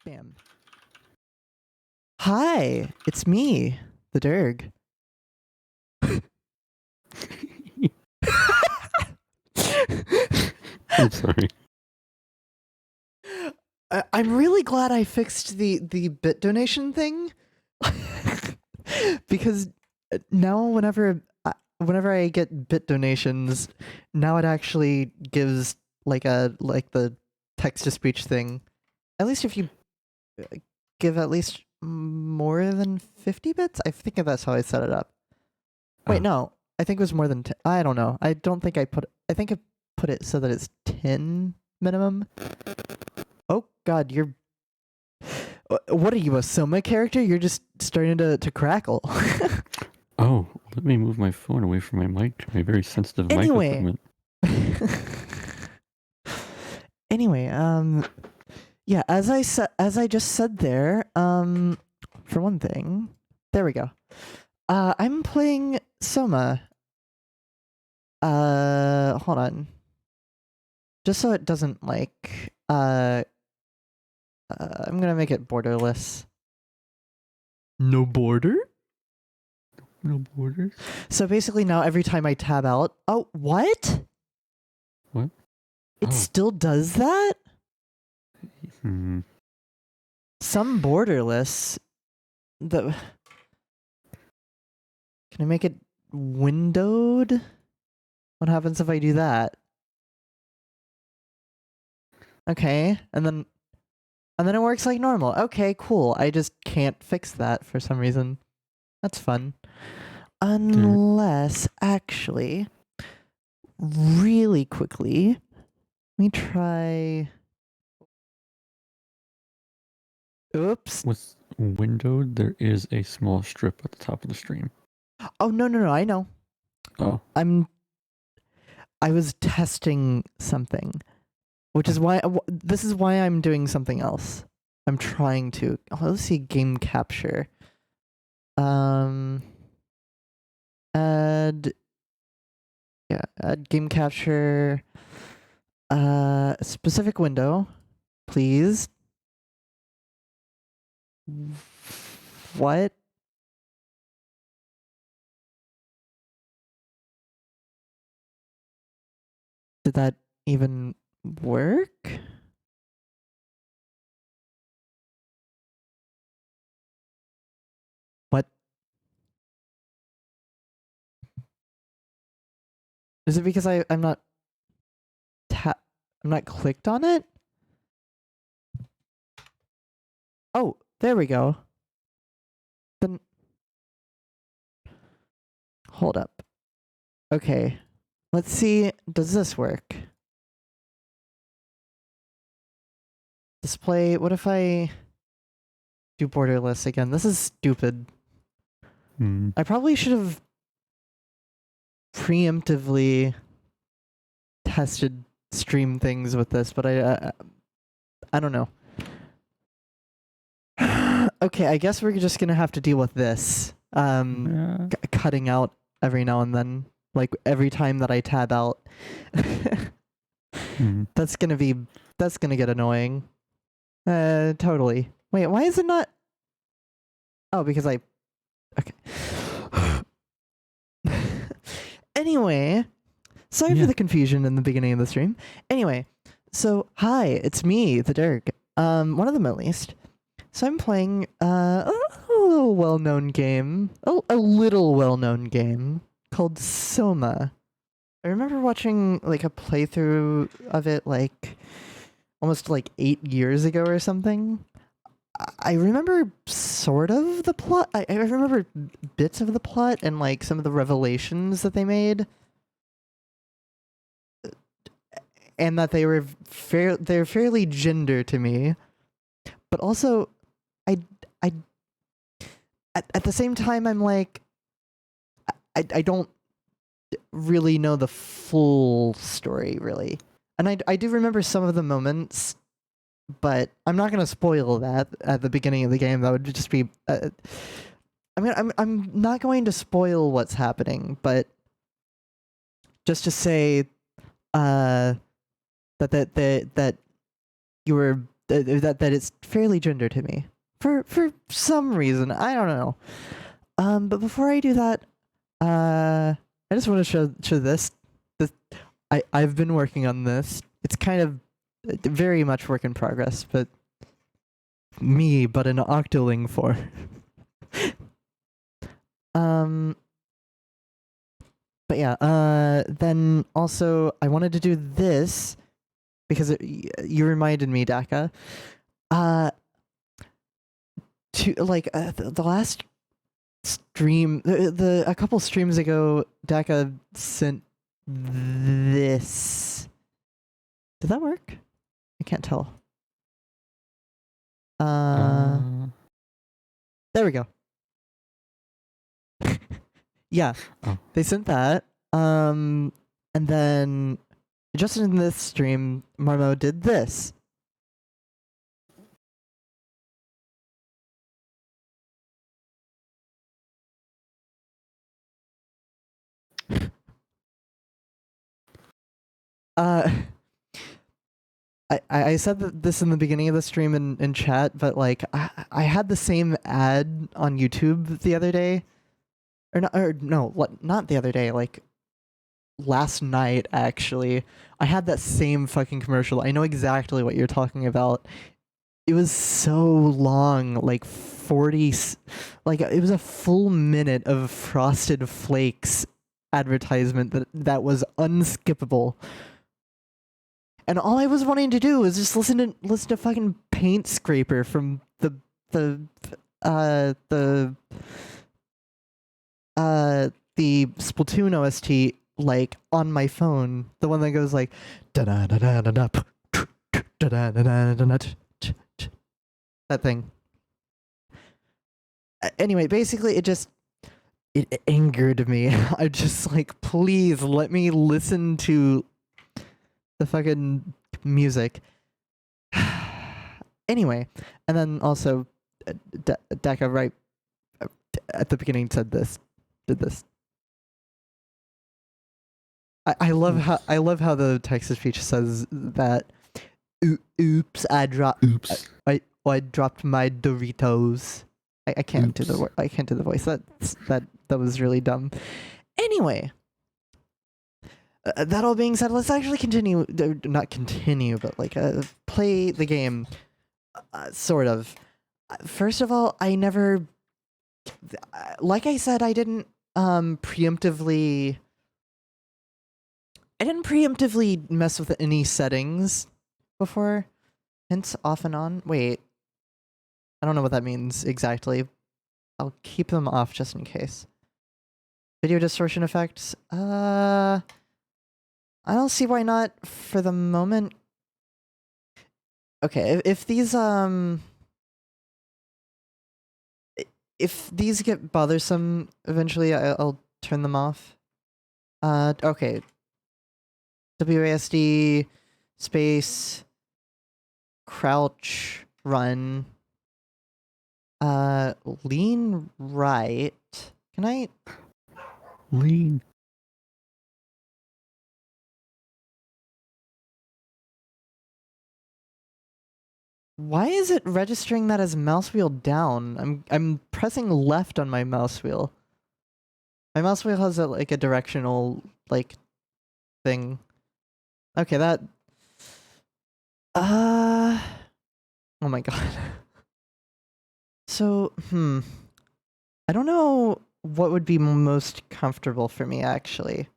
Bam. Hi, it's me, the Derg. I'm sorry. I'm really glad I fixed the bit donation thing because now whenever I get bit donations, now it actually gives like the text to speech thing. At least if you give at least more than 50 bits, I think that's how I set it up. Wait, no, I think it was more than 10. I don't know. I don't think I put. I think I put it so that it's 10 minimum. Oh God, you're. What are you, a Soma character? You're just starting to crackle. Oh, let me move my phone away from my mic, my very sensitive mic Anyway. equipment. Anyway, yeah, as I just said there, for one thing, there we go. I'm playing Soma. Hold on. Just so it doesn't like, I'm gonna make it borderless. No border? No borders? So basically now every time I tab out, oh, what? What? It still does that? Some borderless. Can I make it windowed? What happens if I do that? Okay, and then it works like normal. Okay, cool. I just can't fix that for some reason. That's fun. Unless, actually, really quickly, let me try. Oops. With windowed, there is a small strip at the top of the stream. Oh, no, I know. Oh. I was testing something, which is why, this is why I'm doing something else. I'm trying to, let's see, game capture. Add game capture, specific window, please. What? Did that even work? What? Is it because I'm not clicked on it? Oh, there we go. Then hold up. Okay. Let's see, does this work? Display, what if I do borderless again? This is stupid. I probably should have preemptively tested stream things with this, but I don't know. Okay, I guess we're just gonna have to deal with this. Cutting out every now and then, like every time that I tab out. That's gonna get annoying. Totally. Wait, why is it not? Oh, because okay. Anyway, sorry for the confusion in the beginning of the stream. Anyway, so hi, it's me, the Derg. One of them at least. So I'm playing a little well-known game, a little well-known game called Soma. I remember watching like a playthrough of it like almost like 8 years ago or something. I remember sort of the plot. I remember bits of the plot and like some of the revelations that they made, and that they're fairly gender to me. But also, at the same time, I'm like, I don't really know the full story really, and I do remember some of the moments. But I'm not going to spoil that at the beginning of the game. That would just be. I mean, I'm not going to spoil what's happening, but just to say, that you were that it's fairly gender to me for some reason. I don't know. But before I do that, I just want to show this. I've been working on this. It's kind of very much work in progress, but an octoling for. But yeah, then also I wanted to do this because you reminded me, Daka. The last stream, a couple streams ago, Daka sent this. Did that work? I can't tell. There we go. Yeah, they sent that. And then just in this stream, Marmo did this. I said this in the beginning of the stream in chat, but like I had the same ad on YouTube the other day, not the other day, like last night actually. I had that same fucking commercial. I know exactly what you're talking about. It was so long, like 40, like it was a full minute of Frosted Flakes advertisement that was unskippable. And all I was wanting to do was just listen to fucking Paint Scraper from the Splatoon OST, like on my phone, the one that goes like da da da da da da da da da da, that thing. Anyway, basically it angered me. I just like, please let me listen to the fucking music. Anyway, and then also Daka right at the beginning did this. I love how the text to speech says that. Oops, I dropped my Doritos. I can't do the voice. That was really dumb. Anyway, that all being said, let's actually continue. Not continue, but like play the game. Sort of. First of all, I never, like I said, I didn't preemptively mess with any settings before. Hence off and on. Wait, I don't know what that means exactly. I'll keep them off just in case. Video distortion effects. I don't see why not for the moment. Okay, if these get bothersome eventually, I'll turn them off. Okay. WASD space crouch run lean right. Can I lean? Why is it registering that as mouse wheel down? I'm pressing left on my mouse wheel. My mouse wheel has a directional like thing. Okay, that oh my god. So, I don't know what would be most comfortable for me actually.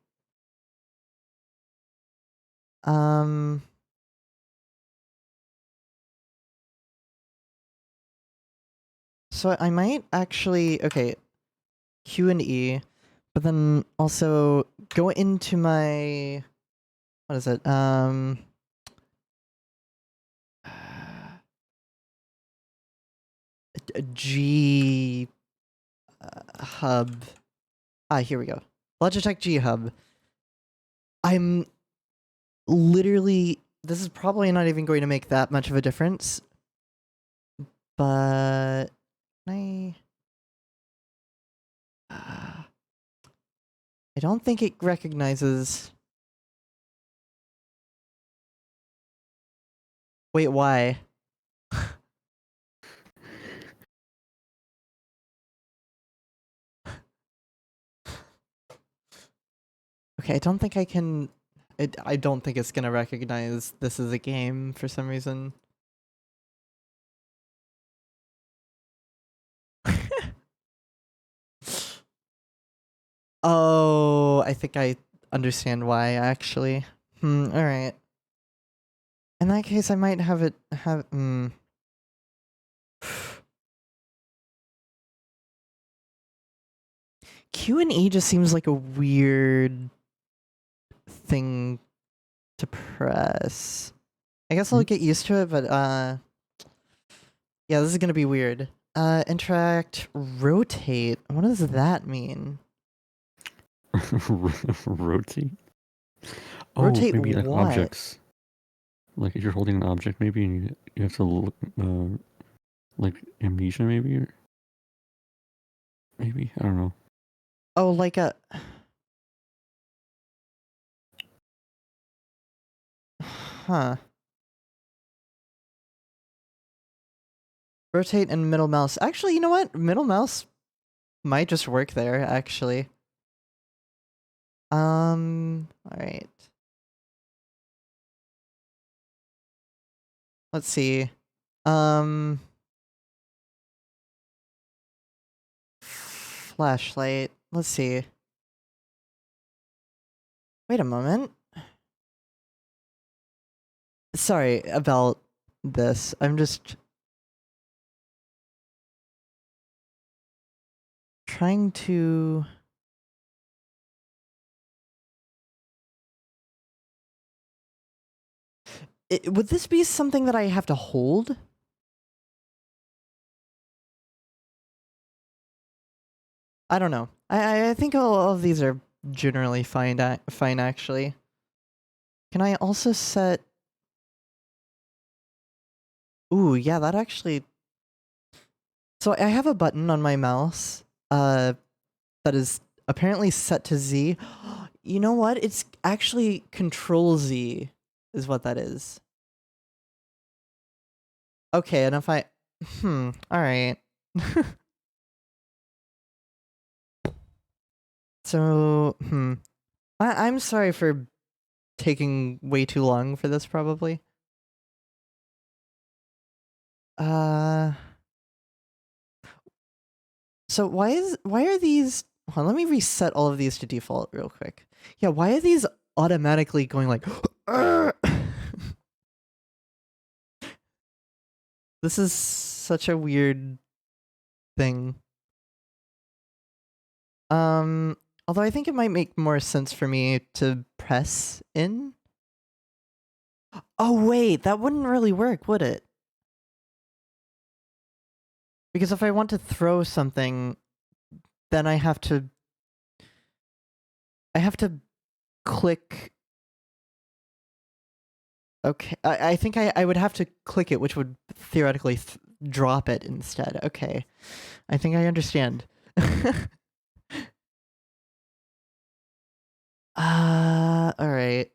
So I might actually, okay, Q and E, but then also go into my, what is it? G hub. Here we go. Logitech G hub. I'm literally, this is probably not even going to make that much of a difference, but I don't think it recognizes. Wait, why? Okay, I don't think I can... I don't think it's gonna recognize this as a game for some reason. Oh, I think I understand why, actually. Alright. In that case, I might have it... Q and E just seems like a weird thing to press. I guess I'll get used to it, but yeah, this is gonna be weird. Interact, rotate. What does that mean? Rotate? Oh, Rotate maybe like what? objects. Like if you're holding an object, maybe, and you have to look, like amnesia, maybe, or maybe I don't know. Oh, like a... Huh. Rotate and middle mouse. Actually, you know what? Middle mouse might just work there, actually. Alright. Let's see. Flashlight. Let's see. Wait a moment. Sorry about this. I'm just trying to... would this be something that I have to hold? I don't know. I think all of these are generally fine, fine actually. Can I also set... Ooh, yeah, that actually... So I have a button on my mouse that is apparently set to Z. You know what? It's actually Control Z is what that is. Okay, and if I... alright. So, I'm sorry for taking way too long for this, probably. So why are these... Hold on, let me reset all of these to default real quick. Yeah, why are these automatically going like... This is such a weird thing. Although I think it might make more sense for me to press in. Oh wait, that wouldn't really work, would it? Because if I want to throw something, then I have to click... Okay, I think I would have to click it, which would theoretically drop it instead. Okay, I think I understand. Alright.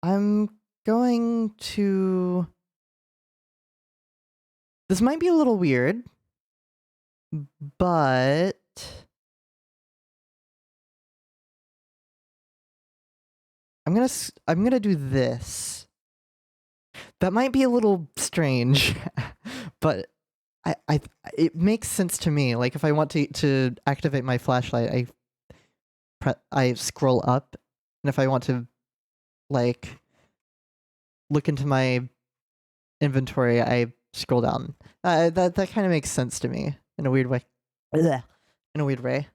I'm going to... This might be a little weird, but... I'm gonna do this. That might be a little strange, but it makes sense to me. Like if I want to activate my flashlight, I scroll up, and if I want to like look into my inventory, I scroll down. That kind of makes sense to me in a weird way. Blech. In a weird way.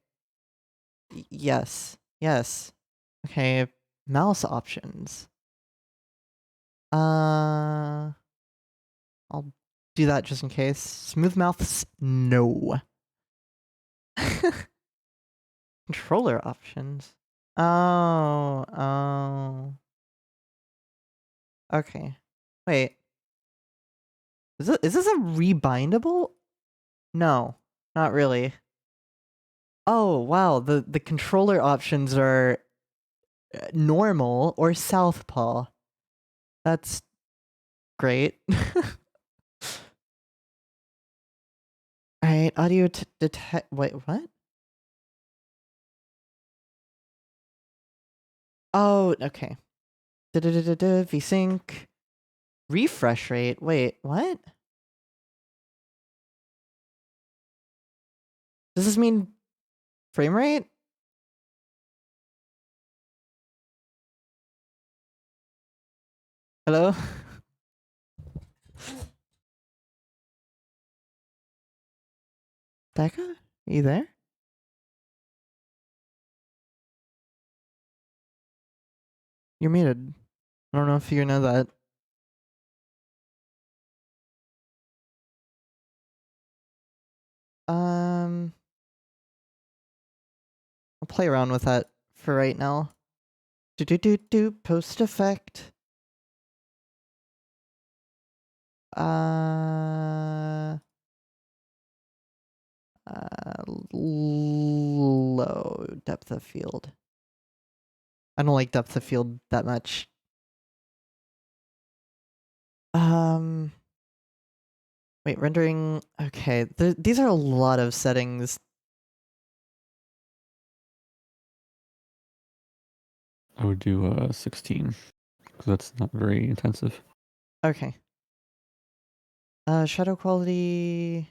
Yes. Yes. Okay. Mouse options. I'll do that just in case. Smooth mouths, no. Controller options. Oh. Okay. Wait. Is this a rebindable? No, not really. Oh, wow. The controller options are normal or southpaw. That's great. Right, audio detect. Wait, what? Oh, okay. VSync. Refresh rate. Wait, what? Does this mean frame rate? Hello? Becca? Are you there? You're muted. I don't know if you know that. I'll play around with that for right now. Post effect. Low depth of field. I don't like depth of field that much. Wait, rendering. Okay, these are a lot of settings. I would do 16 because that's not very intensive. Okay. Shadow quality,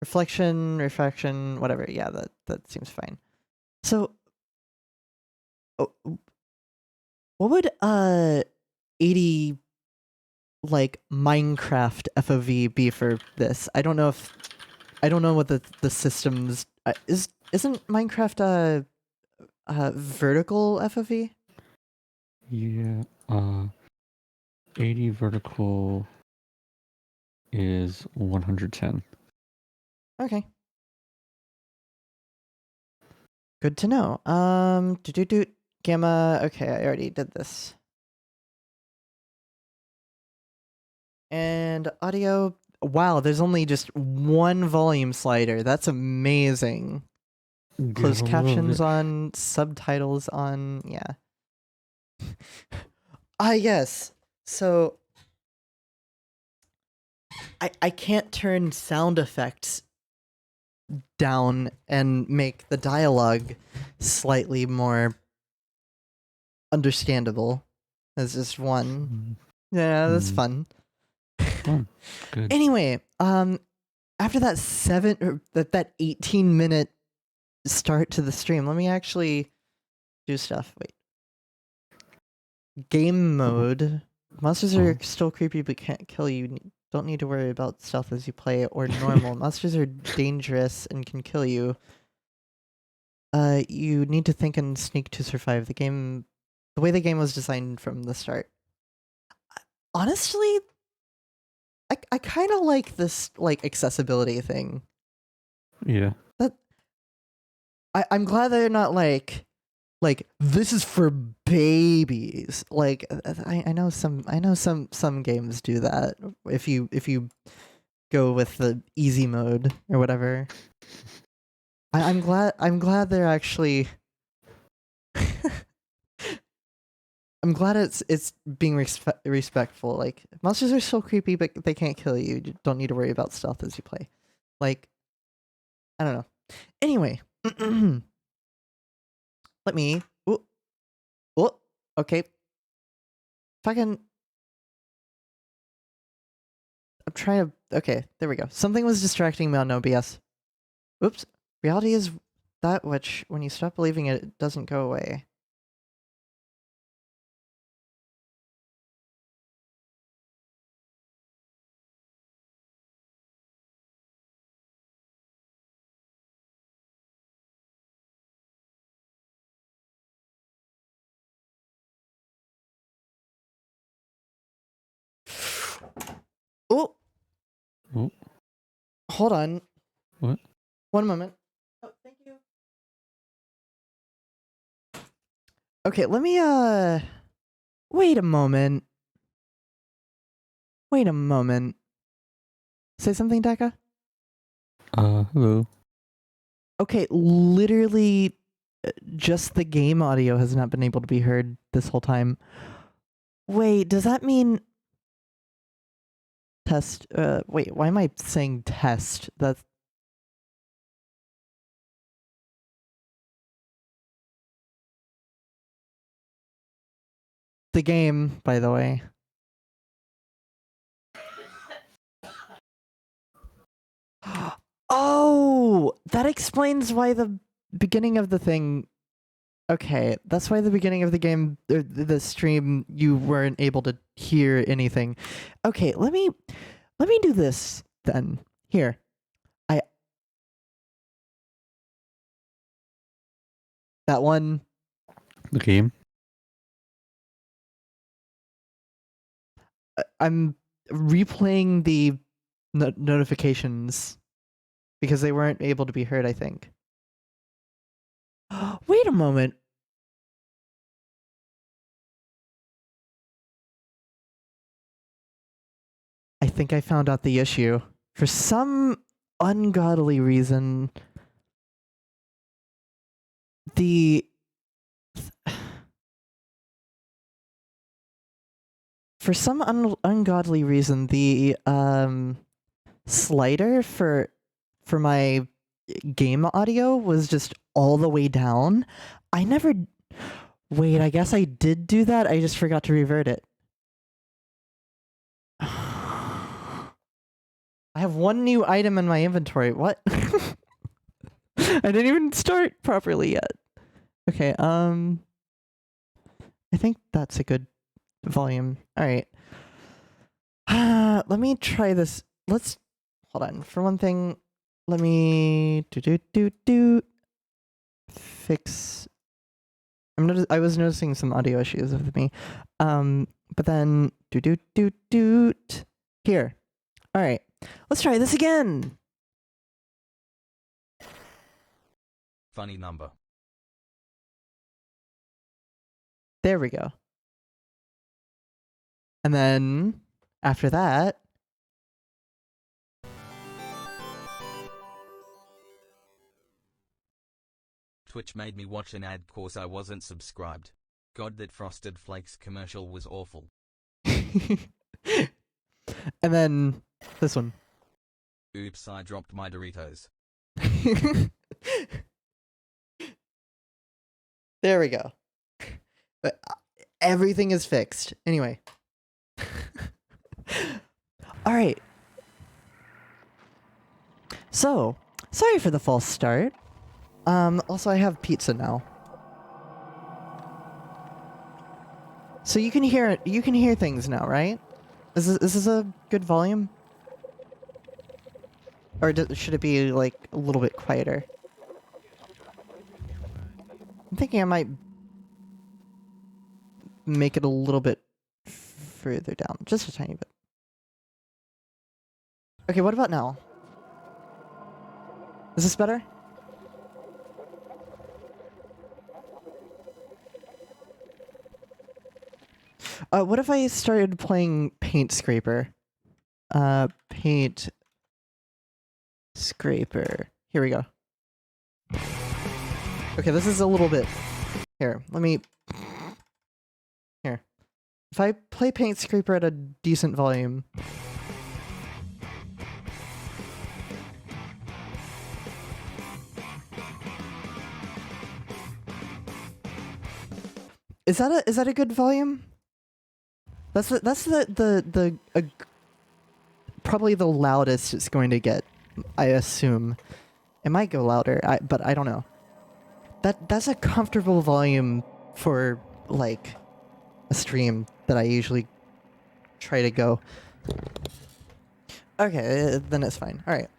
reflection, refraction, whatever. Yeah, that seems fine. So, oh, what would 80 like Minecraft FOV be for this? I don't know what the systems isn't Minecraft vertical FOV? Yeah. 80 vertical is 110. Okay. Good to know. Gamma. Okay, I already did this. And audio. Wow, there's only just one volume slider. That's amazing. Closed captions on, subtitles on. Yeah. Yes. So I can't turn sound effects down and make the dialogue slightly more understandable. That's just one. Yeah, that's fun. Fun. Good. Anyway, after that 18-minute start to the stream, let me actually do stuff. Wait. Game mode. Monsters are still creepy but can't kill you. Don't need to worry about stealth as you play or normal. Monsters are dangerous and can kill you. You need to think and sneak to survive. The way the game was designed from the start. Honestly, I kind of like this like accessibility thing. Yeah. I'm glad they're not like this is for babies. Like I know some games do that. If you go with the easy mode or whatever. I'm glad they're actually. I'm glad it's being respectful. Like monsters are so creepy, but they can't kill you. You don't need to worry about stealth as you play. Like I don't know. Anyway, let me. Okay. Fucking. I'm trying to. Okay, there we go. Something was distracting me on OBS. Oops. Reality is that which, when you stop believing it, it doesn't go away. Oh. Oh. Hold on. What? One moment. Oh, thank you. Okay, let me wait a moment. Wait a moment. Say something, Deka? Hello. Okay, literally just the game audio has not been able to be heard this whole time. Wait, does that mean Test. Wait, why am I saying test? That's the game, by the way. Oh, that explains why the beginning of the thing. Okay, that's why the beginning of the game, the stream, you weren't able to hear anything. Okay, let me do this then. Here, that one. The game? I'm replaying the notifications because they weren't able to be heard, I think. Wait a moment. I think I found out the issue. For some ungodly reason, for some ungodly reason, the slider for my game audio was just all the way down. I never. Wait, I guess I did do that. I just forgot to revert it. I have one new item in my inventory. What? I didn't even start properly yet. Okay, I think that's a good volume. All right. Let me try this. Let's hold on. For one thing, let me fix. I was noticing some audio issues with me. But then here. All right. Let's try this again. Funny number. There we go. And then after that, Twitch made me watch an ad course I wasn't subscribed. God, that Frosted Flakes commercial was awful. and then this one. Oops, I dropped my Doritos. There we go. But everything is fixed. Anyway. All right. So, sorry for the false start. Also, I have pizza now. So you can hear things now, right? Is this a good volume? Or should it be like a little bit quieter? I'm thinking I might make it a little bit further down, just a tiny bit. Okay, what about now? Is this better? What if I started playing Paint Scraper? Paint Scraper. Here we go. Okay, this is a little bit... Here, let me... Here. If I play Paint Scraper at a decent volume... Is that a good volume? That's probably the loudest it's going to get, I assume. It might go louder, but I don't know. That's a comfortable volume for like a stream that I usually try to go. Okay, then it's fine. All right.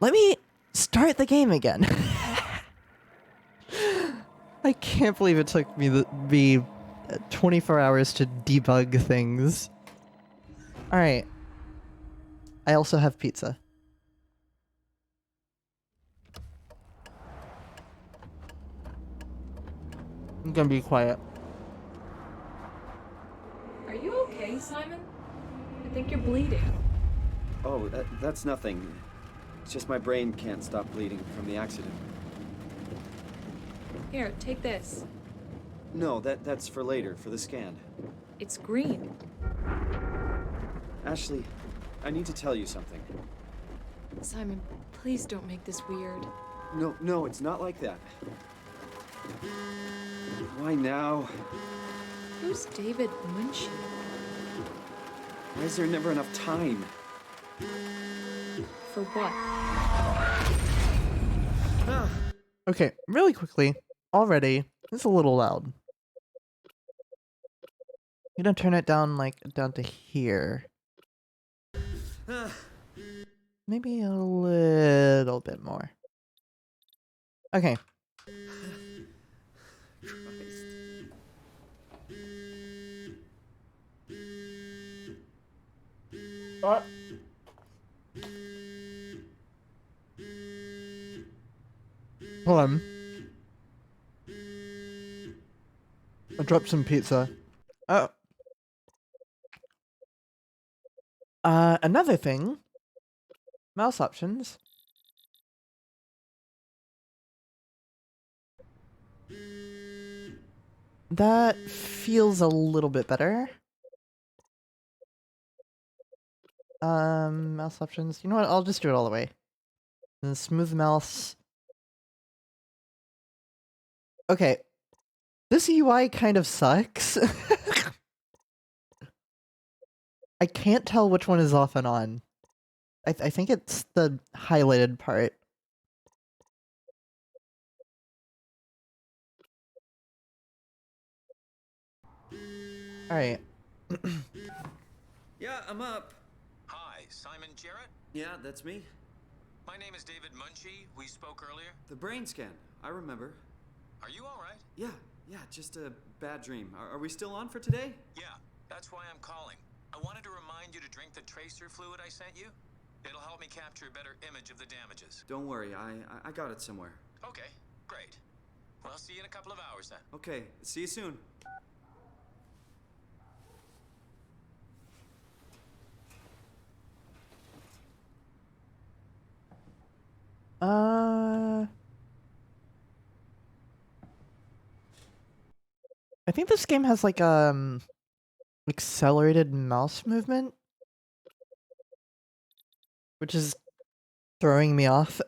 Let me start the game again. I can't believe it took me 24 hours to debug things. All right. I also have pizza. I'm gonna be quiet. Are you okay, Simon? I think you're bleeding. Oh, that's nothing. It's just my brain can't stop bleeding from the accident. Here, take this. No, that's for later, for the scan. It's green. Ashley, I need to tell you something. Simon, please don't make this weird. No, it's not like that. Why now? Who's David Munchie? Why is there never enough time? For what? Okay, really quickly. Already, it's a little loud. You gonna turn it down, like, down to here. Maybe a little bit more. Okay. What? Hold on. I dropped some pizza. Oh. Another thing. Mouse options. That feels a little bit better. Mouse options. You know what? I'll just do it all the way. And smooth mouse. Okay. This UI kind of sucks. I can't tell which one is off and on. I think it's the highlighted part. Alright. Yeah, I'm up. Hi, Simon Jarrett? Yeah, that's me. My name is David Munchie. We spoke earlier. The brain scan. I remember. Are you alright? Yeah, just a bad dream. Are we still on for today? Yeah, that's why I'm calling. I wanted to remind you to drink the tracer fluid I sent you. It'll help me capture a better image of the damages. Don't worry, I got it somewhere. Okay, great. Well, see you in a couple of hours then. Okay, see you soon. I think this game has like accelerated mouse movement, which is throwing me off.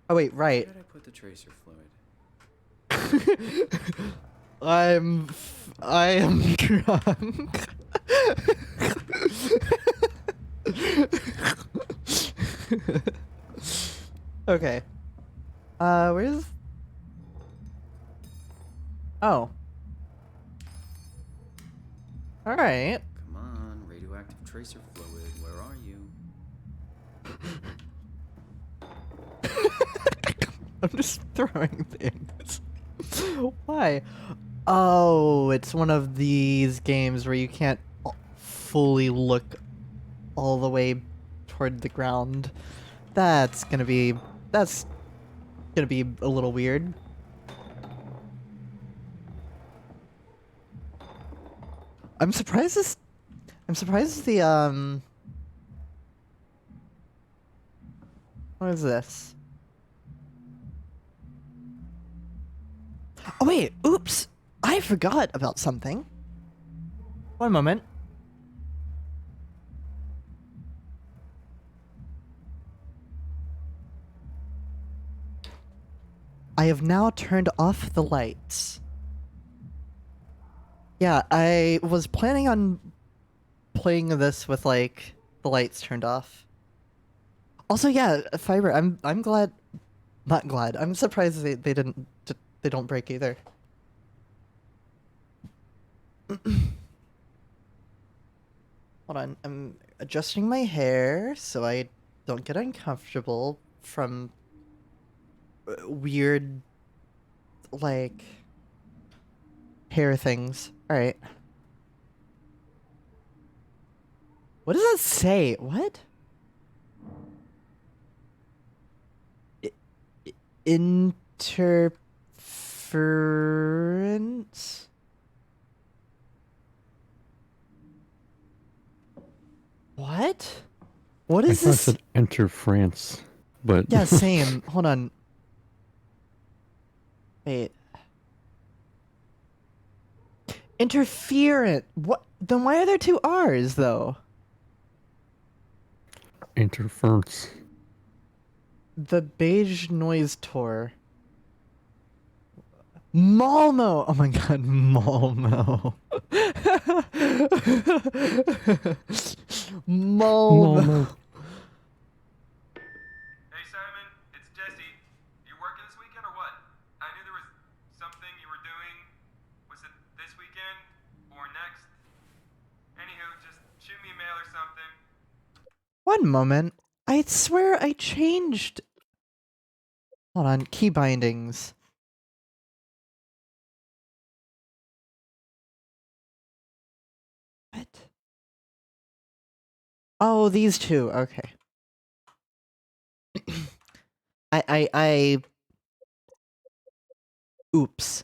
Oh wait, right. Where did I put the tracer fluid? I am drunk. Okay. Where's... Oh. Alright. Come on, radioactive tracer fluid, where are you? I'm just throwing things. Why? Oh, it's one of these games where you can't fully look all the way toward the ground. That's gonna be a little weird. I'm surprised the what is this? Oh wait, oops! I forgot about something. One moment. I have now turned off the lights. Yeah, I was planning on playing this with like the lights turned off. Also, yeah, Fiber, I'm glad, not glad. I'm surprised they don't break either. Hold on, I'm adjusting my hair so I don't get uncomfortable from weird, like, hair things. Alright. What does that say? What? Interference? What? What is I thought this? it said enter France, but Yeah, same. Hold on. Wait. Interferent. What? Then why are there two R's though? Interference. The Beige Noise Tour. Malmo. Oh my god, Malmo. Malmo. No. Hey Simon, it's Jesse. You working this weekend or what? I knew there was something you were doing. Was it this weekend or next? Anywho, just shoot me a mail or something. One moment. I swear I changed. Hold on. Key bindings. What? Oh, these two. Okay. I. Oops.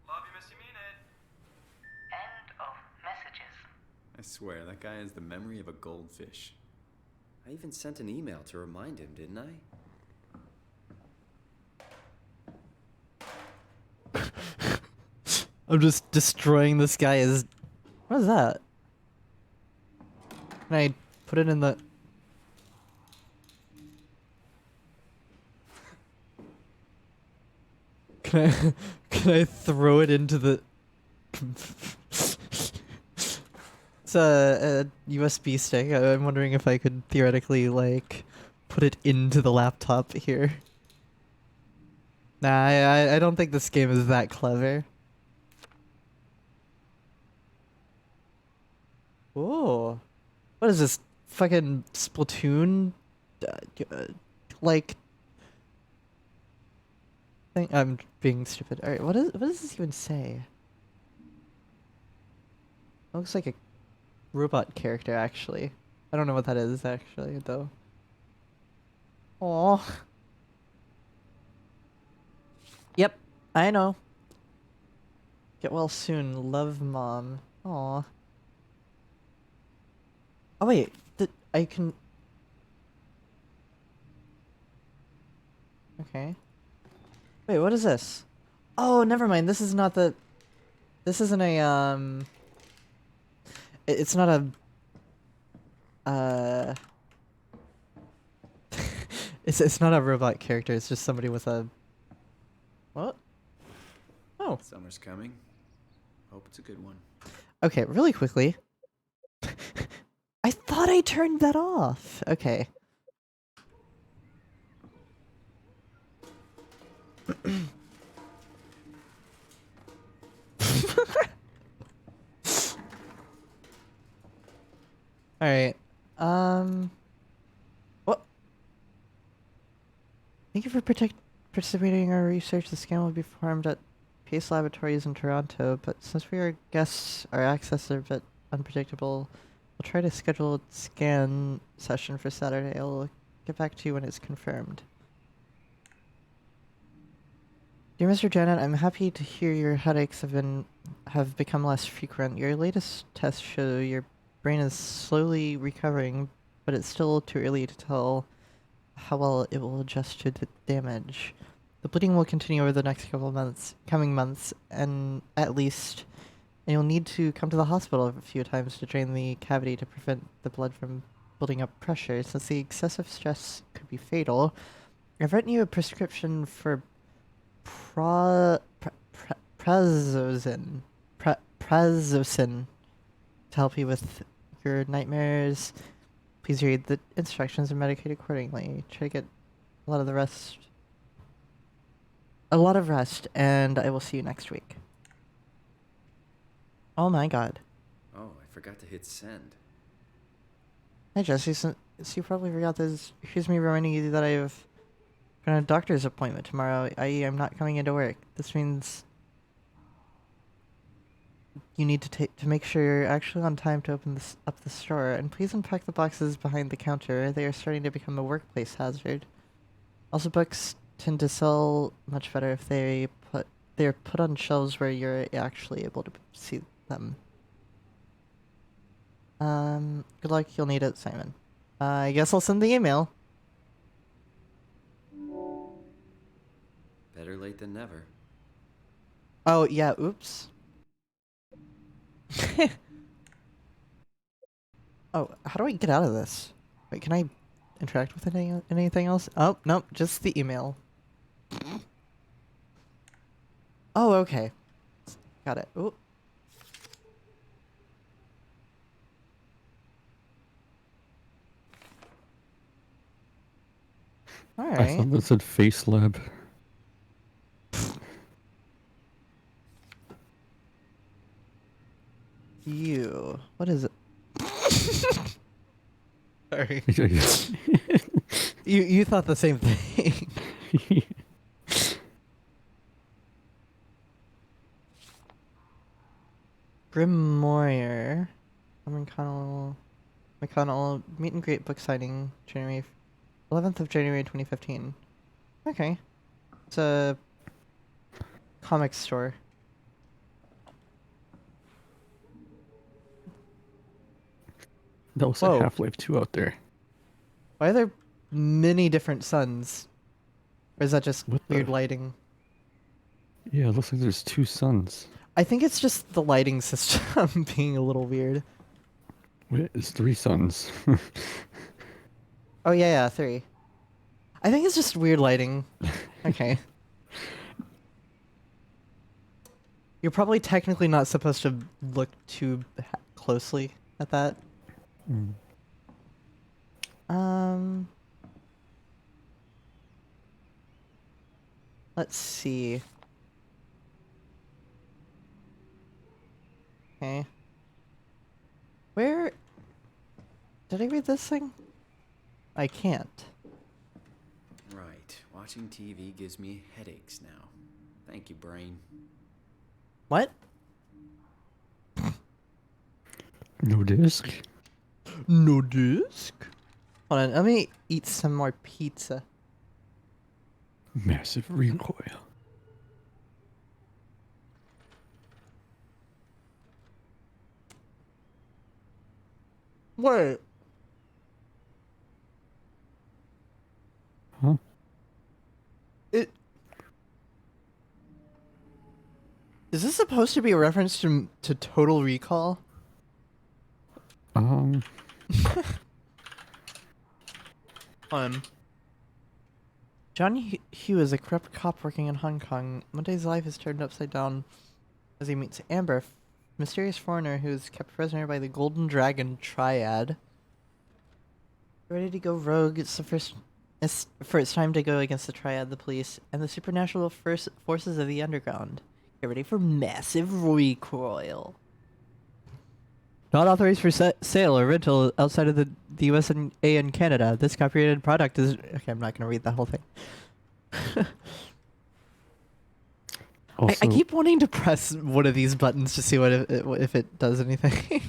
Love you, miss you, mean it. End of messages. I swear, that guy has the memory of a goldfish. I even sent an email to remind him, didn't I? I'm just destroying this guy's. What is that? Can I put it in the? Can I throw it into the? It's a USB stick. I'm wondering if I could theoretically like put it into the laptop here. Nah, I don't think this game is that clever. Oh, what is this? Fucking Splatoon? Like thing? I'm being stupid. All right, what does this even say? It looks like a robot character, actually. I don't know what that is actually, though. Aww. Yep, I know. Get well soon. Love, Mom. Aw. Oh wait, I can. Okay. Wait, what is this? Oh, never mind. This is not the. This isn't a It's not a. It's not a robot character. It's just somebody with a. What? Oh. Summer's coming. Hope it's a good one. Okay, really quickly. I thought I turned that off. Okay. All right. What? Thank you for participating in our research. The scan will be performed at Pace Laboratories in Toronto, but since we are guests, our access is a bit unpredictable. We'll try to schedule a scan session for Saturday. I'll get back to you when it's confirmed. Dear Mr. Janet, I'm happy to hear your headaches have become less frequent. Your latest tests show your brain is slowly recovering, but it's still too early to tell how well it will adjust to the damage. The bleeding will continue over the next coming months, and you'll need to come to the hospital a few times to drain the cavity to prevent the blood from building up pressure. Since the excessive stress could be fatal, I've written you a prescription for prazosin to help you with your nightmares. Please read the instructions and medicate accordingly. Try to get a lot of rest, and I will see you next week. Oh my god. Oh, I forgot to hit send. Hi Jesse, so you probably forgot this. Here's me reminding you that I have got a doctor's appointment tomorrow, i.e. I'm not coming into work. This means you need to make sure you're actually on time to open up the store, and please unpack the boxes behind the counter. They are starting to become a workplace hazard. Also, books tend to sell much better if they're put on shelves where you're actually able to see them. Good luck. You'll need it, Simon. I guess I'll send the email. Better late than never. Oh yeah. Oops. Oh, how do I get out of this? Wait, can I interact with anything else? Oh, nope, just the email. Oh, okay. Got it. Ooh. All I right. thought that said Face Lab. You. What is it? Sorry. You thought the same thing. Grimoire. McConnell meet and greet book signing January 11th of January 2015. Okay. It's a comic store. That was Whoa. like Half-Life 2 out there. Why are there many different suns? Or is that just What weird the- lighting? Yeah, it looks like there's 2 suns. I think it's just the lighting system being a little weird. Wait, it's 3 suns. Oh yeah, 3. I think it's just weird lighting. Okay. You're probably technically not supposed to look too closely at that. Mm. Let's see. Okay. Where did I read this thing? I can't. Right. Watching TV gives me headaches now. Thank you, brain. What? No disc? No disc? Hold on, let me eat some more pizza. Massive recoil. Wait. Huh? Is this supposed to be a reference to Total Recall? John Hugh is a corrupt cop working in Hong Kong. One day his life is turned upside down as he meets Amber, mysterious foreigner who is kept prisoner by the Golden Dragon Triad. Ready to go rogue, it's time to go against the Triad, the police, and the supernatural forces of the underground. Get ready for massive recoil. Not authorized for sale or rental outside of the USA and Canada. This copyrighted product is... Okay, I'm not going to read that whole thing. Also, I keep wanting to press one of these buttons to see if it does anything.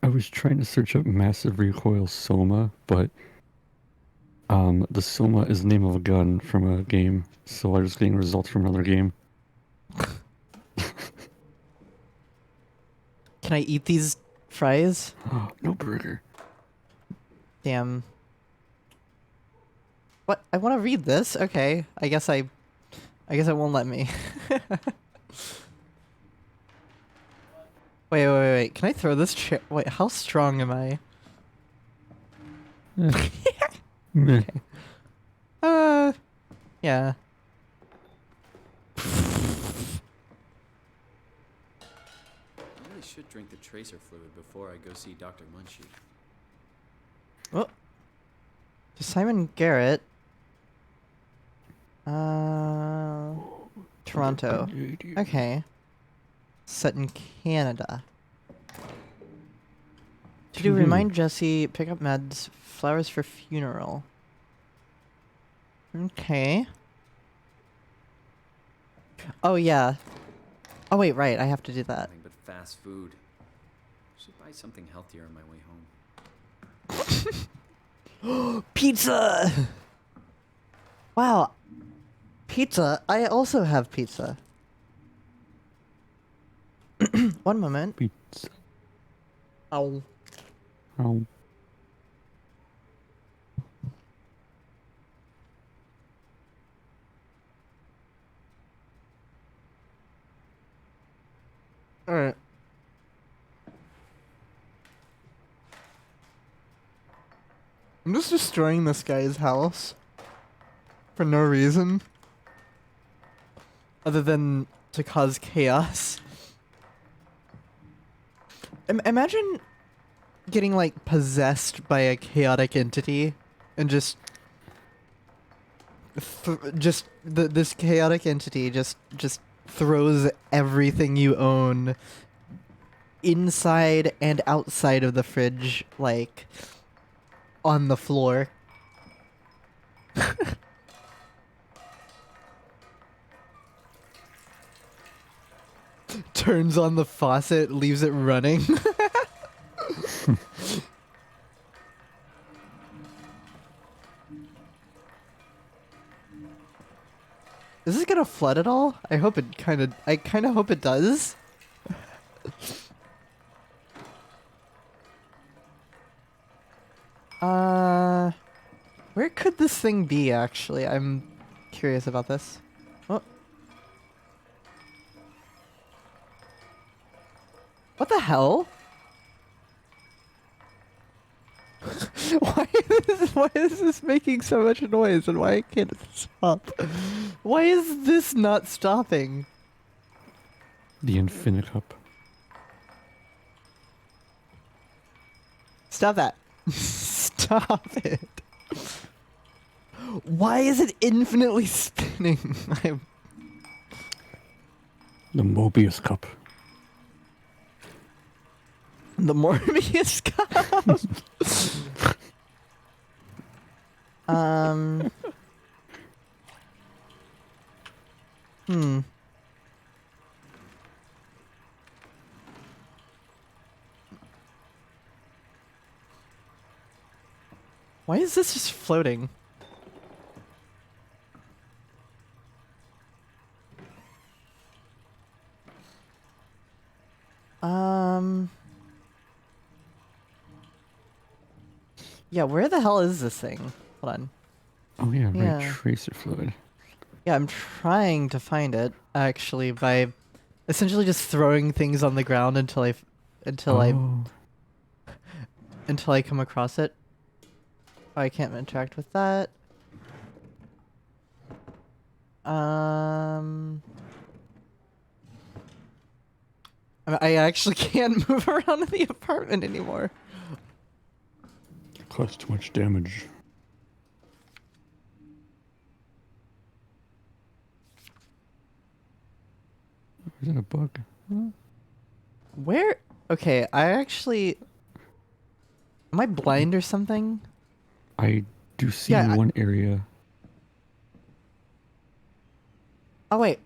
I was trying to search up Massive Recoil SOMA, but the SOMA is the name of a gun from a game, so I was getting results from another game. Can I eat these fries? No burger. Damn. What? I want to read this? Okay. I guess it won't let me. Wait. Can I throw this chair? Wait, how strong am I? Meh. Yeah. I really should drink the tracer fluid before I go see Dr. Munchie. Oh. To Simon Garrett. Toronto. Okay. Set in Canada. To do remind Jesse, pick up meds, flowers for funeral. Okay. Oh yeah. Oh wait, right, I have to do that. Nothing but fast food. Should buy something healthier on my way home. Pizza! Wow. Pizza? I also have pizza. One moment. Pizza. Ow. Oh. Alright. I'm just destroying this guy's house. For no reason. Other than to cause chaos. Imagine getting, like, possessed by a chaotic entity. And just... this chaotic entity just throws everything you own inside and outside of the fridge, like, on the floor. Turns on the faucet, leaves it running. Is this gonna flood at all? I hope it I kind of hope it does. Where could this thing be, actually? I'm curious about this. Oh. What the hell? Why is this making so much noise, and why can't it stop? Why is this not stopping? The Infinite Cup. Stop that. Stop it. Why is it infinitely spinning? The Mobius Cup. The Morbius cup. Why is this just floating? Yeah, where the hell is this thing? Hold on. Oh yeah, Yeah. right, tracer fluid. Yeah, I'm trying to find it, actually, by essentially just throwing things on the ground until Oh. until I come across it. I can't interact with that. I actually can't move around in the apartment anymore. Caused too much damage. Is that a bug? Where? Okay, I actually... Am I blind or something? I do see Yeah, one area. Oh, wait.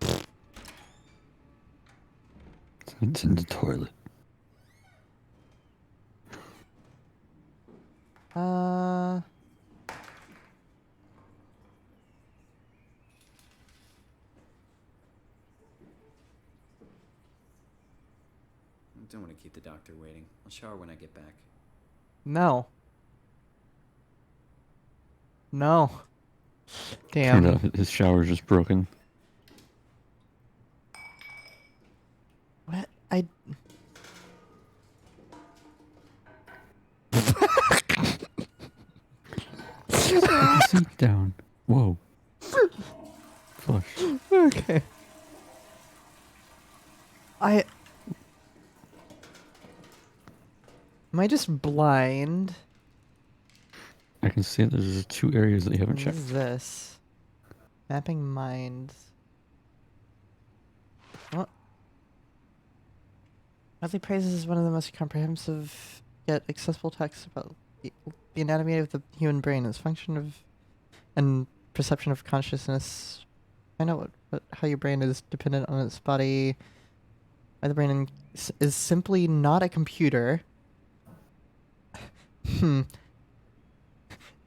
It's in the toilet. I don't want to keep the doctor waiting. I'll shower when I get back. No. No. Turned Damn. out his shower's just broken. What? Seat down. Whoa. Flush. Okay. Am I just blind? I can see that there's 2 areas that you haven't What checked. is this? Mapping minds. What? Madeline praises is one of the most comprehensive yet accessible texts about the anatomy of the human brain, its function of and perception of consciousness. Find out how your brain is dependent on its body. Why the brain is simply not a computer.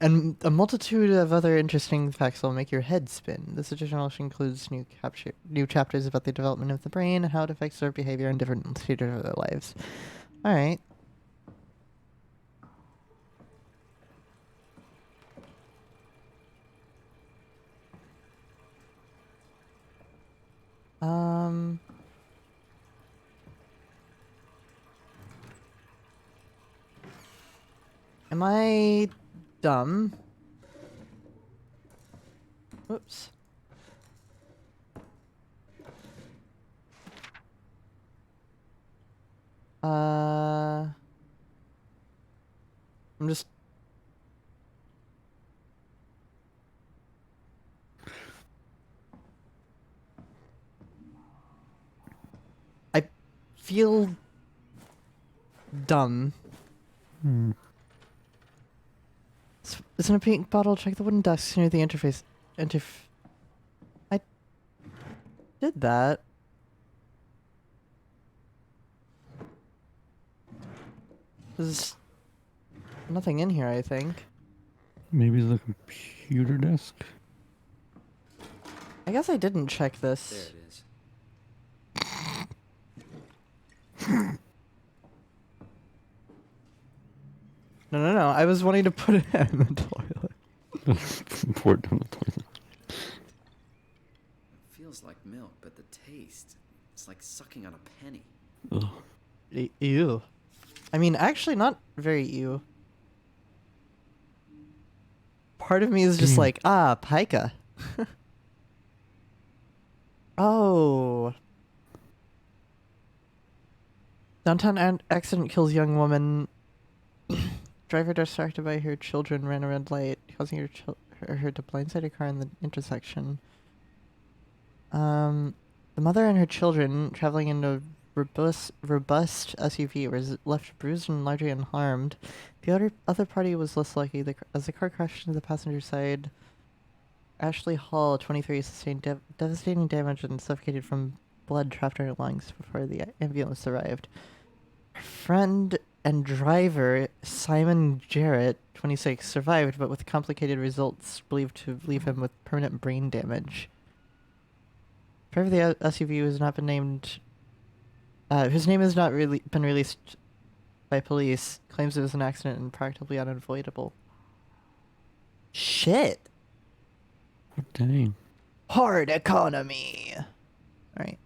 And a multitude of other interesting facts will make your head spin. This edition also includes new chapters about the development of the brain and how it affects our behavior in different stages of their lives. All right. Am I dumb? Whoops. I'm just... I feel dumb. It's in a pink bottle. Check the wooden desk near the interface. I did that. There's nothing in here, I think. Maybe the computer desk? I guess I didn't check There this. it is. No. I was wanting to put it in the toilet. Pour it down the toilet. It feels like milk, but the taste, it's like sucking on a penny. Ugh. Ew. I mean, actually, not very ew. Part of me is just like, pica. Oh. Downtown accident kills young woman. Driver distracted by her children ran a red light, causing her to blindside a car in the intersection. The mother and her children, traveling in a robust SUV, was left bruised and largely unharmed. The other party was less lucky. As the car crashed into the passenger side, Ashley Hall, 23, sustained devastating damage and suffocated from blood trapped in her lungs before the ambulance arrived. Her friend and driver, Simon Jarrett, 26, survived, but with complicated results believed to leave him with permanent brain damage. Driver of the SUV has not been named... whose name has not really been released by police, claims it was an accident and practically unavoidable. Shit! Oh, dang. Hard economy! Alright.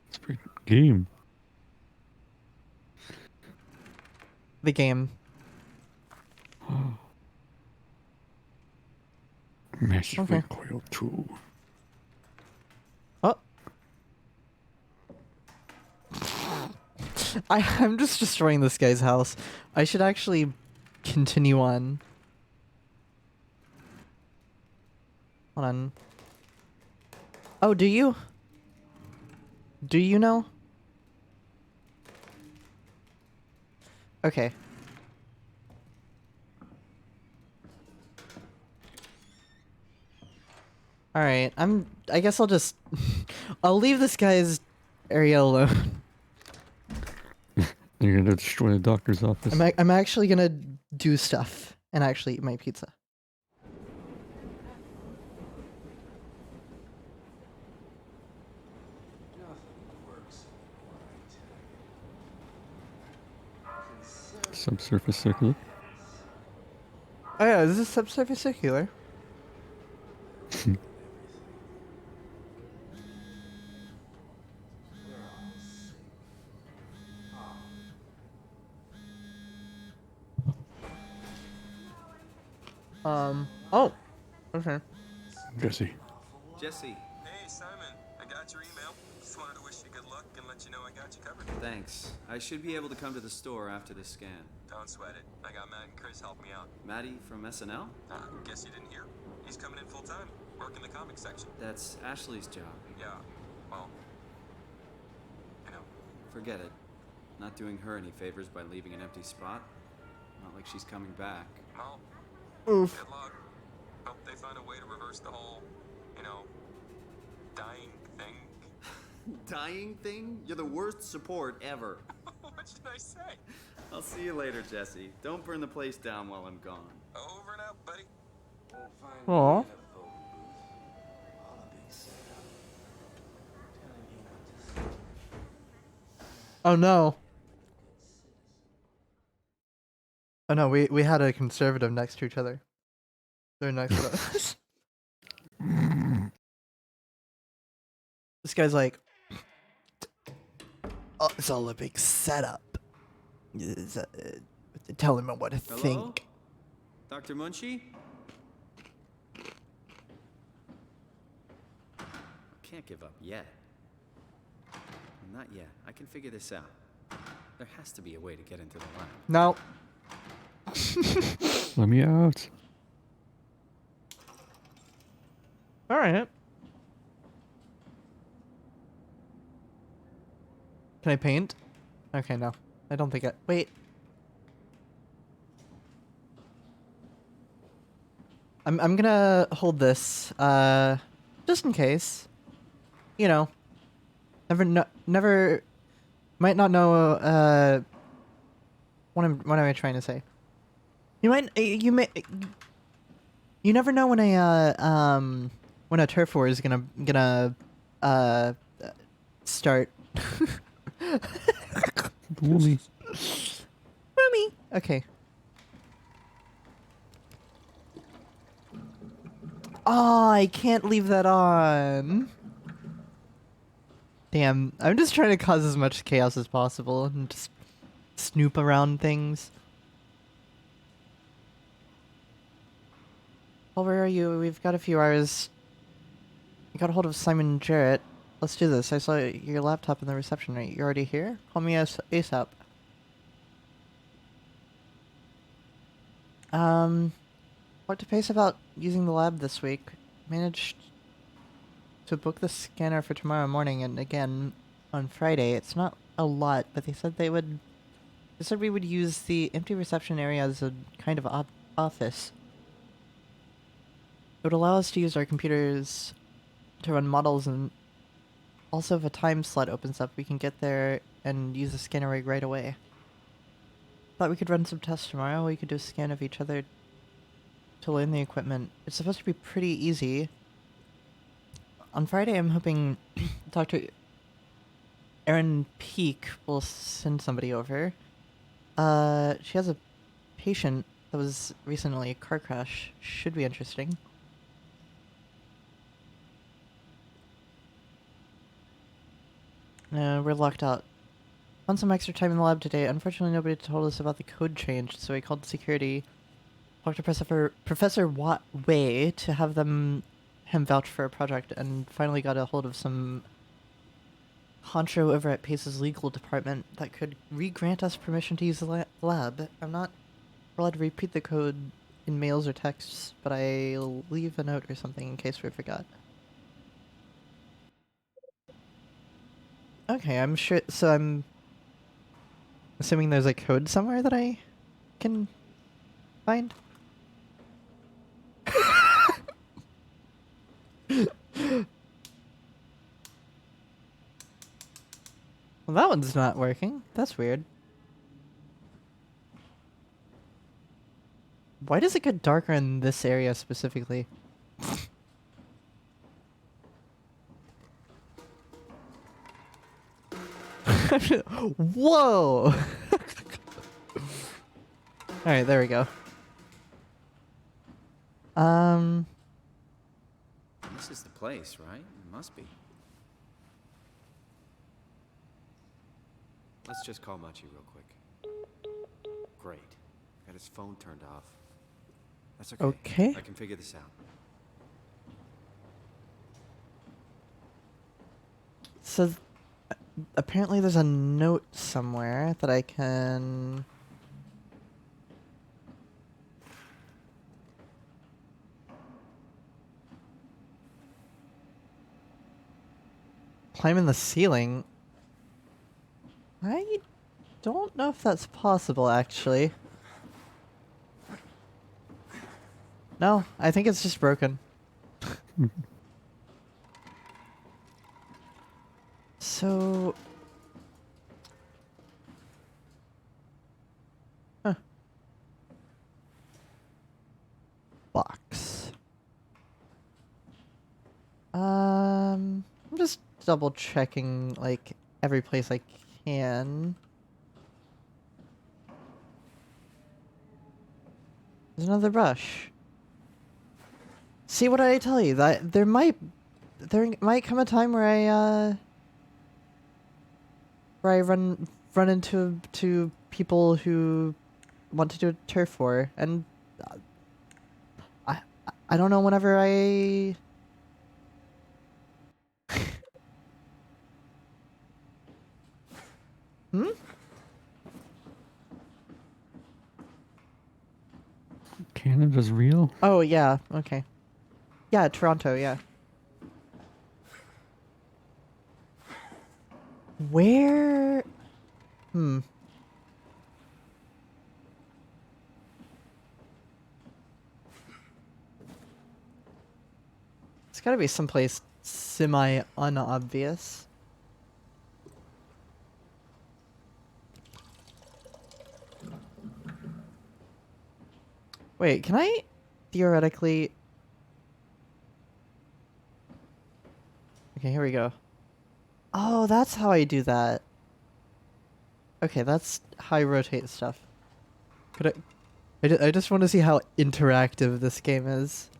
It's a pretty good game. The game. Massive Okay. recoil 2. Oh. I'm just destroying this guy's house. I should actually continue on. Hold on. Oh, do you? Do you know? Okay. Alright, I guess I'll just... I'll leave this guy's area alone. You're gonna destroy the doctor's office. I'm actually gonna do stuff and actually eat my pizza. Subsurface circular. Oh yeah, is this subsurface circular? Oh. Okay. Jesse. Jesse, Hey, Simon. I got your email. Just wanted to wish you good luck and let you know I got you covered. thanks. I should be able to come to the store after the scan. Don't sweat it. I got Matt and Chris helping me out. Maddie from SNL? Guess you didn't hear? He's coming in full time, working the comic section. That's Ashley's job. Yeah, well, you know. Forget it. Not doing her any favors by leaving an empty spot. Not like she's coming back. Well, Oof. good luck. Hope they find a way to reverse the whole, dying thing. Dying thing? You're the worst support ever. What should I say? I'll see you later, Jesse. Don't burn the place down while I'm gone. Over and out, buddy. Aw. Oh no. Oh no, we had a conservative next to each other. They're next to us. This guy's like, oh, it's all a big setup. tell him what to Hello? think. Dr. Munchie? Can't give up yet. Not yet. I can figure this out. There has to be a way to get into the lab. No. Let me out. All right. Can I paint? Okay, no. I don't think I... Wait. I'm gonna hold this, just in case. You know. Never... Might not know, what am I trying to say? You never know when a turf war is gonna start. Boomy. Boomy. Okay. Oh, I can't leave that on. Damn, I'm just trying to cause as much chaos as possible and just snoop around things. Well, where are you? We've got a few hours. I got a hold of Simon Jarrett. Let's do this. I saw your laptop in the reception rate. You're already here? Call me ASAP. What to pace about using the lab this week? Managed to book the scanner for tomorrow morning and again on Friday. It's not a lot, but they said we would use the empty reception area as a kind of office. It would allow us to use our computers to run models, and also if a time slot opens up, we can get there and use the scanner rig right away. Thought we could run some tests tomorrow. We could do a scan of each other to learn the equipment. It's supposed to be pretty easy. On Friday, I'm hoping Dr. Erin Peak will send somebody over. She has a patient that was recently a car crash. Should be interesting. No, we're locked out. Found some extra time in the lab today. Unfortunately, nobody told us about the code change, so I called security. Talked to Professor Wei to have him vouch for a project, and finally got a hold of some honcho over at Pace's legal department that could re-grant us permission to use the lab. I'm not allowed to repeat the code in mails or texts, but I'll leave a note or something in case we forgot. Okay, I'm sure, so I'm assuming there's a code somewhere that I can find? Well, that one's not working. That's weird. Why does it get darker in this area specifically? Whoa! Alright, there we go. This is the place, right? It must be. Let's just call Machi real quick. Great. Got his phone turned off. That's okay. Okay. I can figure this out. So, apparently there's a note somewhere that I can... climb in the ceiling. I don't know if that's possible, actually. No, I think it's just broken. So... Huh. Box. I'm just double checking, like, every place I can. There's another brush. See, what did I tell you? That there might come a time where I run into people who want to do a turf for, and I I don't know whenever I. Hmm? Canada's real? Oh yeah, okay. Yeah, Toronto, yeah. Where? Hmm. It's gotta be someplace semi-unobvious. Wait, can I theoretically... Okay, here we go. Oh, that's how I do that. Okay, that's how I rotate stuff. Could I just want to see how interactive this game is.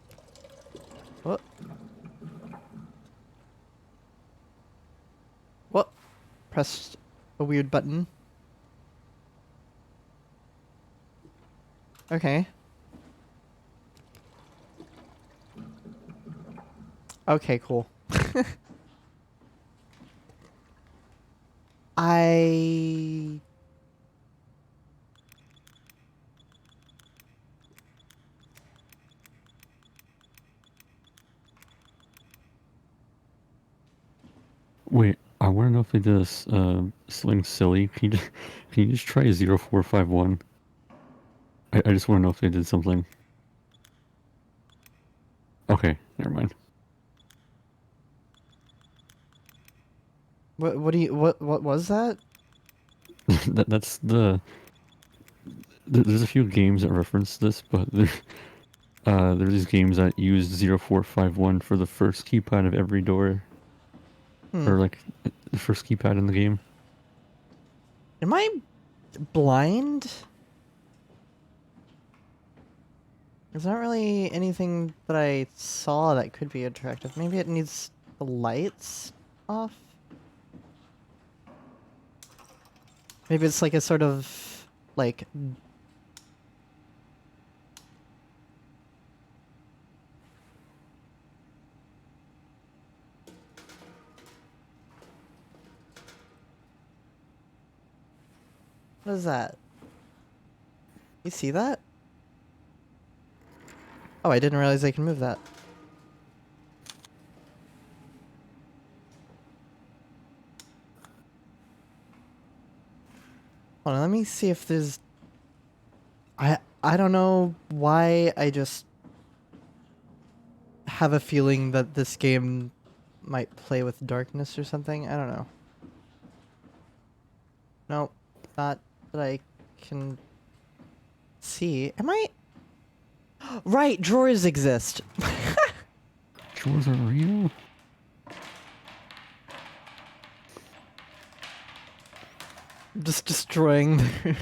What? What? Pressed a weird button. Okay. Okay, cool. I... Wait, I want to know if they did this something silly. Can you just try 0451? I just want to know if they did something. Okay, never mind. What was that? That's there's a few games that reference this, but there's these games that use 0451 for the first keypad of every door. Or like the first keypad in the game. Am I blind? There's not really anything that I saw that could be interactive. Maybe it needs the lights off? Maybe it's like a sort of, like... What is that? You see that? Oh, I didn't realize I can move that. Hold on, let me see if there's... I don't know why I just have a feeling that this game might play with darkness or something. I don't know. Nope, not that I can see. Am I... Right, drawers exist. Drawers are real? Just destroying their...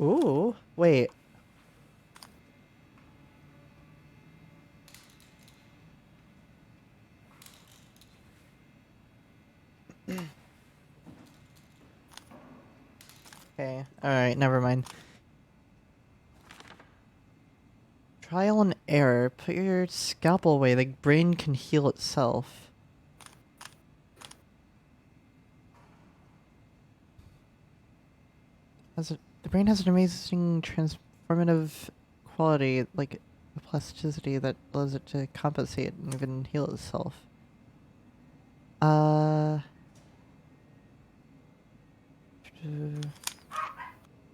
Ooh, wait. Okay, alright, never mind. Trial and error. Put your scalpel away. The brain can heal itself. The brain has an amazing transformative quality, like the plasticity that allows it to compensate and even heal itself.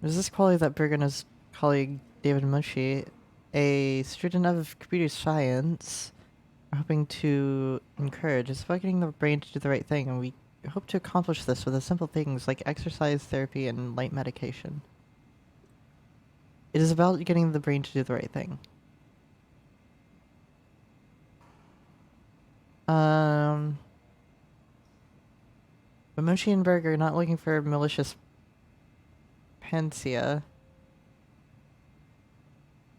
There's this quality that Berg and his colleague David Mushi, a student of computer science, are hoping to encourage. It's about getting the brain to do the right thing, and we hope to accomplish this with the simple things like exercise, therapy, and light medication. It is about getting the brain to do the right thing. But Moshi and Berg are not looking for malicious panacea.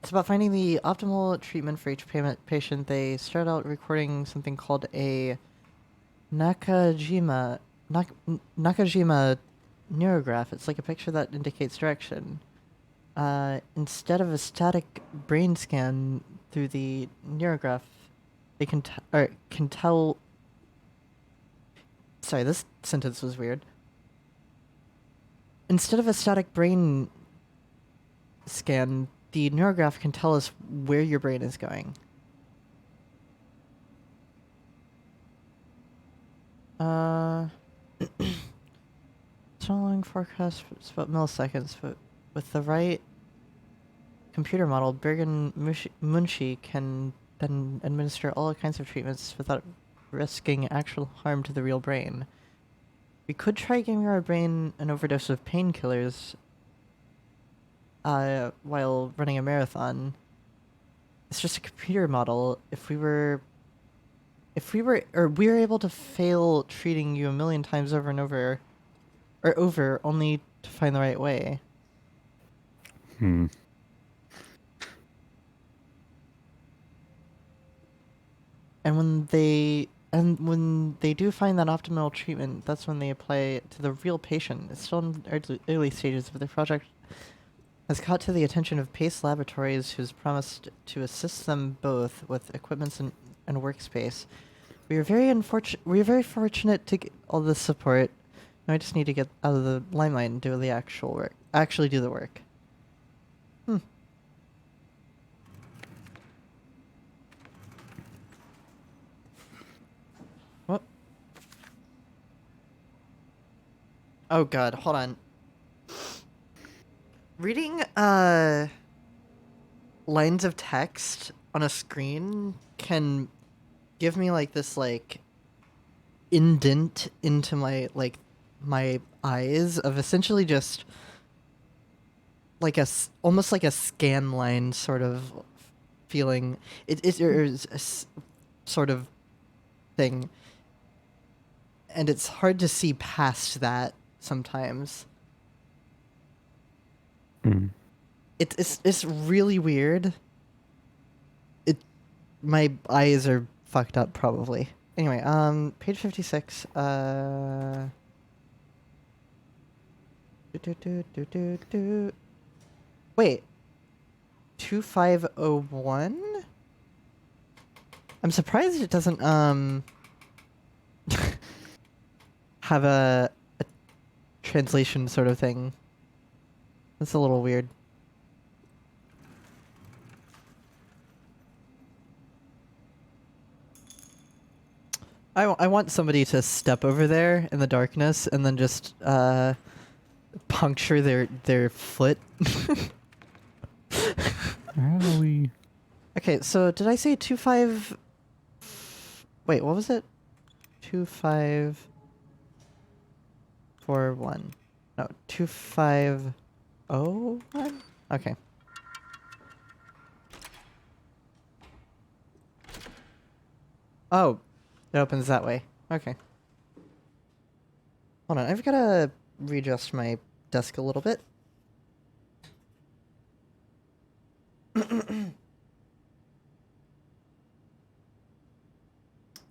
It's about finding the optimal treatment for each patient. They start out recording something called a Nakajima neurograph. It's like a picture that indicates direction. Instead of a static brain scan through the neurograph, they can tell. Sorry, this sentence was weird. Instead of a static brain scan, the neurograph can tell us where your brain is going. Tunneling forecast is about milliseconds, but with the right computer model, Bergen Munshi can then administer all kinds of treatments without risking actual harm to the real brain. We could try giving our brain an overdose of painkillers while running a marathon. It's just a computer model. If we were able to fail treating you a million times over and over, only to find the right way. Hmm. And when they do find that optimal treatment, that's when they apply it to the real patient. It's still in early stages, but the project has caught to the attention of Pace Laboratories, who's promised to assist them both with equipments and workspace. We are very fortunate to get all this support. Now I just need to get out of the limelight and do the actual work. Actually do the work. What? Oh god, hold on. Reading lines of text on a screen can give me like this like indent into my my eyes of essentially just like almost like a scan line sort of feeling. It is sort of thing, and it's hard to see past that sometimes. It's really weird. My eyes are fucked up probably. Anyway, page 56. Wait. 2501? I'm surprised it doesn't have a translation sort of thing. That's a little weird. I want somebody to step over there in the darkness and then just puncture their foot. Owie. Okay, so did I say 25? Wait, what was it? 2541. No, 2501? Okay. Oh, it opens that way. Okay. Hold on, I've got to readjust my desk a little bit.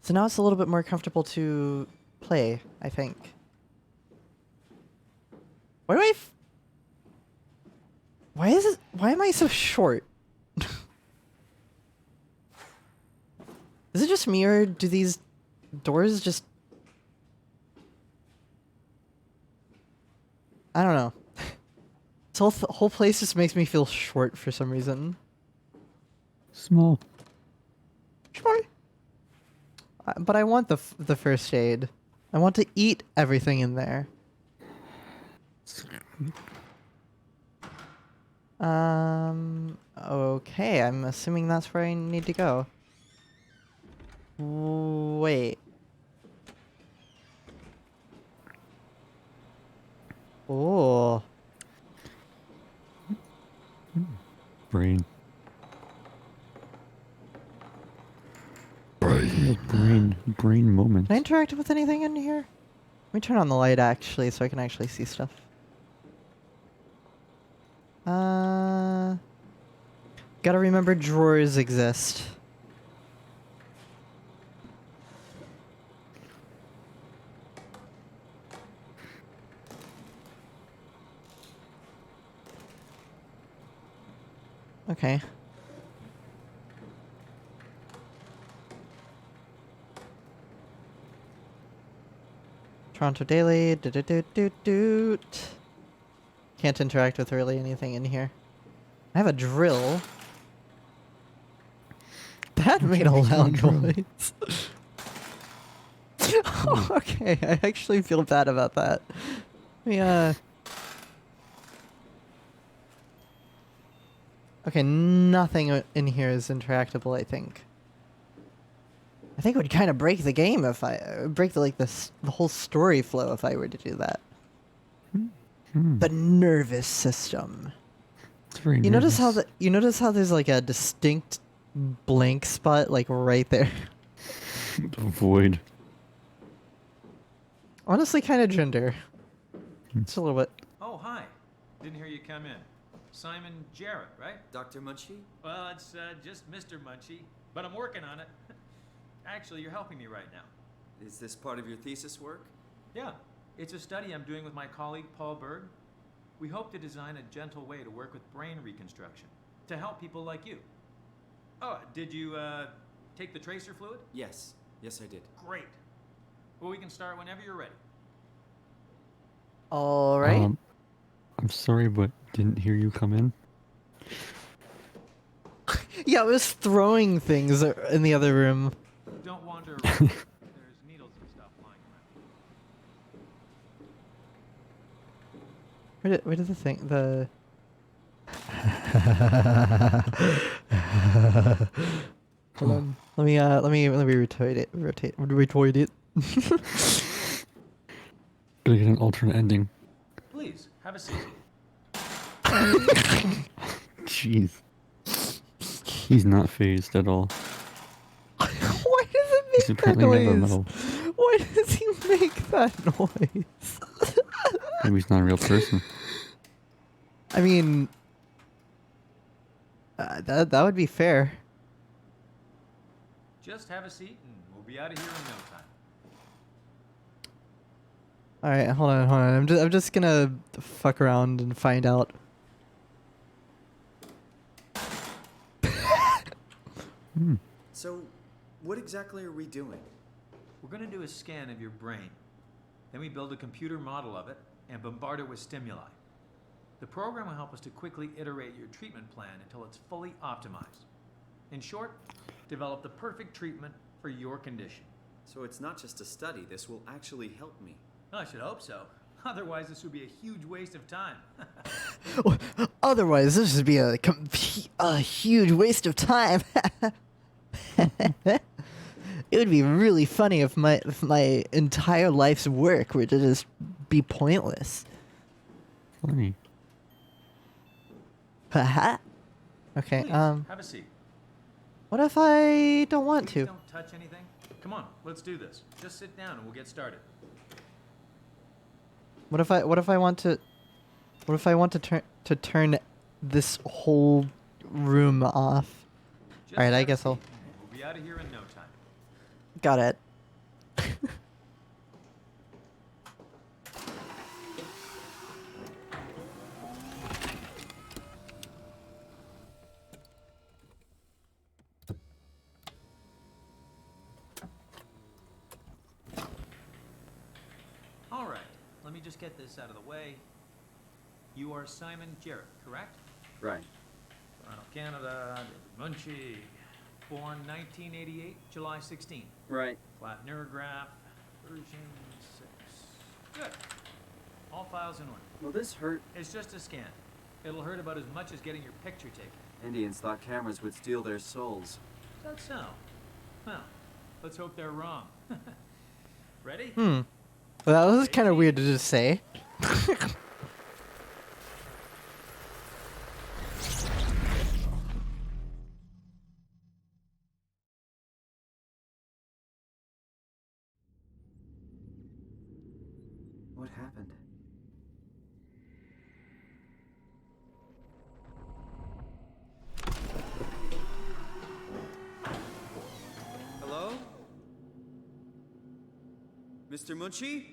So now it's a little bit more comfortable to play, I think. Why am I so short? Is it just me, or do these doors just... I don't know. This whole place just makes me feel short for some reason. Small. Small. But I want the first aid. I want to eat everything in there. Okay, I'm assuming that's where I need to go. Wait. Oh. Brain. Brain moment. Can I interact with anything in here? Let me turn on the light actually so I can actually see stuff. Gotta remember drawers exist. Okay. Toronto Daily. Doot. Can't interact with really anything in here. I have a drill. That made a loud noise. Oh, okay, I actually feel bad about that. Yeah. Okay, nothing in here is interactable, I think. I think it would kind of break the game if I break the whole story flow if I were to do that. The nervous system. It's very You nervous. notice how there's like a distinct blank spot like right there. The void. Honestly, kind of gender. It's a little bit. Oh, hi. Didn't hear you come in. Simon Jarrett, right? Dr. Munchie? Well, it's just Mr. Munchie, but I'm working on it. Actually, you're helping me right now. Is this part of your thesis work? Yeah, it's a study I'm doing with my colleague Paul Berg. We hope to design a gentle way to work with brain reconstruction to help people like you. Oh, did you take the tracer fluid? Yes. Yes, I did. Great. Well, we can start whenever you're ready. All right. I'm sorry, but didn't hear you come in. Yeah, I was throwing things in the other room. Don't wander around. There's needles and stuff lying around. Where did the thing Hold on. Let me rotate it. Rotate it. Gotta get an alternate ending. Please, have a seat. Jeez. He's not phased at all. Why does it He's make that apparently never noise? metal. Why does he make that noise? Maybe he's not a real person. I mean, that would be fair. Just have a seat and we'll be out of here in no time. All right, hold on. I'm just gonna fuck around and find out. So, what exactly are we doing? We're going to do a scan of your brain. Then we build a computer model of it and bombard it with stimuli. The program will help us to quickly iterate your treatment plan until it's fully optimized. In short, develop the perfect treatment for your condition. So it's not just a study, this will actually help me. Well, I should hope so. Otherwise, this would be a huge waste of time. Otherwise, this would be a huge waste of time. It would be really funny if my entire life's work were to just be pointless. Funny. Haha. Okay. Please, have a seat. What if I don't want Please to? don't touch anything. Come on, let's do this. Just sit down and we'll get started. What if I want to turn this whole room off? Just All right, I have a guess I'll. seat. We'll be out of here in no time. Got it. All right, let me just get this out of the way. You are Simon Jarrett, correct? Right. Toronto, Canada, David Munchie. Born 1988, July 16. Right. Flat neurograph, version 6. Good. All files in order. Will this hurt? It's just a scan. It'll hurt about as much as getting your picture taken. Indians thought cameras would steal their souls. Is that so? Well, let's hope they're wrong. Ready? Well, that was kind of weird to just say. What happened? Hello? Mr. Munchie?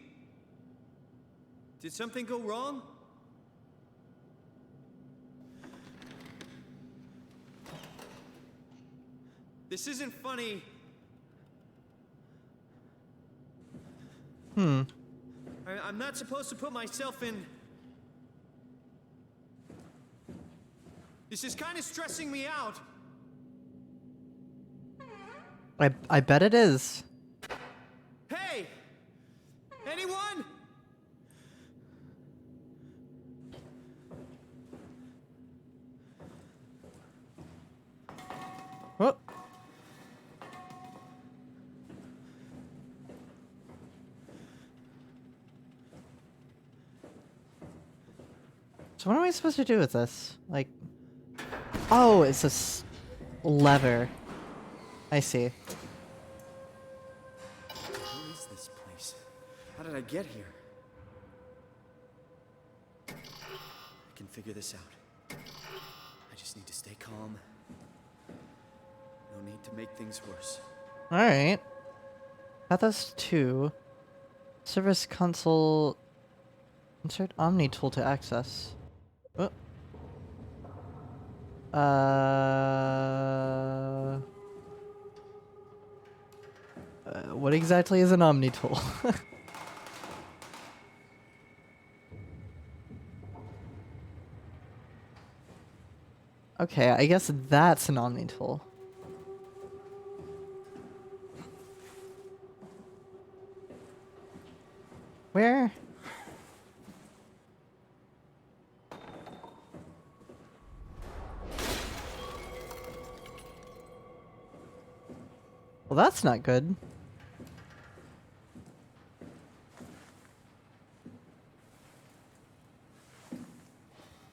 Did something go wrong? This isn't funny. I'm not supposed to put myself in... This is kind of stressing me out. I bet it is. Hey! Anyone? Oh. So what am I supposed to do with this? Like, oh, it's this lever. I see. Where is this place? How did I get here? I can figure this out. I just need to stay calm. No need to make things worse. Alright. Pathos 2. Service console. Insert Omni tool to access. Oh. What exactly is an Omni tool? Okay, I guess that's an Omni tool. Where? Well, that's not good.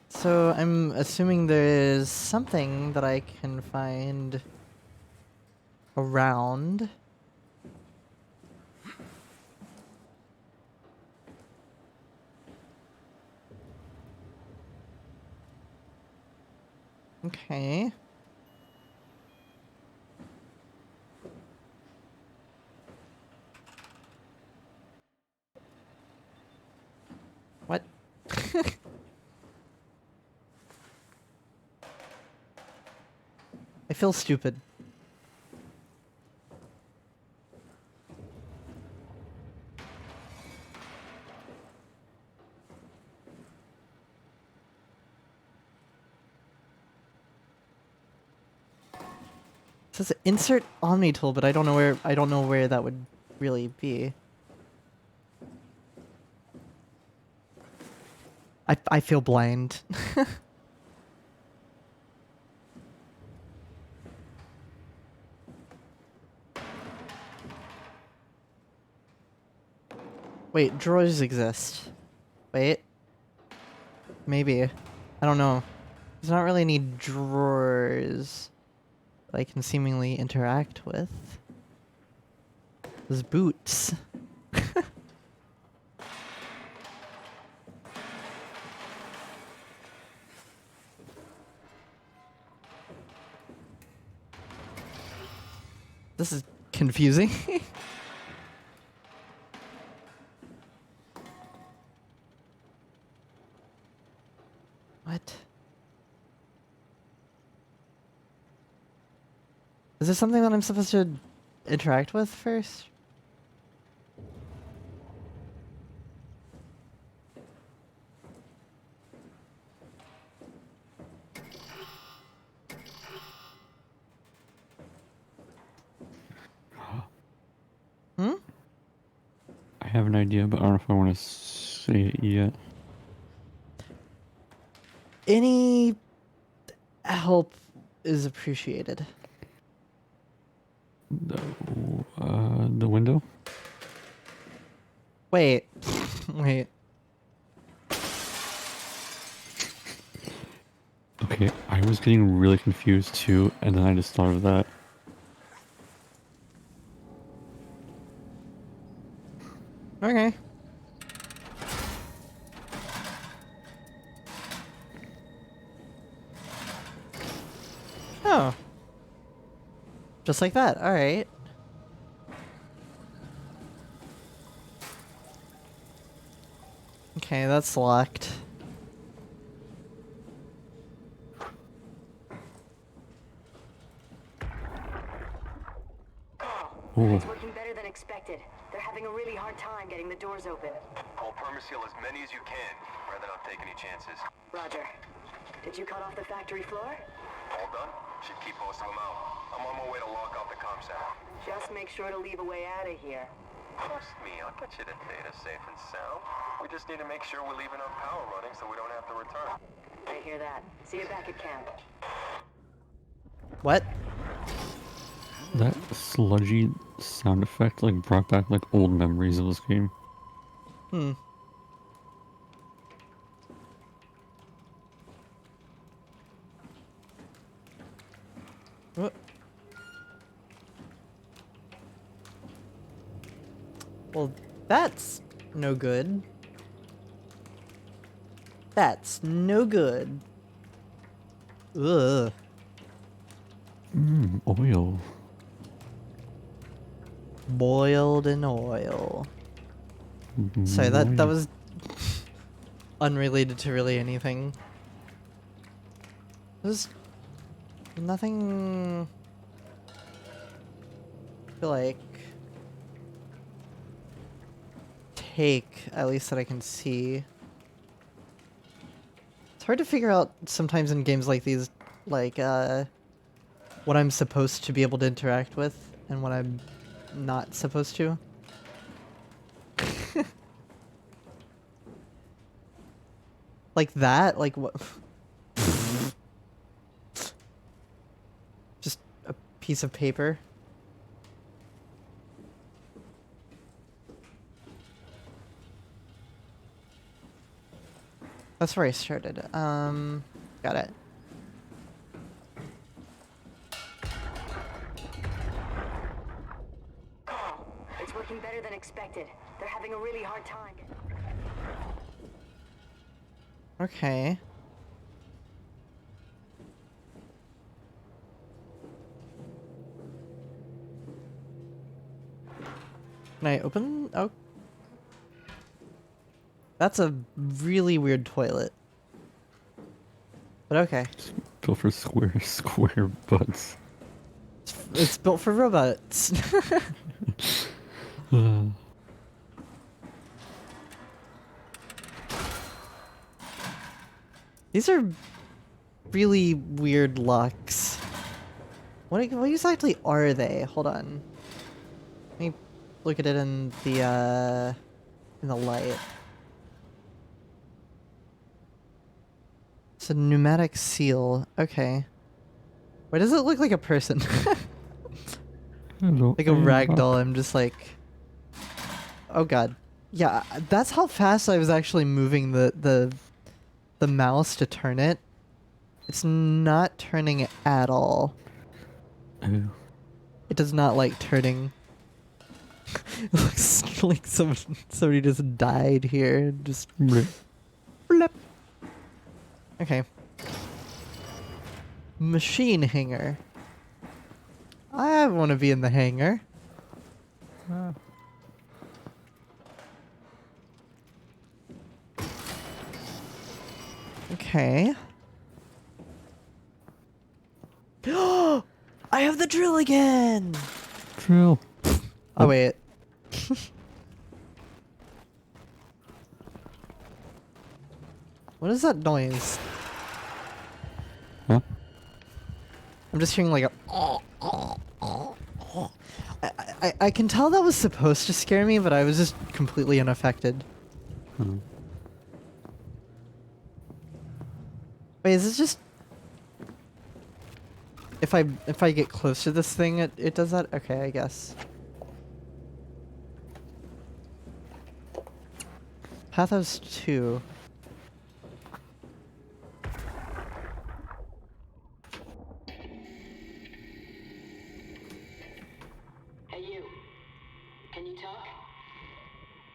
So I'm assuming there is something that I can find around. Okay. What? I feel stupid. It says insert Omni tool, but I don't know where that would really be. I feel blind. Wait, drawers exist. Wait. Maybe. I don't know. There's not really any drawers that I can seemingly interact with. There's boots. This is confusing. What? Is there something that I'm supposed to interact with first? Hmm? I have an idea, but I don't know if I want to say it yet. Any help is appreciated. The window? Wait. Wait. Okay, I was getting really confused too, and then I just thought of that. Okay. Oh. Just like that. All right. Okay, that's locked. Oh, It's working better than expected. They're having a really hard time getting the doors open. I'll permaseal as many as you can, rather not take any chances. Roger. Did you cut off the factory floor? All done? Should keep most of them out. I'm on my way to lock off the comm center. Just make sure to leave a way out of here. Trust me, I'll get you the data safe and sound. We just need to make sure we're leaving our power running so we don't have to return. I hear that. See you back at camp. What? that sludgy sound effect like brought back like old memories of this game. Hmm. What? Well, that's no good. That's no good. Ugh. Oil. Boiled in oil. Sorry, that Oil. was unrelated to really anything. There's nothing. I feel like take, at least that I can see. It's hard to figure out sometimes in games like these, like what I'm supposed to be able to interact with and what I'm not supposed to. Like that? Like what? Just a piece of paper. That's where I started. Got it. It's working better than expected. They're having a really hard time. Okay. Can I open? Oh. That's a really weird toilet. But okay. Built for square butts. It's built for robots. These are really weird locks. What exactly are they? Hold on. Let me look at it in the light. It's a pneumatic seal. Okay. Why does it look like a person? Hello, Like a I am rag back. doll. I'm just like, oh god. Yeah, that's how fast I was actually moving the mouse to turn it. It's not turning it at all. Oh. It does not like turning. It looks like somebody just died here. Just Bleh. blip. Okay. Machine hanger. I want to be in the hangar. Okay. I have the drill again. Drill. Oh wait. What is that noise? Huh? I'm just hearing like a. I can tell that was supposed to scare me, but I was just completely unaffected. Oh. Wait, is this just? If I get close to this thing, it does that? Okay, I guess. Pathos 2. Hey, you. Can you talk?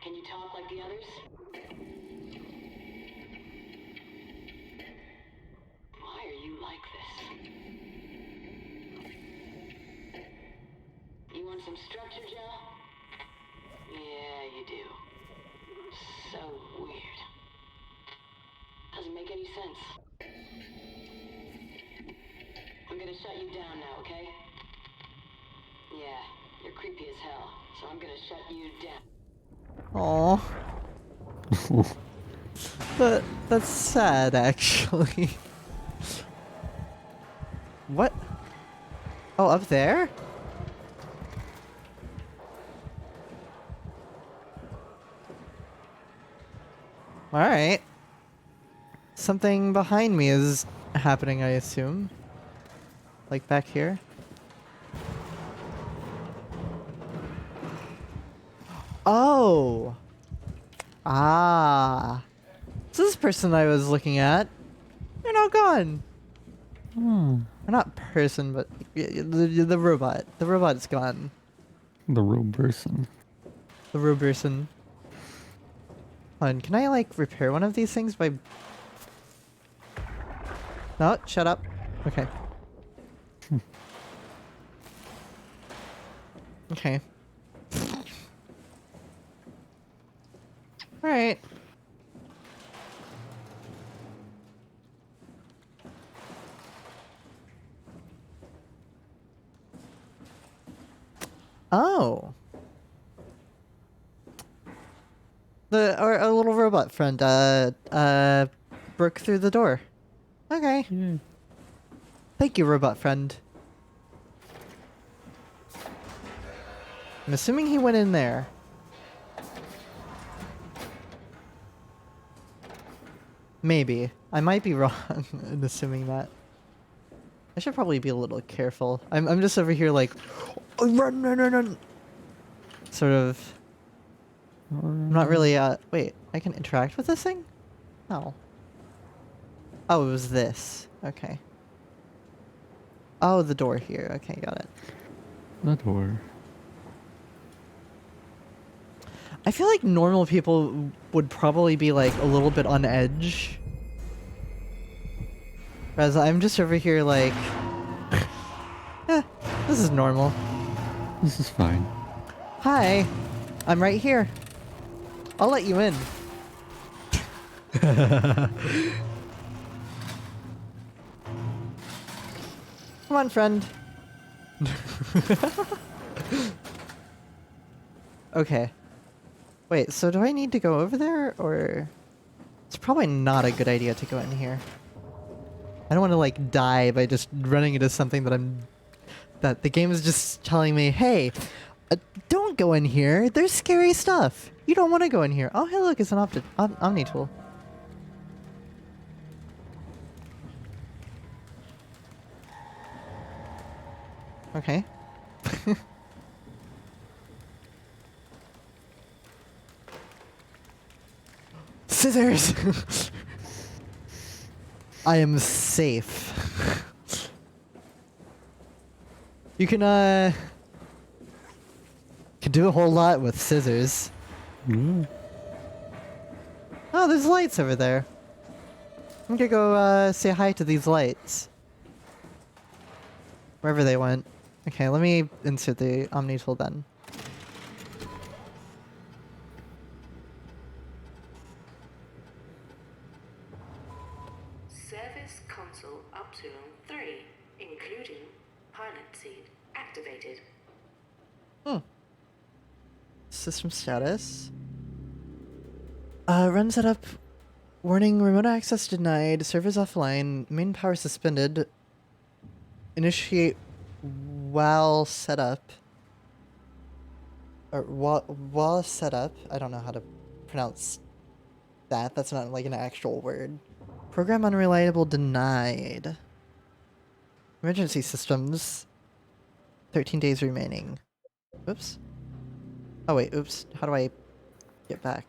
Can you talk like the others? Why are you like this? You want some structure, Joe? Yeah, you do. So weird. Doesn't make any sense. I'm gonna shut you down now, okay? Yeah, You're creepy as hell, so I'm gonna shut you down. Aw. That's sad, actually. What? Oh, up there? Alright. Something behind me is happening, I assume. Like back here. Oh! Ah. So this person I was looking at, they're now gone. Oh, Or not person, but the robot. The robot's gone. the real person. The robot. Hold on, can I like repair one of these things by... No, shut up. Okay. Okay. Alright. Oh. Our little robot friend, broke through the door. Okay. Yeah. Thank you, robot friend. I'm assuming he went in there. Maybe. I might be wrong in assuming that. I should probably be a little careful. I'm just over here like, oh, run, run, run, run. Sort of. I'm not really, wait, I can interact with this thing? Oh. Oh, it was this. Okay. Oh, the door here. Okay, got it. The door. I feel like normal people would probably be like a little bit on edge. Whereas I'm just over here like, eh, this is normal. This is fine. Hi, I'm right here. I'll let you in. Come on, friend. Okay. Wait, so do I need to go over there, or... It's probably not a good idea to go in here. I don't want to, like, die by just running into something that the game is just telling me, hey, don't go in here. There's scary stuff. You don't want to go in here. Oh, hey, look, it's an Omni tool. Okay. Scissors! I am safe. You can do a whole lot with scissors. Mm. Oh, there's lights over there. I'm gonna go say hi to these lights. Wherever they went. Okay, let me insert the Omni tool then. Service console Optimum 3, including pilot seat activated. System status. Run setup. Warning, remote access denied. Servers offline. Main power suspended. Initiate while setup. Or while setup. I don't know how to pronounce that. That's not like an actual word. Program unreliable denied. Emergency systems. 13 days remaining. Oops. Oh wait, oops. How do I get back?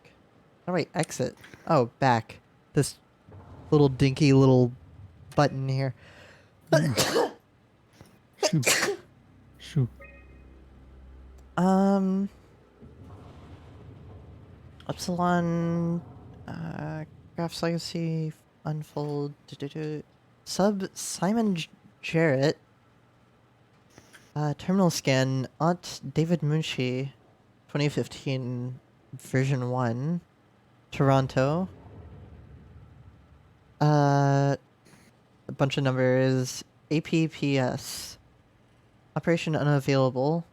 How do I exit? Oh, back. This little dinky little button here. Shoo. Shoo. Epsilon, Graphs Legacy, Unfold, Sub Simon Jarrett, Terminal Scan, Aunt David Munshi, 2015, version 1, Toronto, a bunch of numbers, APPS, Operation Unavailable,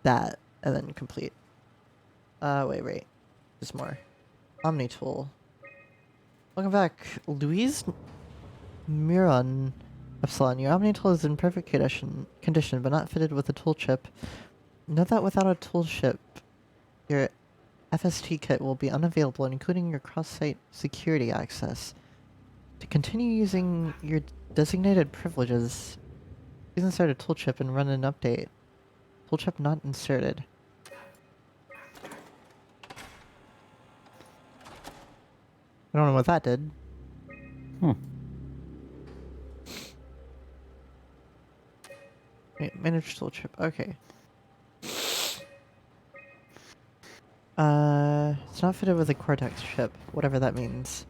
that and then complete. Wait. There's more. Omni tool. Welcome back, Louise Miron Epsilon. Your Omni tool is in perfect condition, but not fitted with a tool chip. Note that without a tool chip, your FST kit will be unavailable, including your cross-site security access. To continue using your designated privileges, please insert a tool chip and run an update. Tool chip not inserted. I don't know what that did. Wait, manage tool chip. Okay. It's not fitted with a Cortex chip, whatever that means.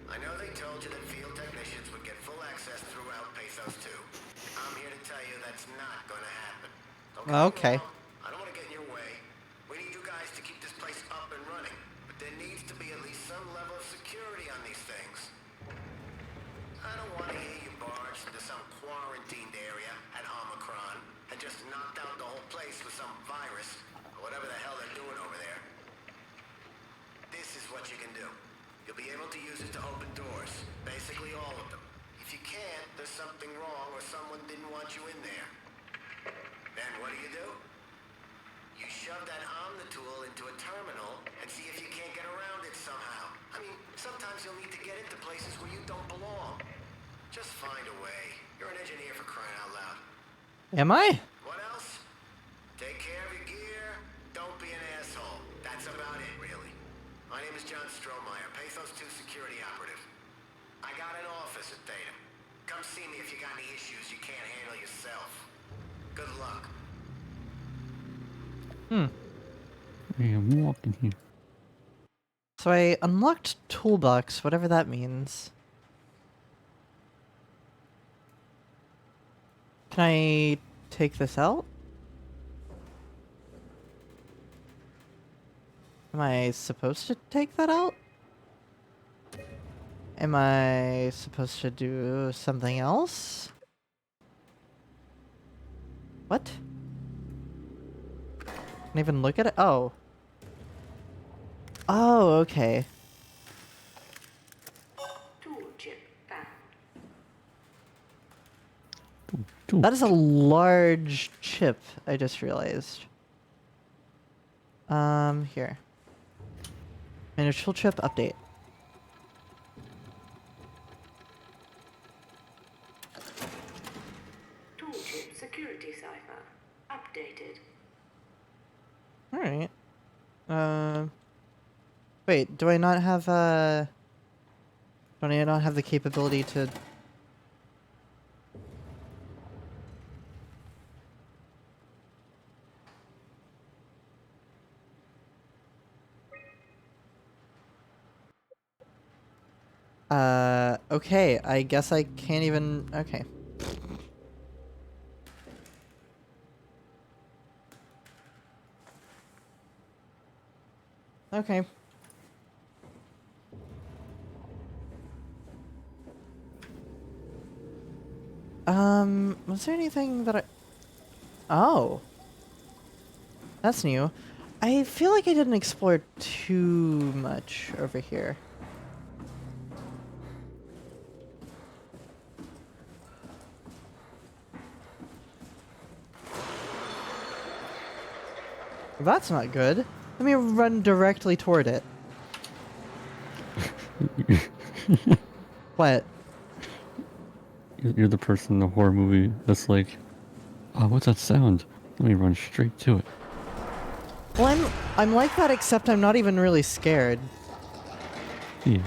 I know they told you that field technicians would get full access throughout Pathos 2. I'm here to tell you that's not gonna happen. Don't get me Okay. wrong, I don't want to get in your way. We need you guys to keep this place up and running, but there needs to be at least some level of security on these things. I don't want to hear you barged into some quarantined area at Omicron and just knocked out the whole place with some virus or whatever the hell they're doing over there. This is what you can do. You'll be able to use it to open doors. Basically all of them. If you can't, there's something wrong or someone didn't want you in there. Then what do? You shove that Omnitool into a terminal and see if you can't get around it somehow. I mean, sometimes you'll need to get into places where you don't belong. Just find a way. You're an engineer, for crying out loud. Am I? What else? Take care of your gear. Don't be an asshole. That's about it, really. My name is John Strohmeyer, Pathos 2 security operative. I got an office at Theta. Come see me if you got any issues you can't handle yourself. Good luck. Hey, I'm walking here. So I unlocked toolbox, whatever that means. Can I take this out? Am I supposed to take that out? Am I supposed to do something else? What? Can I even look at it? Oh. Oh, okay. Tool chip found. That is a large chip, I just realized. Here. Manage tool chip update. Tool chip security cipher updated. Alright. Wait, do I not have, don't I not have the capability to... Okay, I guess I can't even... Okay. Okay. Was there anything that I... Oh. That's new. I feel like I didn't explore too much over here. That's not good. Let me run directly toward it. What? You're the person in the horror movie that's like, oh, what's that sound? Let me run straight to it. Well, I'm like that, except I'm not even really scared. Yeah.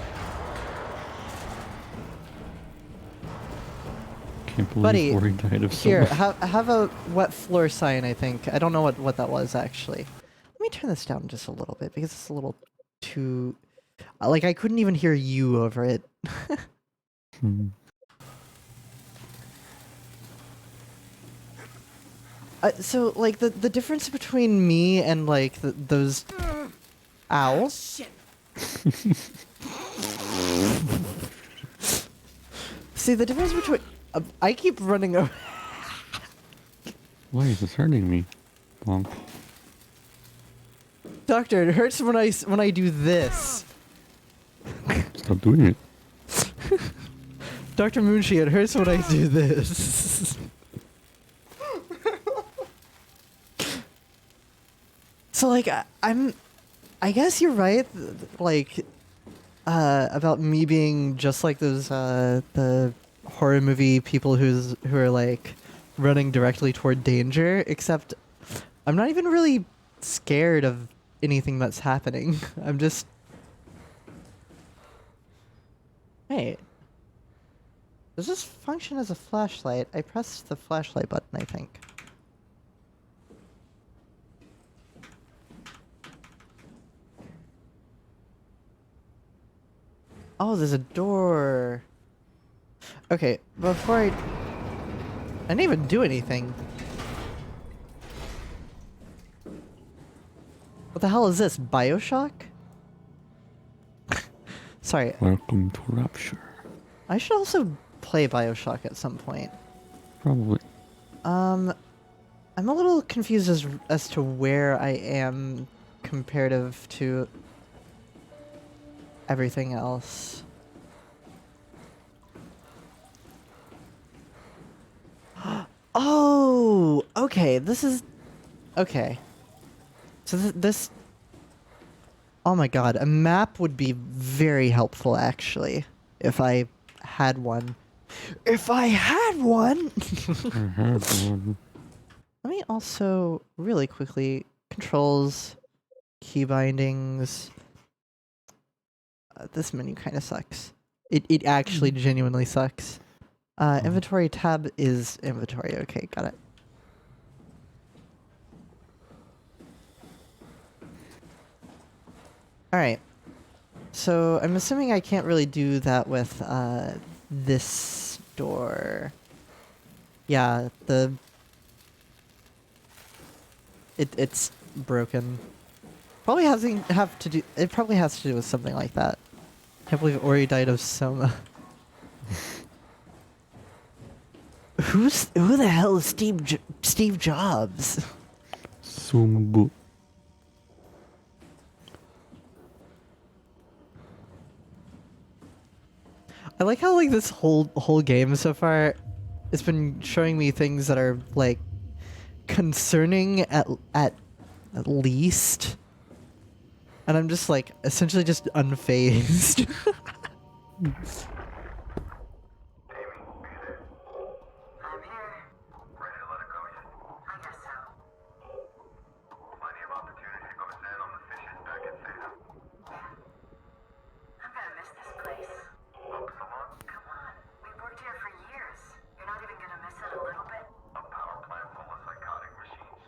Can't believe Buddy, Orie died of here, SOMA. have a wet floor sign, I think. I don't know what that was, actually. Let me turn this down just a little bit, because it's a little too... Like, I couldn't even hear you over it. So, like, the difference between me and, like, those... owls... See, the difference between... I keep running over... Why is this hurting me? Bonk. Doctor, it hurts when I do this. Stop doing it. Dr. Moonshi, it hurts when I do this. So like I guess you're right, like about me being just like those the horror movie people who are like running directly toward danger, except I'm not even really scared of anything that's happening. I'm just Wait. Does this function as a flashlight? I pressed the flashlight button, I think. Oh, there's a door. Okay, before I didn't even do anything. What the hell is this? BioShock? Sorry. Welcome to Rapture. I should also play BioShock at some point. Probably. I'm a little confused as to where I am comparative to everything else. Oh, okay. This is okay. So this. Oh my god, a map would be very helpful actually if I had one. If I had one. I had one. Let me also really quickly controls, key bindings. This menu kind of sucks. It actually genuinely sucks. Inventory tab is inventory. Okay, got it. Alright. So I'm assuming I can't really do that with this door. Yeah, it's broken. Probably it probably has to do with something like that. Can't believe Orie died of SOMA. Who the hell is Steve Jobs? Sumbu. I like how like this whole game so far, it's been showing me things that are like concerning at least, and I'm just like essentially just unfazed. I'm here. Ready to let it go yet? I guess so. Plenty of opportunity to go stand on the fishes back at Theta. I'm gonna miss this place. Upsilon? Come on. We've worked here for years. You're not even gonna miss it a little bit? A power plant full of psychotic machines.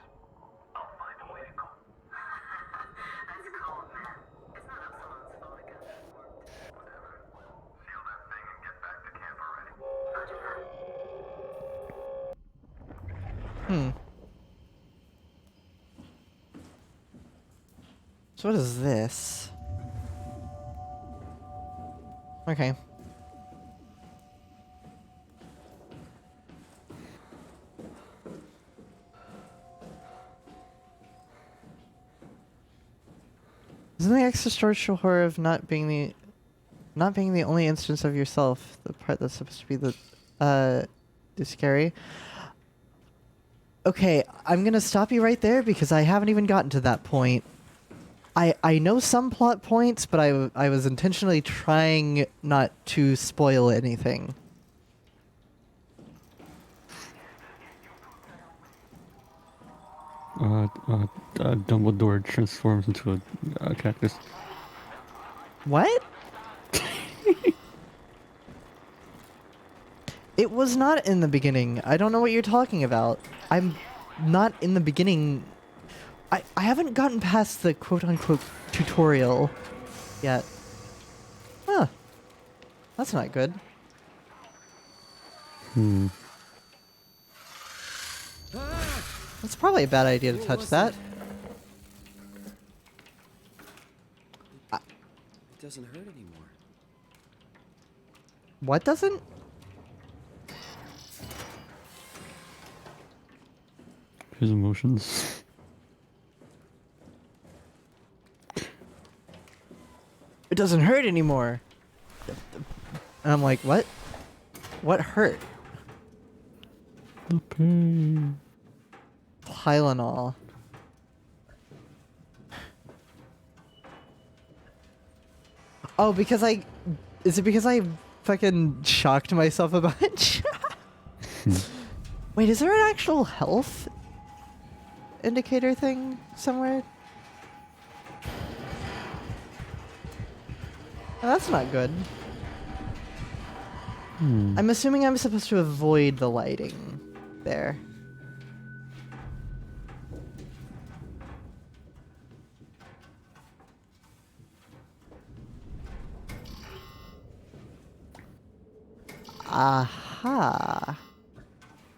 I'll find a way to go. That's cold, man. It's not Upsilon's fault it got deformed. Whatever. Seal that thing and get back to camp already. Roger that. So what is this? Okay. Isn't the existential horror of not being the only instance of yourself the part that's supposed to be the scary? Okay, I'm gonna stop you right there because I haven't even gotten to that point. I know some plot points, but I was intentionally trying not to spoil anything. Dumbledore transforms into a cactus. What? It was not in the beginning. I don't know what you're talking about. I'm not in the beginning. I haven't gotten past the quote-unquote tutorial yet. Huh. That's not good. That's probably a bad idea to touch that. It doesn't hurt anymore. What doesn't? His emotions. it doesn't hurt anymore. And I'm like, what? What hurt? The pain. Tylenol. Oh, because is it because I fucking shocked myself a bunch? Wait, is there an actual health indicator thing somewhere? Oh, that's not good. I'm assuming I'm supposed to avoid the lighting there. Aha.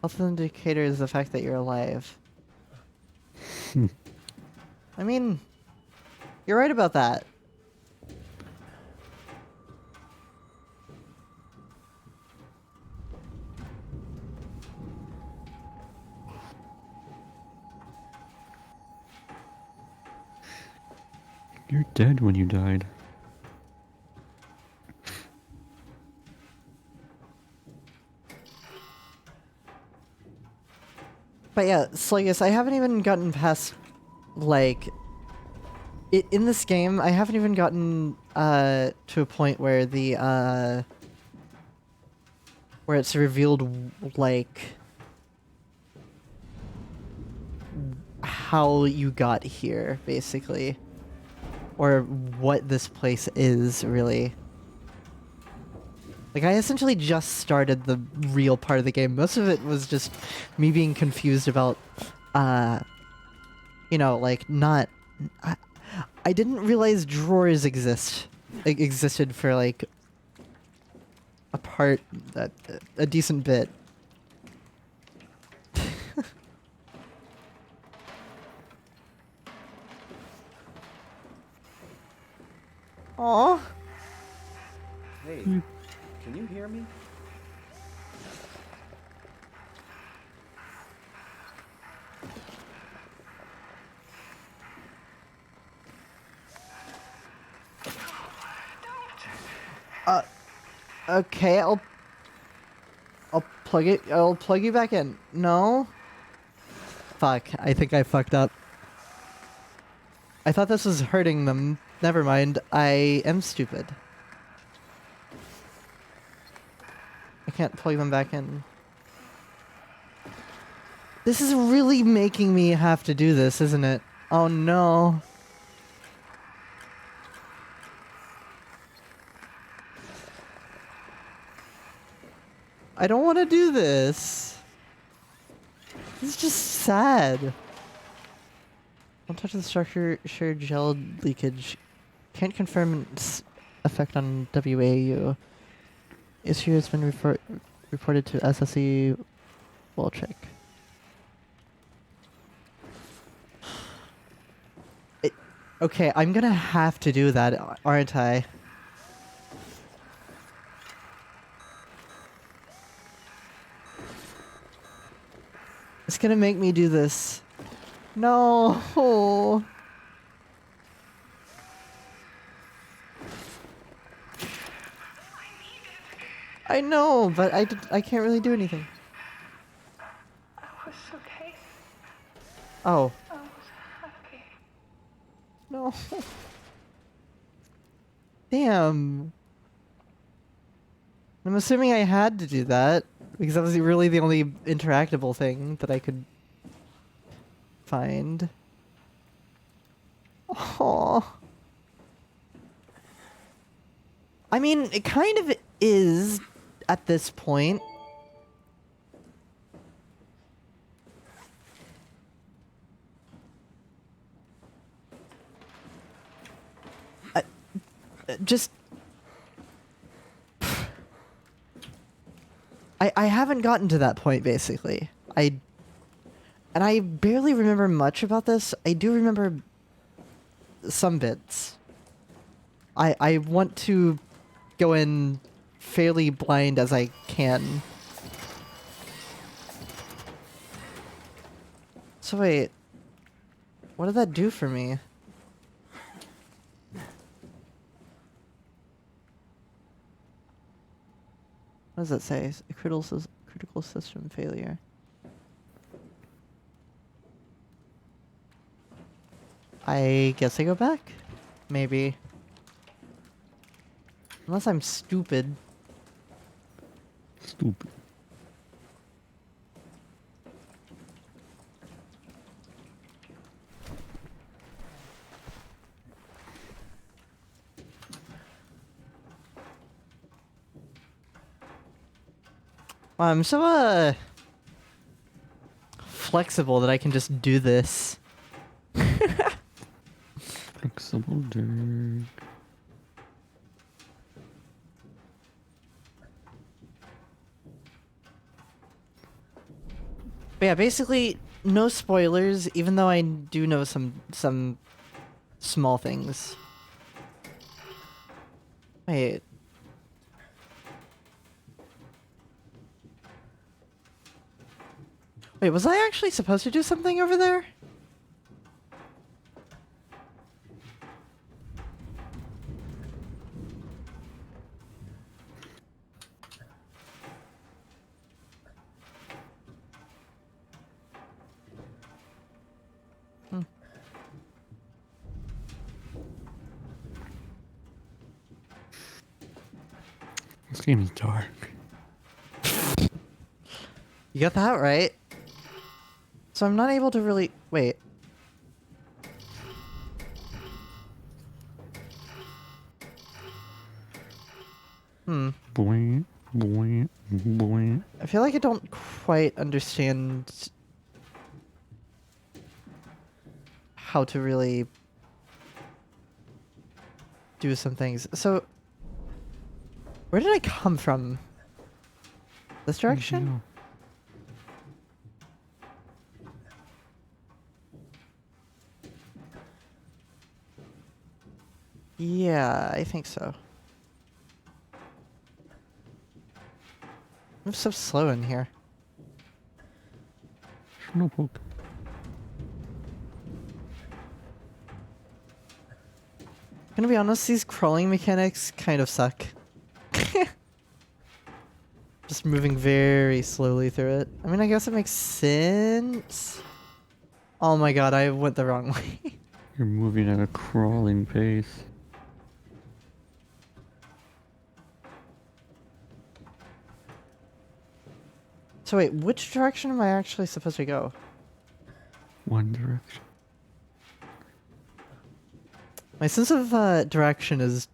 Health indicator is the fact that you're alive. I mean, you're right about that. You're dead when you died. But yeah, Sluggus, I haven't even gotten past, like... in this game, I haven't even gotten to a point where the, where it's revealed, like... how you got here, basically. Or what this place is, really. Like, I essentially just started the real part of the game. Most of it was just me being confused about, you know, like, not... I didn't realize drawers existed for, like, a decent bit. Aww. Hey, can you hear me? Okay, I'll plug you back in. No? Fuck, I think I fucked up. I thought this was hurting them. Never mind, I am stupid. I can't plug them back in. This is really making me have to do this, isn't it? Oh no. I don't want to do this. This is just sad. Don't touch the structure. Shared gel leakage. Can't confirm its effect on WAU. Issue has been reported to SSE. We'll check. Okay, I'm gonna have to do that, aren't I? It's gonna make me do this. No. I know, but I can't really do anything. I was okay. Oh. I was happy. No. Damn. I'm assuming I had to do that, because that was really the only interactable thing that I could find. Oh. I mean, it kind of is at this point. Just... I haven't gotten to that point, basically. And I barely remember much about this. I do remember some bits. I want to go in fairly blind as I can. So wait, what did that do for me? What does that say? A critical system failure. I guess I go back? Maybe. Unless I'm stupid. Stupid. Wow, I'm so flexible that I can just do this. Flexible Dirk. But yeah, basically no spoilers, even though I do know some small things. Wait. Wait, was I actually supposed to do something over there? This game is dark. You got that right. So I'm not able to really... Wait. Boing, boing, boing. I feel like I don't quite understand how to really do some things. So, where did I come from? This direction? Yeah, I think so. I'm so slow in here. Snowpoke. Gonna be honest, these crawling mechanics kind of suck. Just moving very slowly through it. I mean, I guess it makes sense. Oh my god, I went the wrong way. You're moving at a crawling pace. So wait, which direction am I actually supposed to go? One direction. My sense of direction is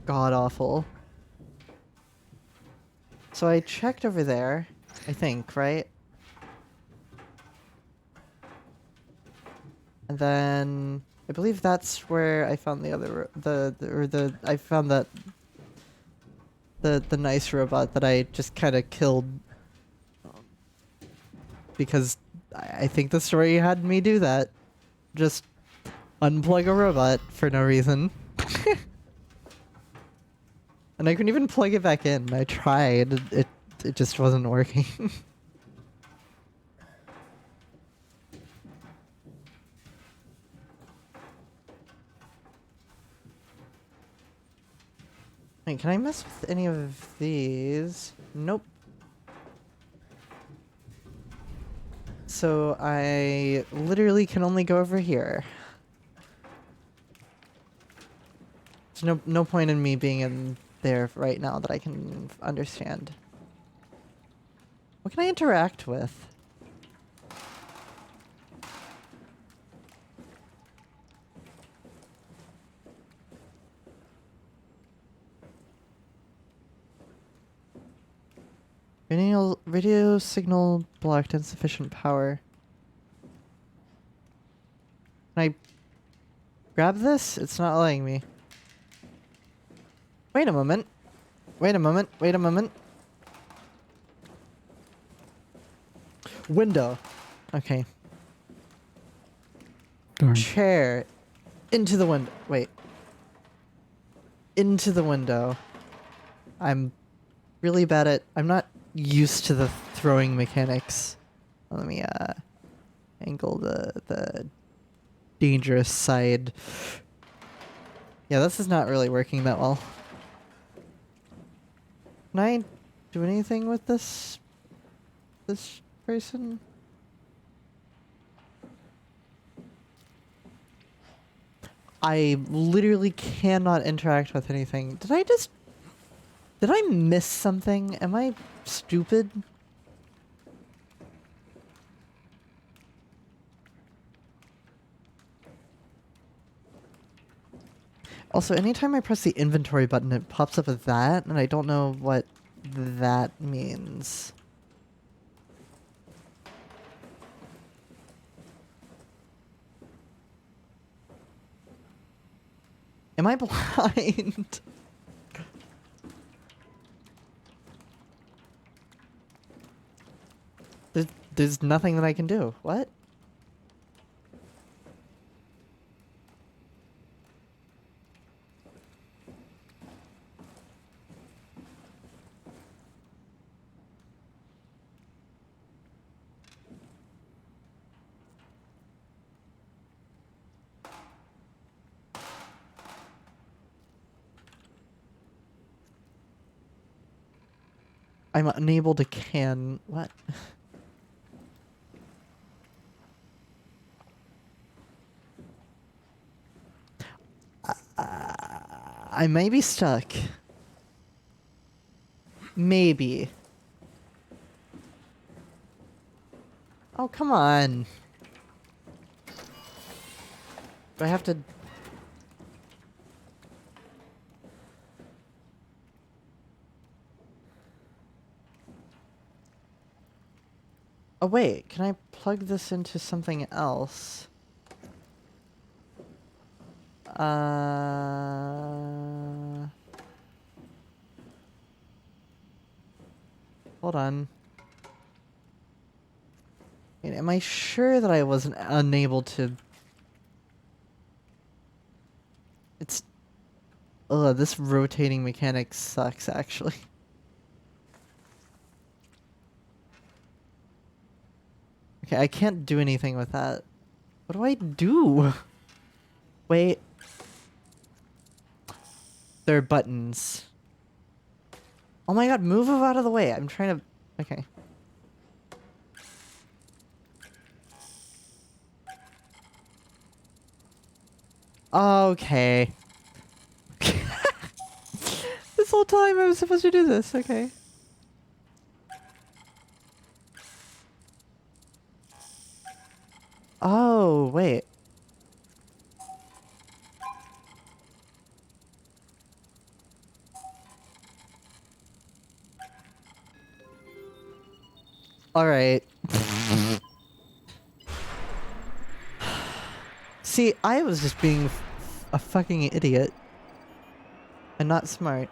god-awful. So I checked over there, I think, right? And then I believe that's where I found the other I found that the nice robot that I just kind of killed because I think the story had me do that. Just unplug a robot for no reason. And I couldn't even plug it back in. I tried. It just wasn't working. Wait, can I mess with any of these? Nope. So I literally can only go over here. There's no point in me being in there right now that I can understand. What can I interact with? Radio signal blocked, insufficient power. Can I grab this? It's not letting me. Wait a moment. Wait a moment. Wait a moment. Window. Okay. Darn. Chair. Into the window. Wait. Into the window. I'm really bad at... I'm not used to the throwing mechanics. Let me angle the dangerous side. Yeah, this is not really working that well. Can I do anything with this person? I literally cannot interact with anything. Did I miss something? Am I stupid? Also, anytime I press the inventory button, it pops up with that, and I don't know what that means. Am I blind? There's nothing that I can do. What? I'm unable to can... What? I may be stuck. Maybe. Oh, come on. Do I have to... Oh, wait. Can I plug this into something else? Hold on. Wait, am I sure that I wasn't unable to... It's... Ugh, this rotating mechanic sucks, actually. Okay, I can't do anything with that. What do I do? Wait. There are buttons. Oh my god, move out of the way. I'm trying to... Okay. Okay. This whole time I was supposed to do this. Okay. Oh, wait. All right. See, I was just being a fucking idiot. And not smart.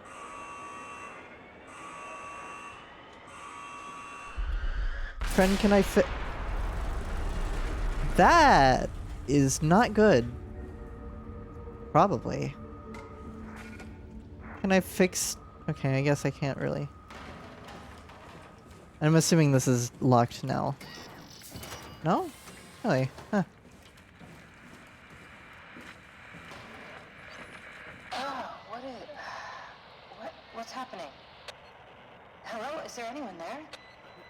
Friend, can I fit? That is not good. Probably. Can I fix... Okay, I guess I can't really. I'm assuming this is locked now. No? Really? Huh. Oh, what's happening? Hello? Is there anyone there?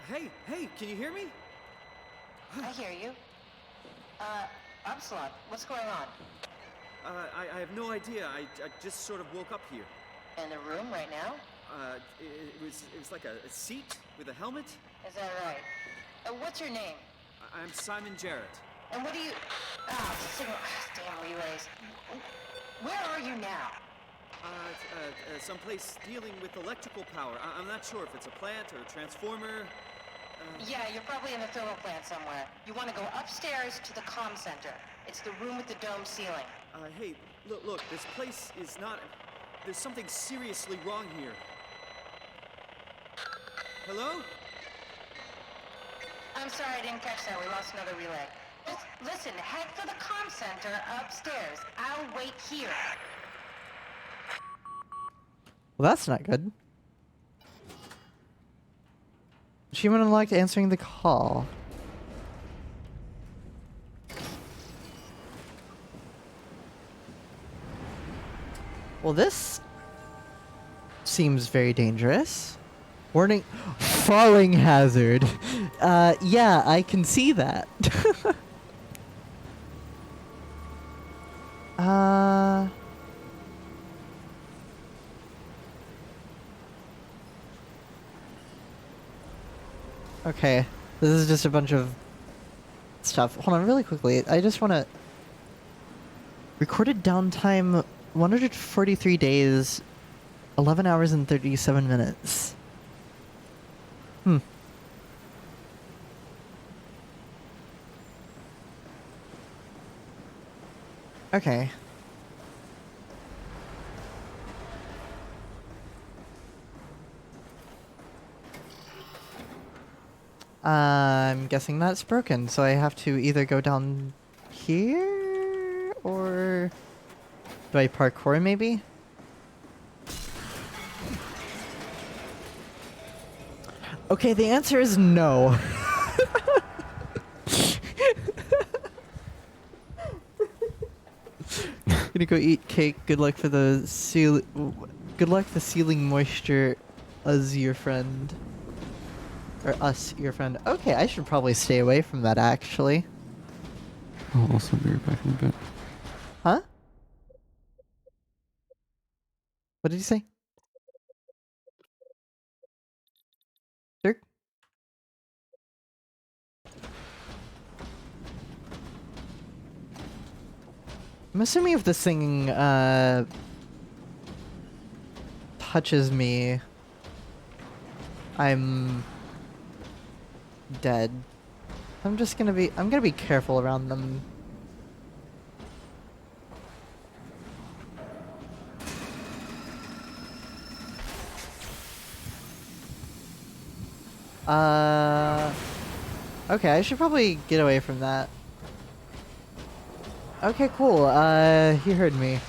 Hey, can you hear me? I hear you. Upsilon, what's going on? I have no idea. I just sort of woke up here. In the room right now? It was like a seat with a helmet. Is that right? What's your name? I'm Simon Jarrett. And what do you... damn relays. Where are you now? Someplace dealing with electrical power. I'm not sure if it's a plant or a transformer. Yeah, you're probably in the thermal plant somewhere. You want to go upstairs to the comm center. It's the room with the dome ceiling. Hey, look, this place is not... There's something seriously wrong here. Hello? I'm sorry, I didn't catch that. We lost another relay. Just listen, head for the comm center upstairs. I'll wait here. Well, that's not good. Achievement unlocked, answering the call. Well, this seems very dangerous. Warning, falling hazard. Yeah, I can see that. Okay, this is just a bunch of stuff. Hold on, really quickly. I just want to... Recorded downtime, 143 days, 11 hours and 37 minutes. Okay. I'm guessing that's broken, so I have to either go down here, or do I parkour maybe? Okay, the answer is no. Gonna go eat cake. Good luck for the Good luck the sealing moisture. Us, your friend. Or us, your friend. Okay, I should probably stay away from that, actually. I'll also be right back in a bit. Huh? What did you say? Dirk? I'm assuming if this thing, touches me, I'm dead. I'm gonna be careful around them. Okay, I should probably get away from that. Okay, cool. He heard me.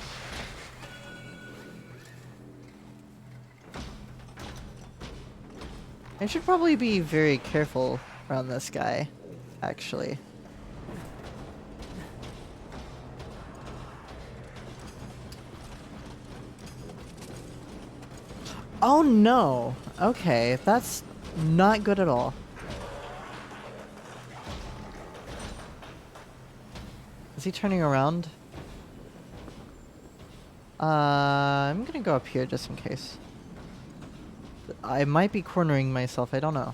I should probably be very careful around this guy, actually. Oh no! Okay, that's not good at all. Is he turning around? I'm gonna go up here just in case. I might be cornering myself, I don't know.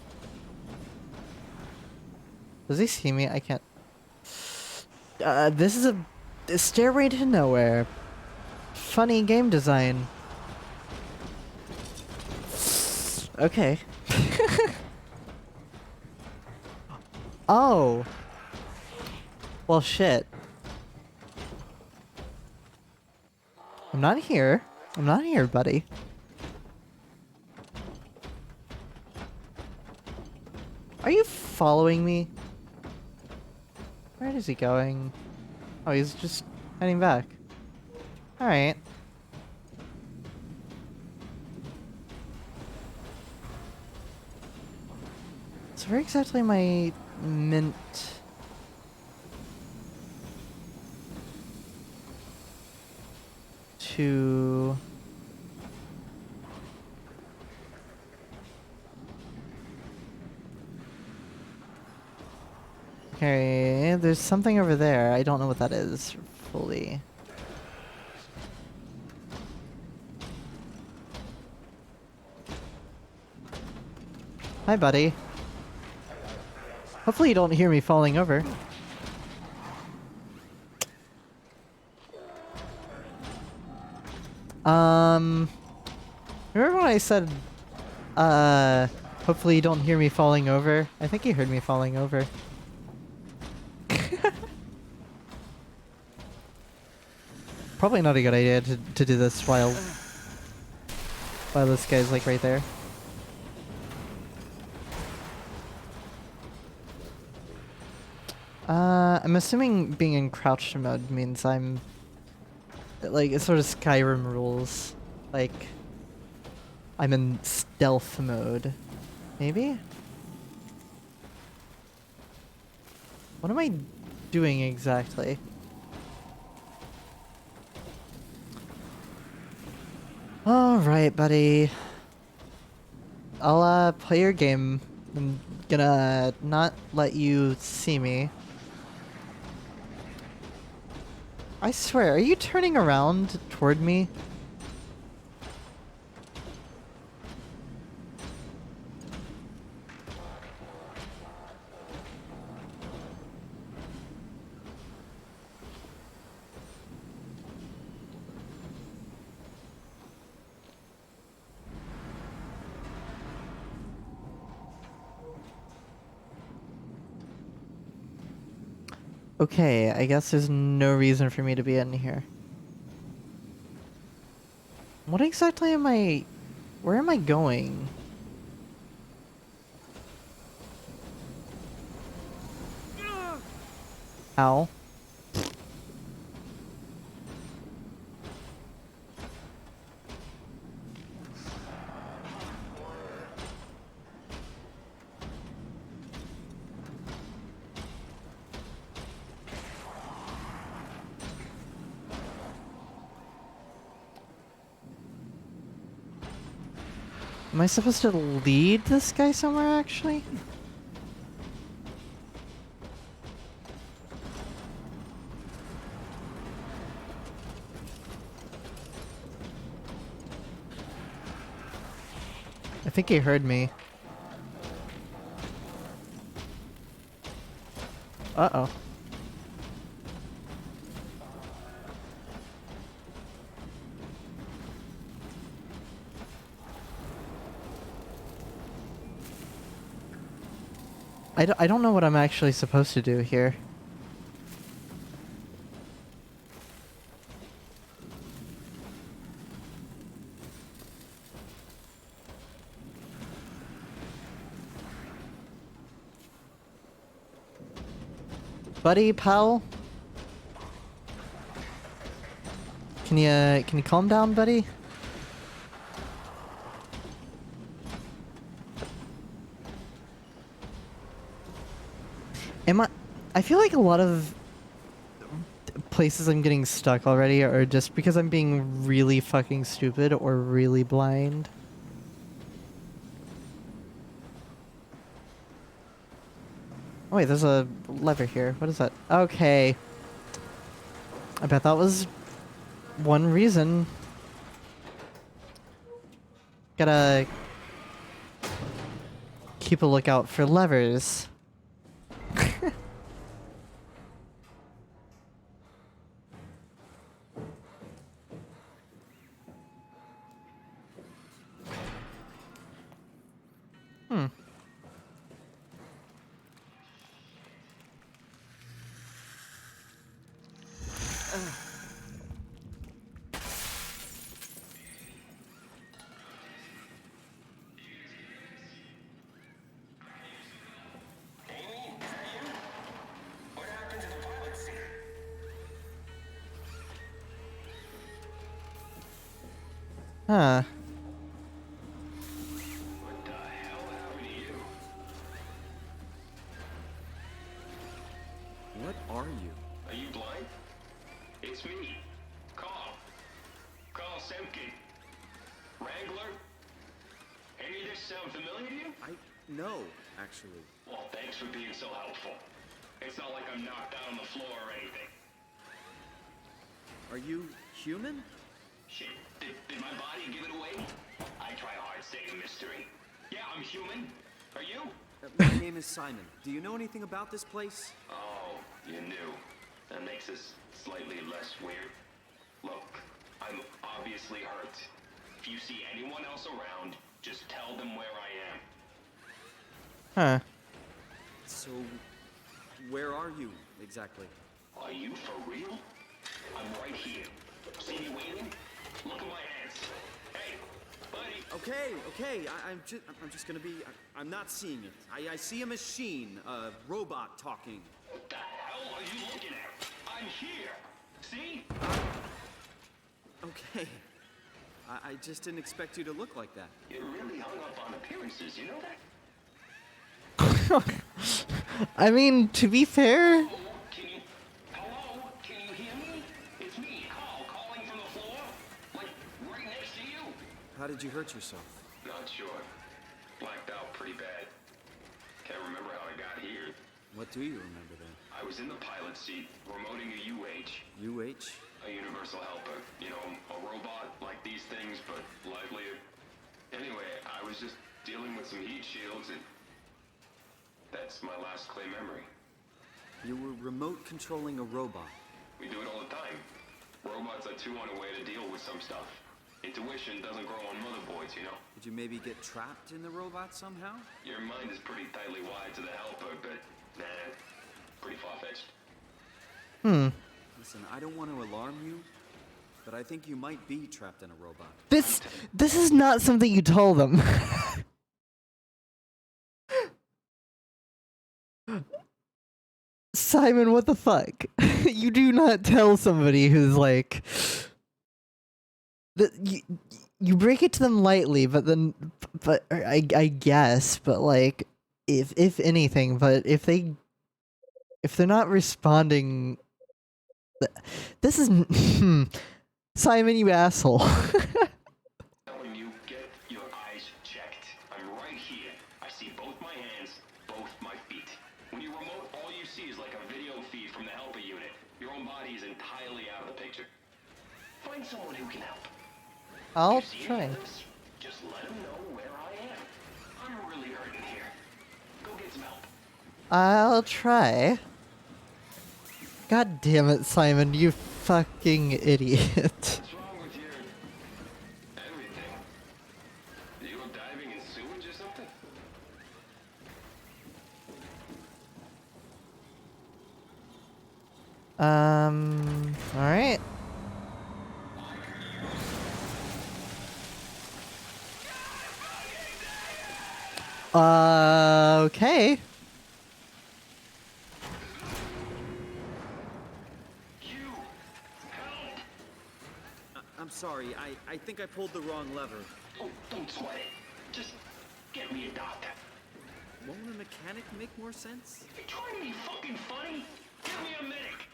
Does he see me? I can't... this is a stairway to nowhere. Funny game design. Okay. Oh! Well, shit. I'm not here. I'm not here, buddy. Are you following me? Where is he going? Oh, he's just heading back. Alright. So where exactly am I meant to... Okay, there's something over there. I don't know what that is fully. Hi, buddy. Hopefully you don't hear me falling over. Remember when I said, hopefully you don't hear me falling over? I think you heard me falling over. Probably not a good idea to do this while this guy's like right there. I'm assuming being in crouched mode means I'm like, it's sort of Skyrim rules. Like, I'm in stealth mode. Maybe? What am I doing exactly? Alright, buddy. I'll play your game. I'm gonna not let you see me. I swear, are you turning around toward me? Okay, I guess there's no reason for me to be in here. What exactly am I... Where am I going? Ow. Am I supposed to lead this guy somewhere, actually? I think he heard me. Uh-oh. I don't know what I'm actually supposed to do here. Buddy, pal? Can you calm down, buddy? I feel like a lot of places I'm getting stuck already are just because I'm being really fucking stupid or really blind. Oh wait, there's a lever here. What is that? Okay. I bet that was one reason. Gotta keep a lookout for levers. Huh. What the hell happened to you? What are you? Are you blind? It's me. Carl. Carl Semkin. Wrangler? Any of this sound familiar to you? No, actually. Well, thanks for being so helpful. It's not like I'm knocked out on the floor or anything. Are you human? Shit, did my body give it away? I try hard staying a mystery. Yeah, I'm human. Are you? My name is Simon. Do you know anything about this place? Oh, you knew. That makes us slightly less weird. Look, I'm obviously hurt. If you see anyone else around, just tell them where I am. Huh. So, where are you exactly? Are you for real? I'm right here. See me waiting? Look at my hands. Hey, buddy. Okay. I'm just gonna be. I'm not seeing it. I see a machine, a robot talking. What the hell are you looking at? I'm here. See? Okay. I just didn't expect you to look like that. You're really hung up on appearances, you know that? I mean, to be fair... Hello? Can you hear me? It's me, Carl, calling from the floor. Like, right next to you. How did you hurt yourself? Not sure. blacked out pretty bad. Can't remember how I got here. What do you remember then? I was in the pilot seat, remoting a UH. UH? A universal helper. You know, a robot like these things, but livelier. Anyway, I was just dealing with some heat shields and... that's my last clear memory. You were remote controlling a robot. We do it all the time. Robots are too on a way to deal with some stuff. Intuition doesn't grow on motherboards, you know? Did you maybe get trapped in the robot somehow? Your mind is pretty tightly wired to the helper, but nah, pretty far-fetched. Listen, I don't want to alarm you, but I think you might be trapped in a robot. This is not something you told them. Simon, what the fuck? You do not tell somebody who's like... You break it to them lightly, but then... But I guess, but like... If anything, but if they're not responding... This is... Simon, you asshole. When you get your eyes checked, I'm right here. I see both my hands, both my feet. When you remote, all you see is like a video feed from the helper unit. Your own body is entirely out of the picture. Find someone who can help. I'll You see try. any others? Just let them know where I am. I'm really hurting here. Go get some help. I'll try. God damn it, Simon, you fucking idiot. What's wrong with your... everything? You go diving in sewage or something? Alright. Okay. I'm sorry, I think I pulled the wrong lever. Oh, don't sweat it. Just get me a doctor. Won't a mechanic make more sense? You trying to be fucking funny? Give me a medic.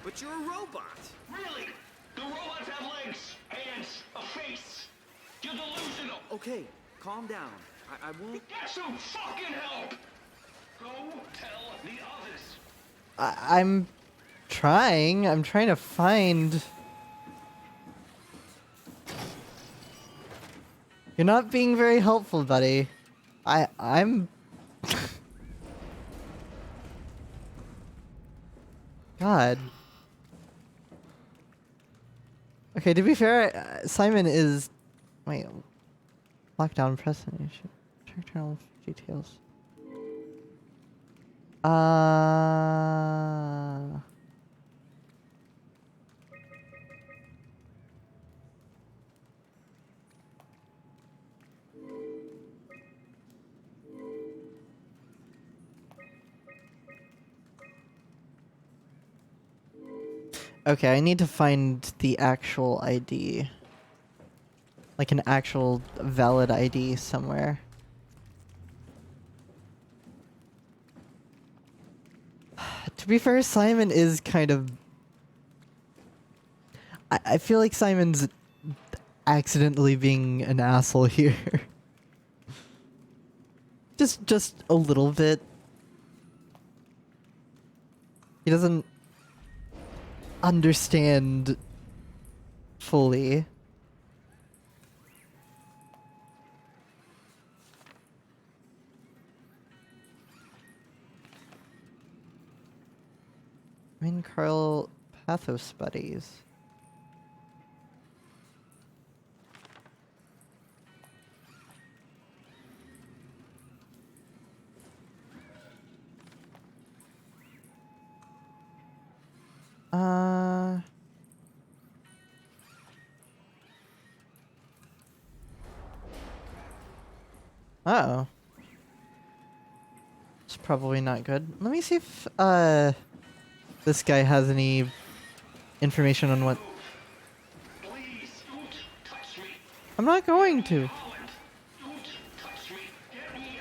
But you're a robot! Really? The robots have legs, hands, a face. You're delusional. Okay, calm down. I won't... Get some fucking help. Go tell the others. I'm trying. I'm trying to find... You're not being very helpful, buddy. I'm... God. Okay, to be fair, Simon is... Wait. Lockdown precedent. Check terminal details. Okay, I need to find the actual ID. Like an actual valid ID somewhere. To be fair, Simon is kind of... I feel like Simon's accidentally being an asshole here. just a little bit. He doesn't understand fully. Main Carl Pathos Buddies. Uh-oh. It's probably not good. Let me see if, this guy has any information on what... Please, don't touch me. I'm not going to. Holland. Don't touch me. Get me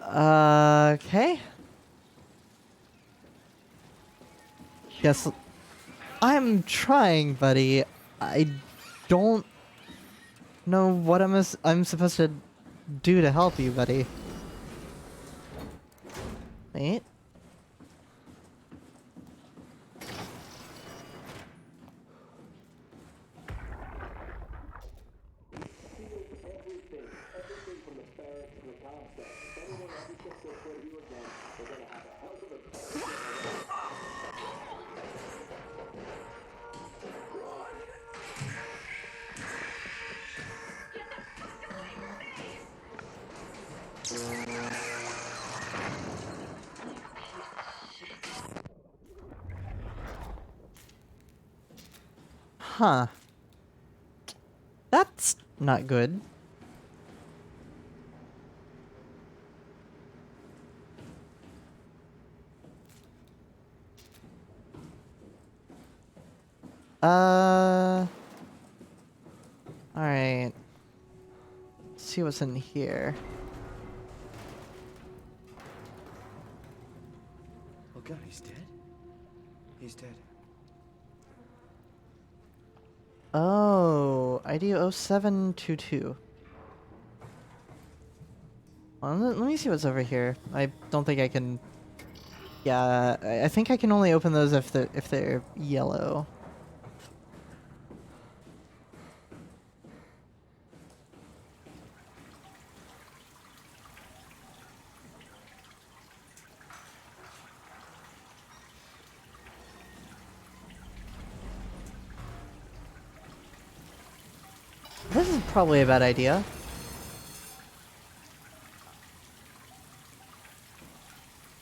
Holland. Okay. Yes. I'm trying, buddy. I don't know what I'm supposed to do to help you, buddy. Wait. Huh. That's not good. Alright. Let's see what's in here. Oh god, he's dead? He's dead. Oh, ID 0722. Well, let me see what's over here. I don't think I can... Yeah, I think I can only open those if they're yellow. This is probably a bad idea.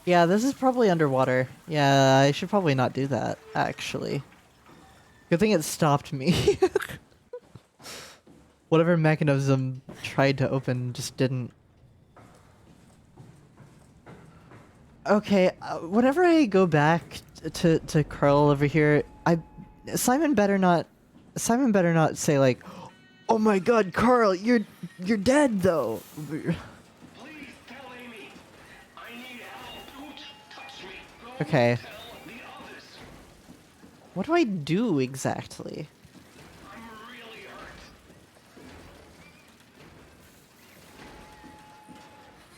Yeah, this is probably underwater. Yeah, I should probably not do that, actually. Good thing it stopped me. Whatever mechanism tried to open just didn't. Okay, whenever I go back to Carl over here, Simon better not say like, "Oh my God, Carl, you're dead though." Please tell Amy. I need help. Don't touch me. Go Okay. tell the others. What do I do exactly? I'm really hurt.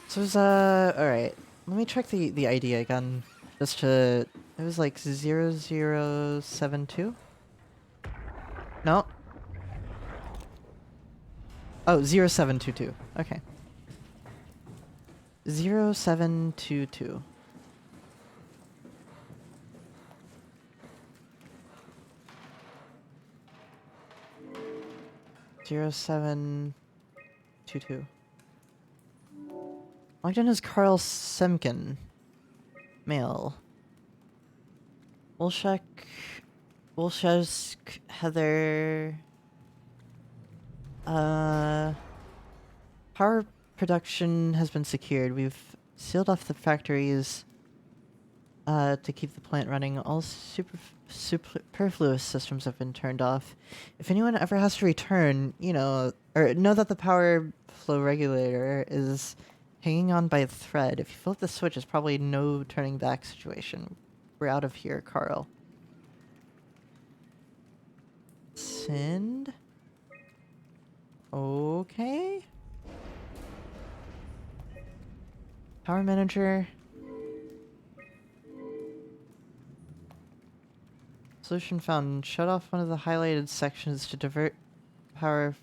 So it's alright. Let me check the ID again. Just to it was like 0072? No. Oh, 0722. Okay. 0722. Zero 0722. Logged in as Carl Semkin. Male. Wolshek. Heather. Power production has been secured. We've sealed off the factories to keep the plant running. All superfluous systems have been turned off. If anyone ever has to return, know that the power flow regulator is hanging on by a thread. If you flip the switch, it's probably no turning back situation. We're out of here, Carl. Send. Okay. Power manager. Solution found. Shut off one of the highlighted sections to divert power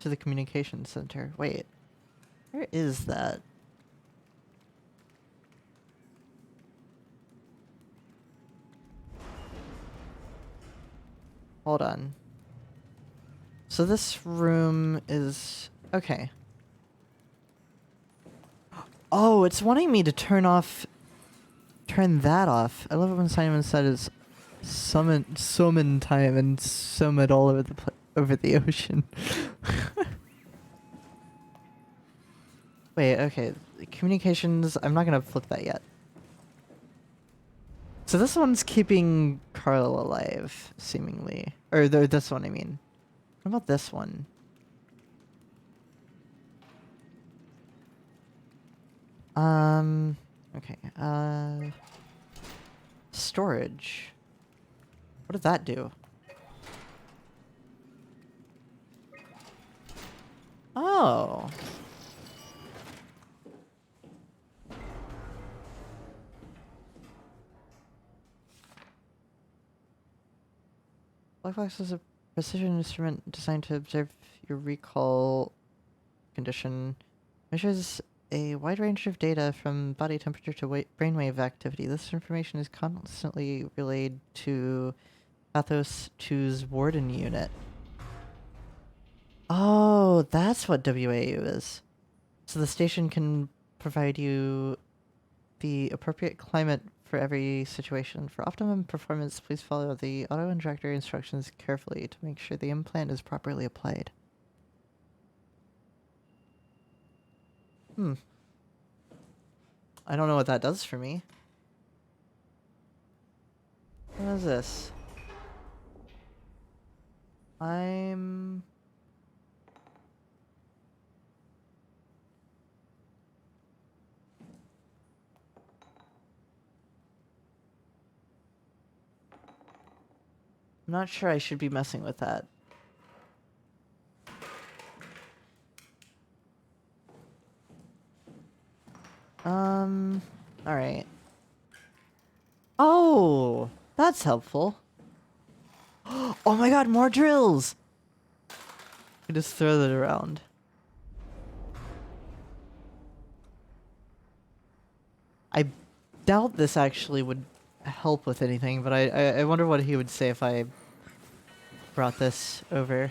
to the communication center. Wait. Where is that? Hold on. So this room is... Okay. Oh, it's wanting me to turn that off. I love it when Simon said it's summon time and summon all over over the ocean. Wait, okay. Communications, I'm not gonna flip that yet. So this one's keeping Carl alive, seemingly. Or this one, I mean. What about this one? Okay, storage. What did that do? Oh. Black box is a precision instrument designed to observe your recall condition. Measures a wide range of data from body temperature to brainwave activity. This information is constantly relayed to Pathos 2's Warden unit. Oh, that's what WAU is. So the station can provide you the appropriate climate for every situation. For optimum performance, please follow the auto-injector instructions carefully to make sure the implant is properly applied. I don't know what that does for me. What is this? I'm not sure I should be messing with that. Alright. Oh, that's helpful. Oh my god, more drills! I just throw that around. I doubt this actually would help with anything, but I wonder what he would say if I brought this over.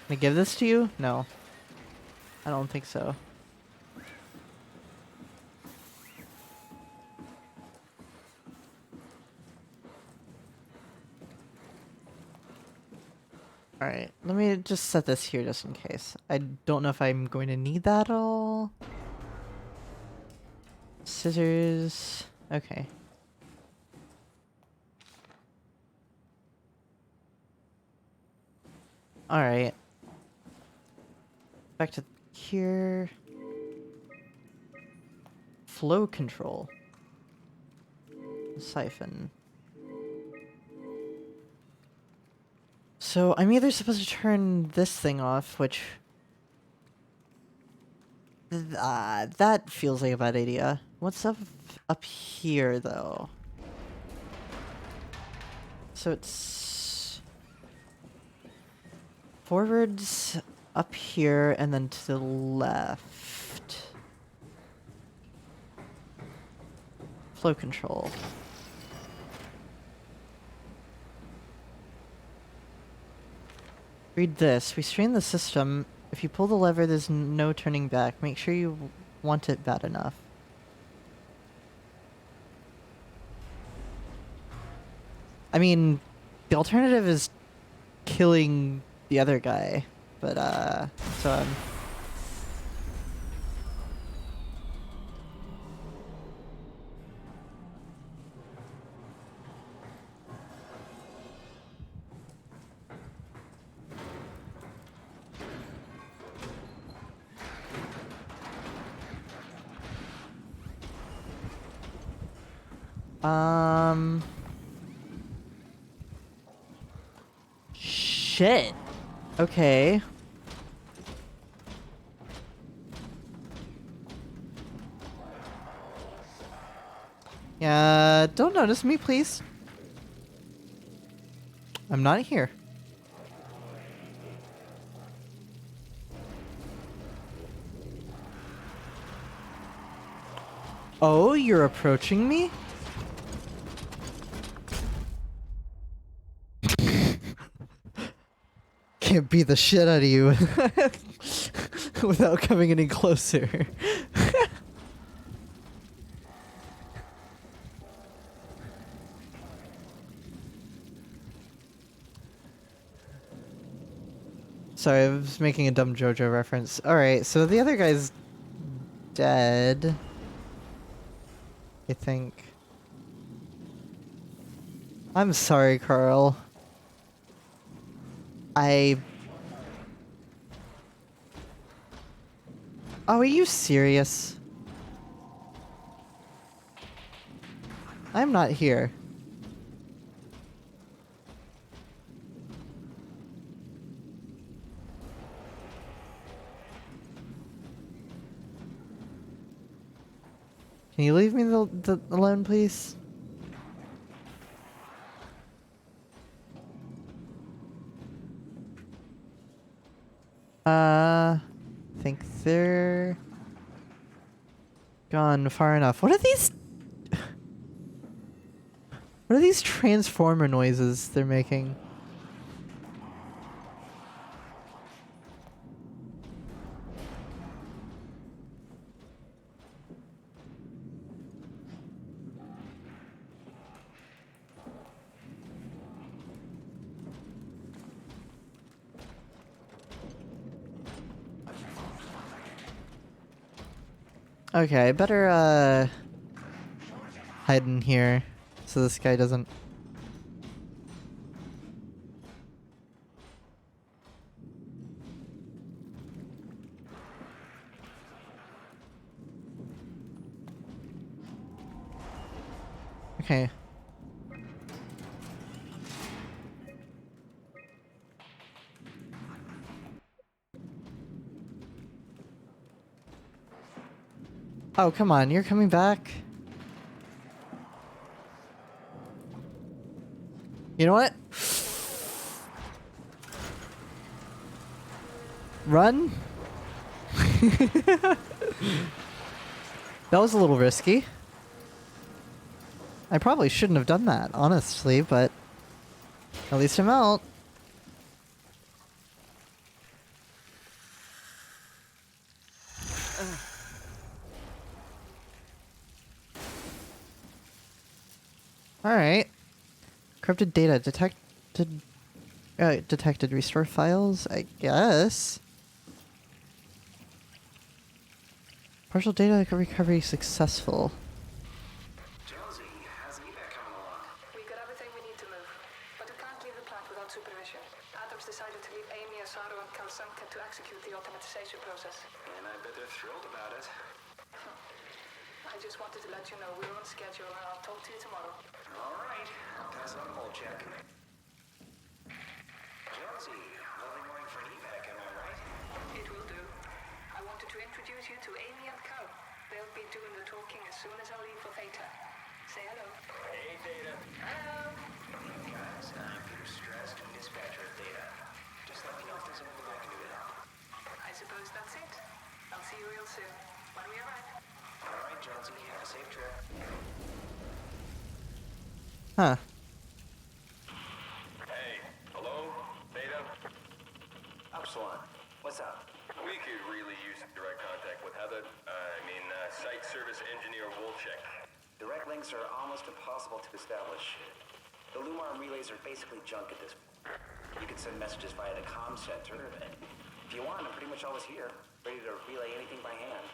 Can I give this to you? No. I don't think so. Alright, let me just set this here just in case. I don't know if I'm going to need that at all. Scissors. Okay. Alright. Back to here. Flow control. Siphon. So I'm either supposed to turn this thing off, which... that feels like a bad idea. What's up here, though? So it's... forwards up here, and then to the left. Flow control. Read this. Restrain the system. If you pull the lever, there's no turning back. Make sure you want it bad enough. I mean, the alternative is killing the other guy, but so I'm... Shit. Okay. Yeah, don't notice me, please. I'm not here. Oh, you're approaching me? Can't beat the shit out of you without coming any closer. Sorry, I was making a dumb JoJo reference. Alright, so the other guy's dead. I think. I'm sorry, Carl. Oh, are you serious? I'm not here. Can you leave me alone, please? Think they're gone far enough. What are these? What are these transformer noises they're making? Okay, I better hide in here so this guy doesn't. Okay. Oh, come on, you're coming back? You know what? Run? That was a little risky. I probably shouldn't have done that, honestly, but at least I'm out. Alright. Corrupted data detected. Restore files, I guess. Partial data recovery successful. Jonesy, how's evac coming along? We got everything we need to move, but we can't leave the plant without supervision. Adams decided to leave Amy, Asaro, and Kalsanka to execute the automatization process. And I bet they're thrilled about it. I just wanted to let you know we're on schedule, and I'll talk to you tomorrow. All right, I'll pass on the whole check. Jonesy, lovely morning for an evac, am I right? It will do. I wanted to introduce you to Amy and Cal. They'll be doing the talking as soon as I leave for Theta. Say hello. Hey, Data. Hello. Guys, I'm Peter Stress, dispatcher of Data. Just let me know if there's anything I can do to help. I suppose that's it. I'll see you real soon. When we arrive. All right, Jonesy, have a safe trip. Huh. Hey, hello? Data? Upsilon, what's up? We could really use direct contact with Heather. Site service engineer Wolchek. Direct links are almost impossible to establish. The Lumar relays are basically junk at this point. You can send messages via the comm center, and if you want, I'm pretty much always here, ready to relay anything by hand.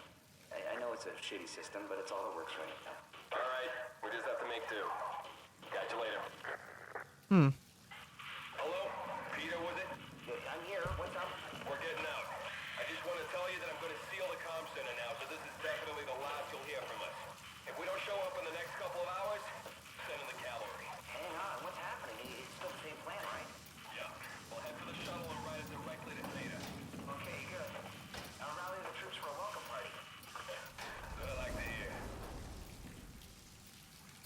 I know it's a shitty system, but it's all that works right now. All right, we just have to make do. Catch you later. Hello? Peter, was it? I'm here. What's up? We're getting out. I just want to tell you that I'm going to seal the comm center now, so this is definitely the last you'll hear from us. If we don't show up in the next couple of hours, send in the cavalry. Hang on. What's happening? It's still the same plan, right? Yeah. We'll head for the shuttle and ride it directly to Theta. Okay, good. I'll rally the troops for a welcome party. That's what I like to hear.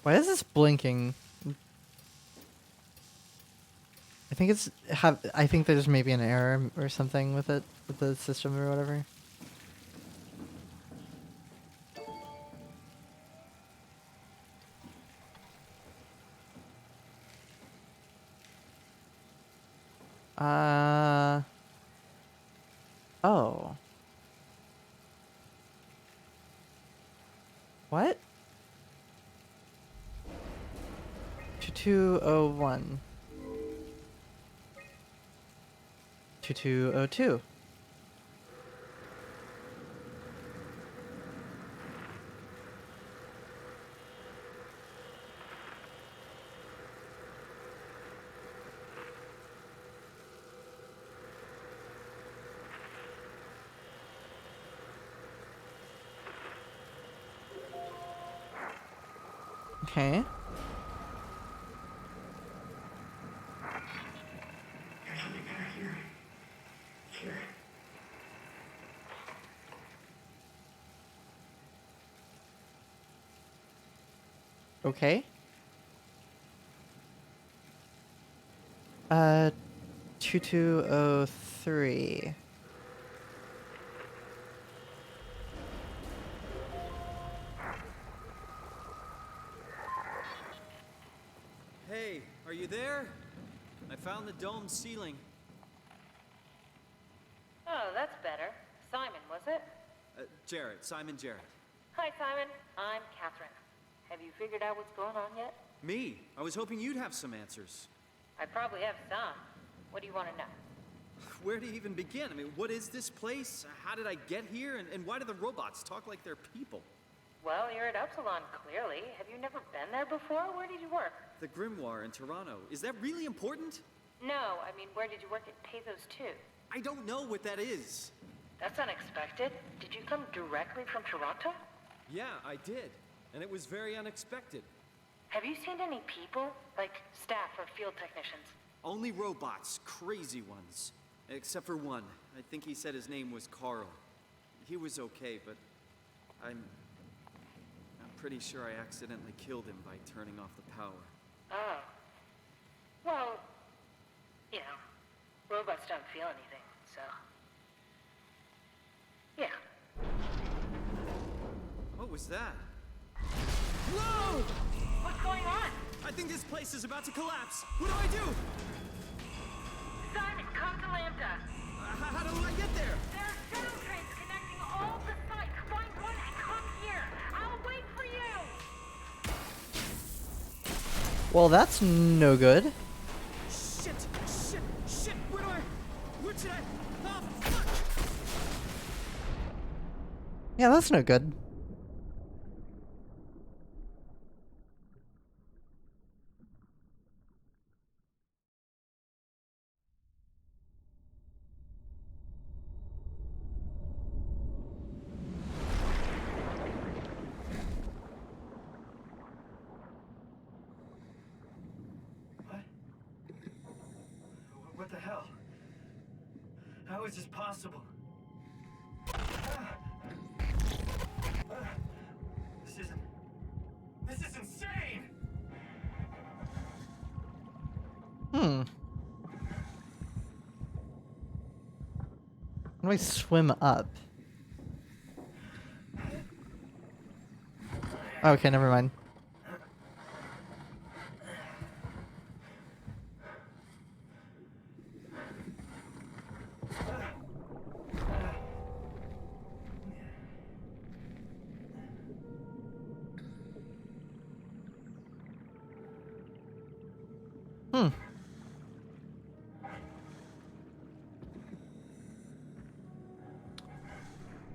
Why is this blinking? I think there's maybe an error or something with it, with the system or whatever. Oh. What? 2201. 2202. Okay. Okay. 2203. Hey, are you there? I found the dome ceiling. Oh, that's better. Simon, was it? Jarrett, Simon Jarrett. Hi, Simon. I'm Catherine. Have you figured out what's going on yet? Me? I was hoping you'd have some answers. I probably have some. What do you want to know? Where do you even begin? I mean, what is this place? How did I get here? And why do the robots talk like they're people? Well, you're at Upsilon, clearly. Have you never been there before? Where did you work? The Grimoire in Toronto. Is that really important? No, I mean, where did you work at Pathos 2? I don't know what that is. That's unexpected. Did you come directly from Toronto? Yeah, I did. And it was very unexpected. Have you seen any people? Like staff or field technicians? Only robots, crazy ones. Except for one. I think he said his name was Carl. He was okay, but I'm pretty sure I accidentally killed him by turning off the power. Oh. Well, you know, robots don't feel anything, so... Yeah. What was that? Whoa! What's going on? I think this place is about to collapse. What do I do? Simon, come to Lambda. How do I get there? There are shuttle trains connecting all the sites. Find one and come here. I'll wait for you. Well, that's no good. Shit! Where should I? Oh, fuck! Yeah, that's no good. What the hell? How is this possible? This is insane! How do I swim up? Okay, never mind.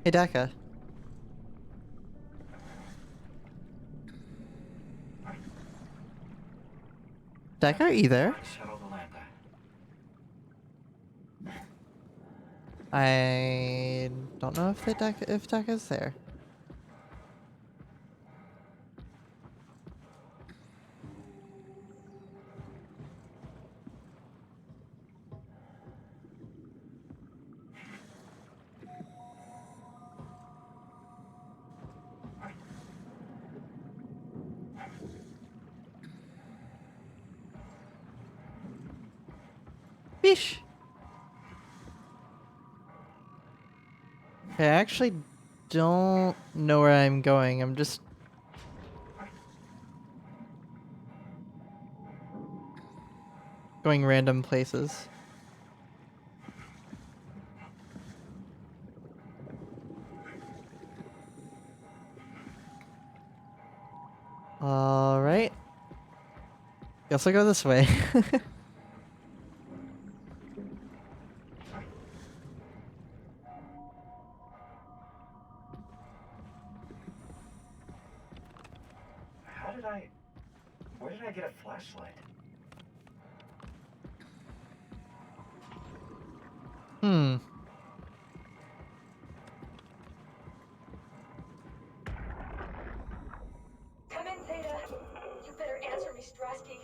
Hey, Daka. Daka, are you there? Shuttle to Lambda. I don't know if Daka's there. Fish. Okay, I actually don't know where I'm going. I'm just going random places. All right. Guess I'll go this way. Where did I get a flashlight? Come in, Theta. You better answer me, Strasky.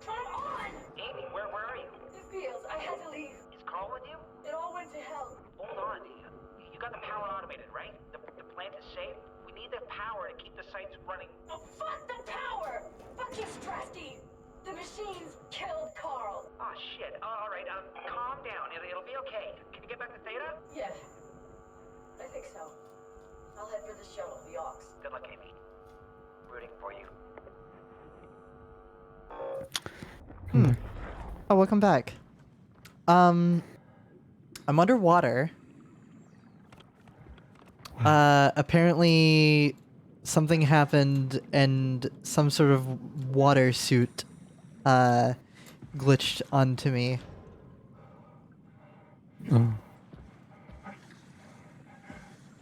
Come on! Amy, where are you? The fields. I had to leave. Is Carl with you? It all went to hell. Hold on. You got the power automated, right? The plant is safe? We need the power to keep the sites running. Oh, fuck the tower! Fuck you, Strasty! The machines killed Carl! Oh, shit. Alright, calm down. It'll be okay. Can you get back to Theta? Yeah. I think so. I'll head for the shuttle, the Aux. Good luck, Amy. Rooting for you. Oh, welcome back. I'm underwater. Apparently something happened and some sort of water suit glitched onto me. Oh.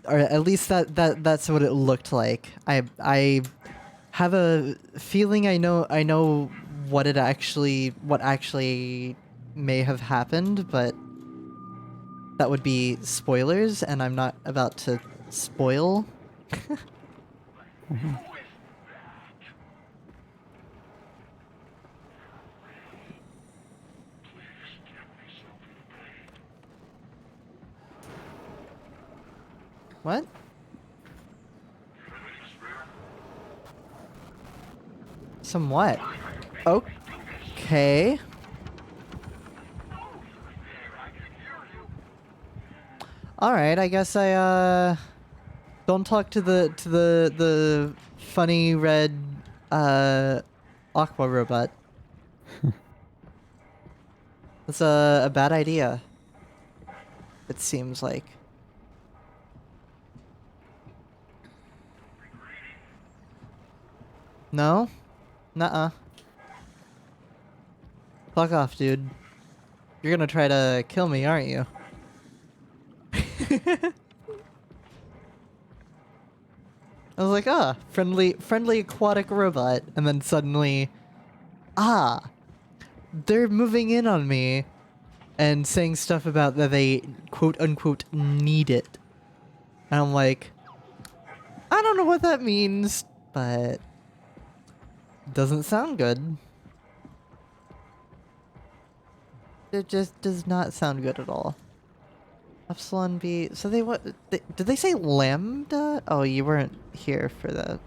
Or at least that's what it looked like. I have a feeling I know what actually may have happened, but that would be spoilers, and I'm not about to spoil. What? Some what? Okay. All right, I guess I don't talk to the funny red aqua robot. That's a bad idea. It seems like. No? Nuh-uh. Fuck off, dude. You're gonna try to kill me, aren't you? I was like, ah, friendly aquatic robot, and then suddenly, they're moving in on me and saying stuff about that they quote unquote need it. And I'm like, I don't know what that means, but doesn't sound good. It just does not sound good at all. Epsilon B. So they what? Did they say lambda? Oh, you weren't here for that.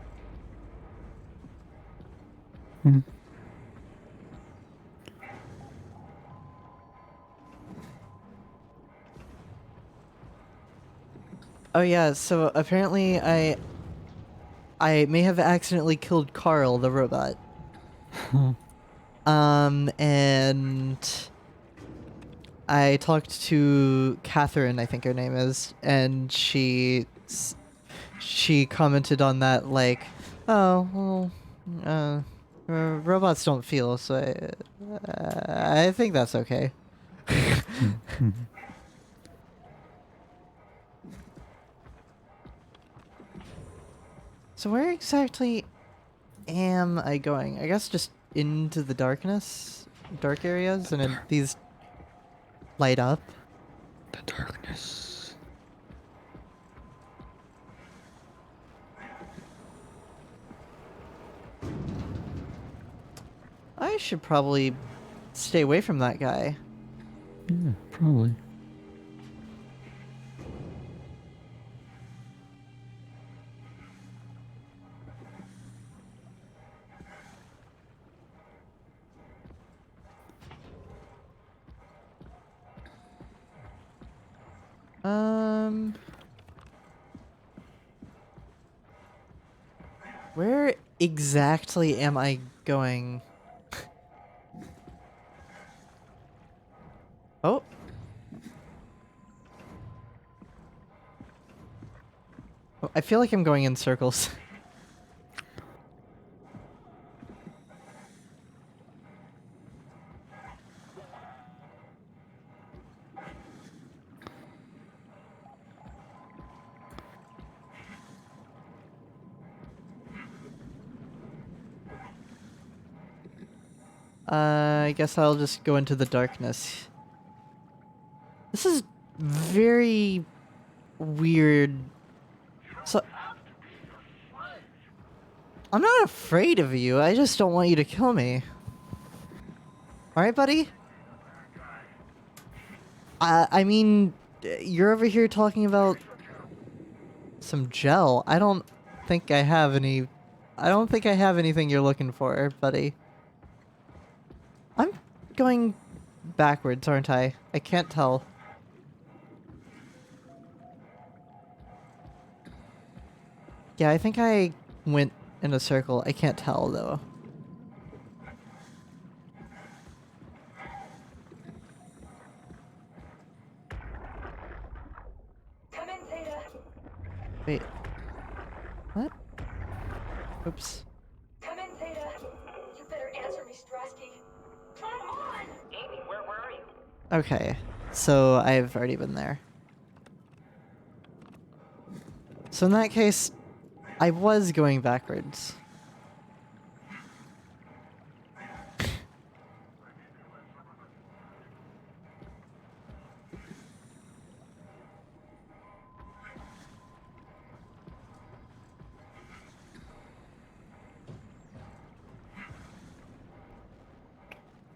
Oh yeah. So apparently I may have accidentally killed Carl, the robot. And I talked to Catherine, I think her name is, and she commented on that like, oh, well, robots don't feel, so I think that's okay. So where exactly am I going? I guess just into the dark areas, and then these light up. The darkness. I should probably stay away from that guy. Yeah, probably. Where exactly am I going? Oh. Oh, I feel like I'm going in circles. I guess I'll just go into the darkness. This is very weird. So I'm not afraid of you. I just don't want you to kill me. All right, buddy? I mean, you're over here talking about some gel. I don't think I have any... I don't think I have anything you're looking for, buddy. I'm going backwards, aren't I? I can't tell. Yeah, I think I went in a circle. I can't tell, though. Come in, Theta. Wait. What? Oops. Come in, Theta. You better answer me, Strasky. Come on! Amy, where are you? Okay, so I've already been there. So in that case, I was going backwards.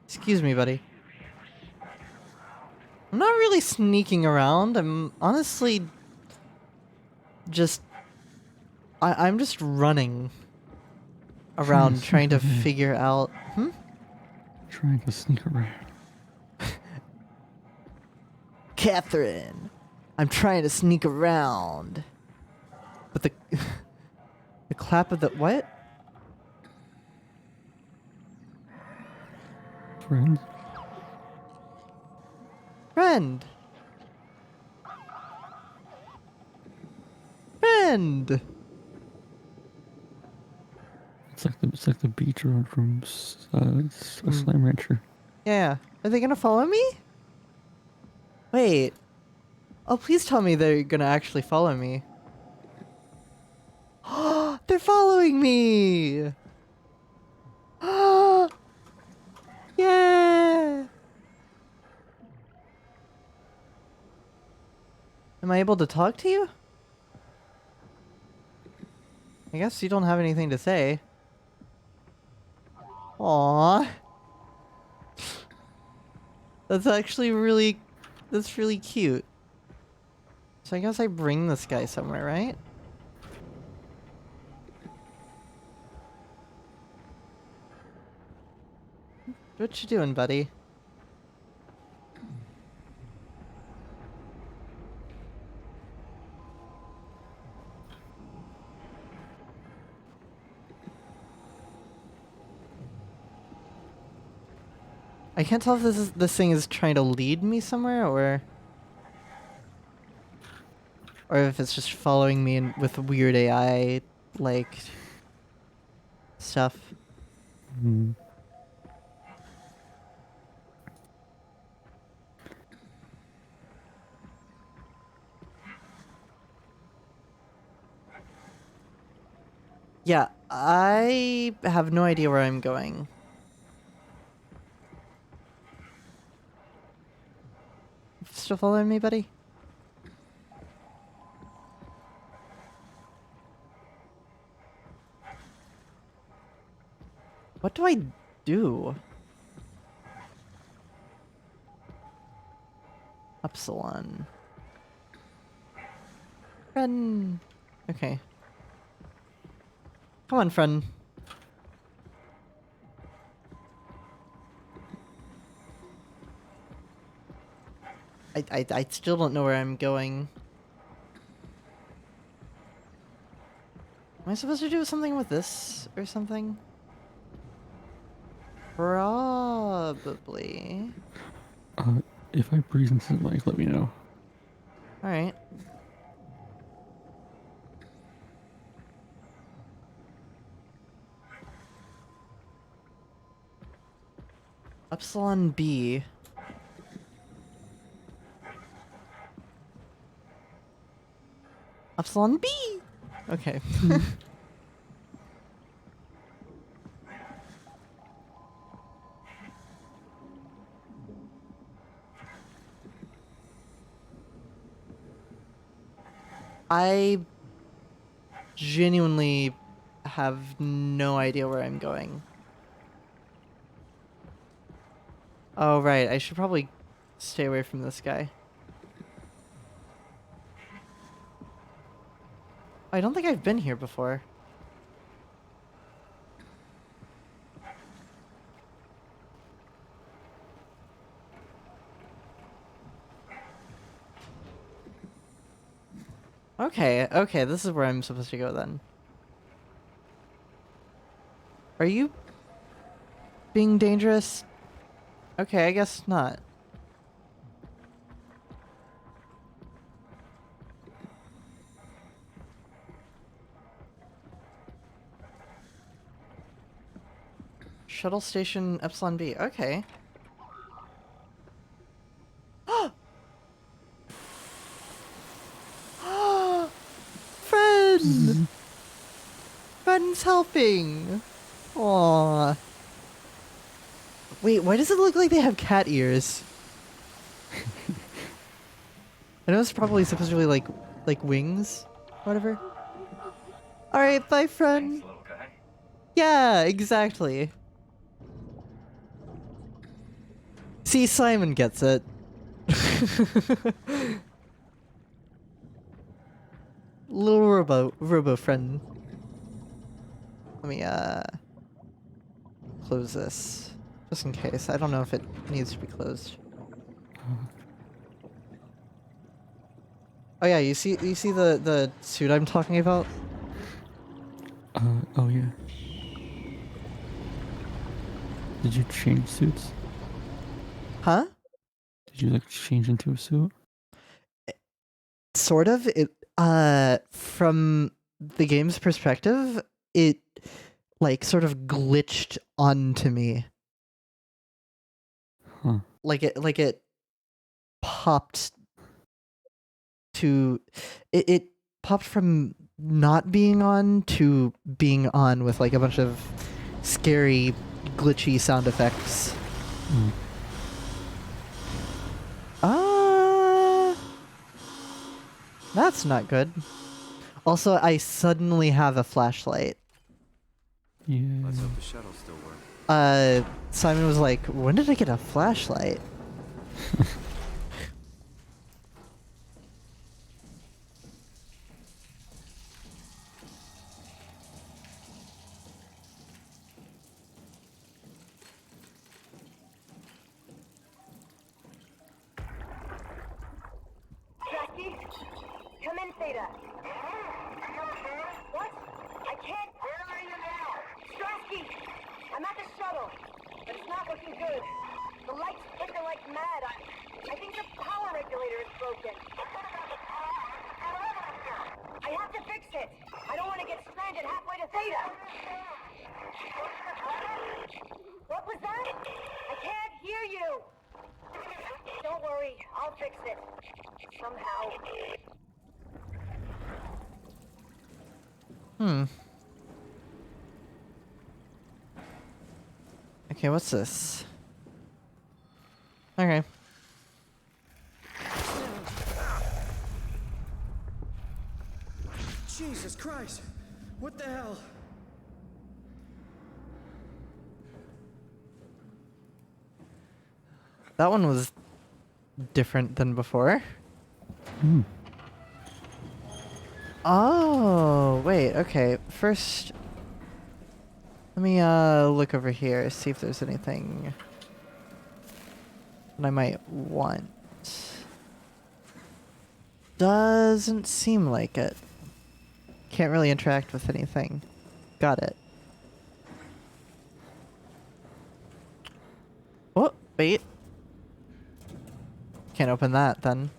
Excuse me, buddy. I'm not really sneaking around. I'm honestly just... I'm just running around trying to figure out... Hmm? Trying to sneak around. Catherine! I'm trying to sneak around. But the... the clap of the... What? Friends? Friend! Friend! It's like the beach road from Slime Rancher. Yeah. Are they gonna follow me? Wait. Oh, please tell me they're gonna actually follow me. They're following me! Yeah! Am I able to talk to you? I guess you don't have anything to say. Aww. That's actually really... That's really cute. So I guess I bring this guy somewhere, right? What you doing, buddy? I can't tell if this thing is trying to lead me somewhere or if it's just following me with weird AI like stuff. Mm. Yeah, I have no idea where I'm going. Still following me, buddy? What do I do? Upsilon. Friend. Okay. Come on, friend. I still don't know where I'm going. Am I supposed to do something with this or something? Probably. If I breathe into the mic, let me know. Alright. Epsilon B. Epsilon B! Okay. I genuinely have no idea where I'm going. Oh, right. I should probably stay away from this guy. I don't think I've been here before. Okay, okay, this is where I'm supposed to go then. Are you being dangerous? Okay, I guess not. Shuttle station Epsilon B. Okay. Friend! Friend's helping! Aww. Wait, why does it look like they have cat ears? I know it's probably supposed to be like wings, whatever. Alright, bye friend. Yeah, exactly. See, Simon gets it. Little robo friend. Let me close this just in case. I don't know if it needs to be closed. Oh yeah, you see the suit I'm talking about? Oh yeah. Did you change suits? Huh? Did you like change into a suit? Sort of. It from the game's perspective, it like sort of glitched onto me. Huh. Like it popped to it popped from not being on to being on with like a bunch of scary glitchy sound effects. Mm. That's not good. Also, I suddenly have a flashlight. Yeah. Let's hope the shuttle still works. Simon was like, when did I get a flashlight? Jackie? Come in, Theta. What? I can't. Where are you now? Strasky! I'm at the shuttle, but it's not looking good. The lights flicker like mad. I think the power regulator is broken. I have to fix it. I don't want to get stranded halfway to Theta. What was that? I can't hear you. Don't worry, I'll fix it. Somehow. Okay, what's this? Okay. Jesus Christ! What the hell? That one was different than before. Hmm. Oh, wait, okay. First, let me look over here, see if there's anything that I might want. Doesn't seem like it. Can't really interact with anything. Got it. Oh, wait. Can't open that then.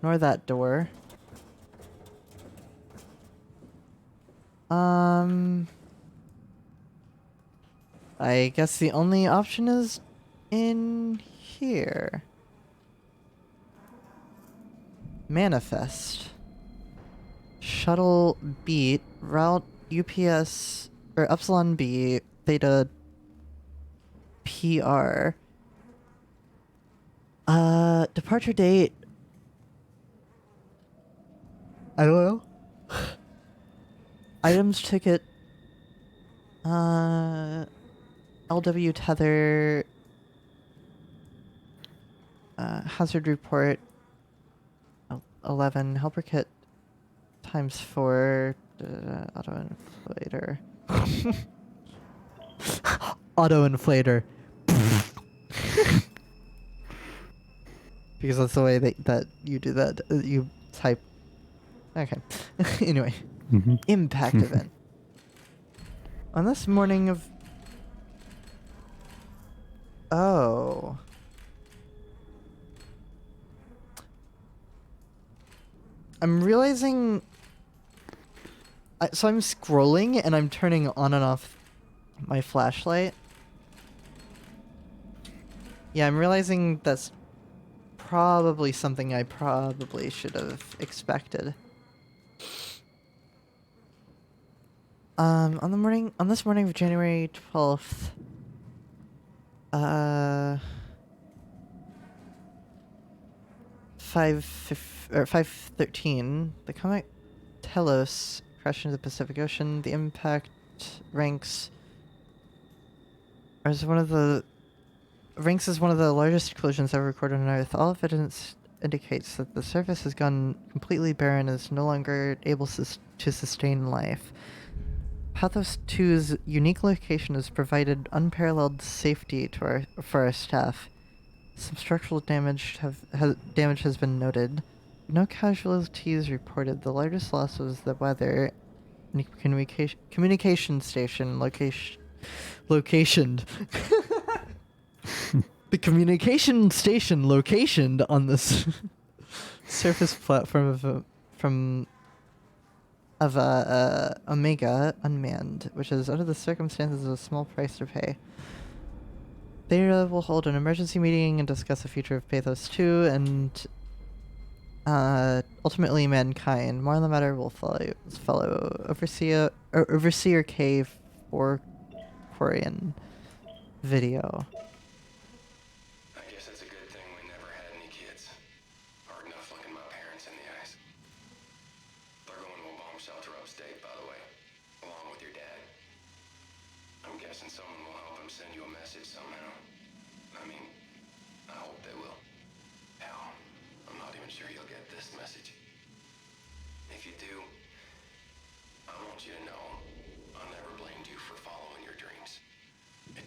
Nor that door. I guess the only option is in here. Manifest. Shuttle beat, route UPS, or Epsilon B, Theta PR. Departure date. I don't know. Items ticket. LW tether. Hazard report. 11. Helper kit times 4. Auto inflator. Auto inflator. Because that's the way that you do that. You type. Okay. Anyway. Impact event. On this morning of... Oh. I'm realizing... so I'm scrolling and I'm turning on and off my flashlight. Yeah, I'm realizing that's probably something I probably should have expected. On this morning of January 12th, 5:13, the comet Telos crashed into the Pacific Ocean. The impact ranks as one of the largest collisions ever recorded on Earth. All evidence indicates that the surface has gone completely barren and is no longer able to sustain life. Pathos 2's unique location has provided unparalleled safety for our staff. Some structural damage has been noted. No casualties reported. The largest loss was the weather communication station locationed. The communication station locationed on this surface platform of Omega unmanned, which is under the circumstances a small price to pay. Theta will hold an emergency meeting and discuss the future of Pathos 2 and ultimately mankind. More on the matter will follow Overseer K for Korean video. I guess it's a good thing we never had any kids. Hard enough looking my parents in the eyes. They're going to a bomb shelter upstate, by the way, along with your dad. I'm guessing someone will help him send you a message somehow. I mean, I hope they will. Hell, I'm not even sure you'll get this message. If you do, I want you to know I never blamed you for following your dreams. I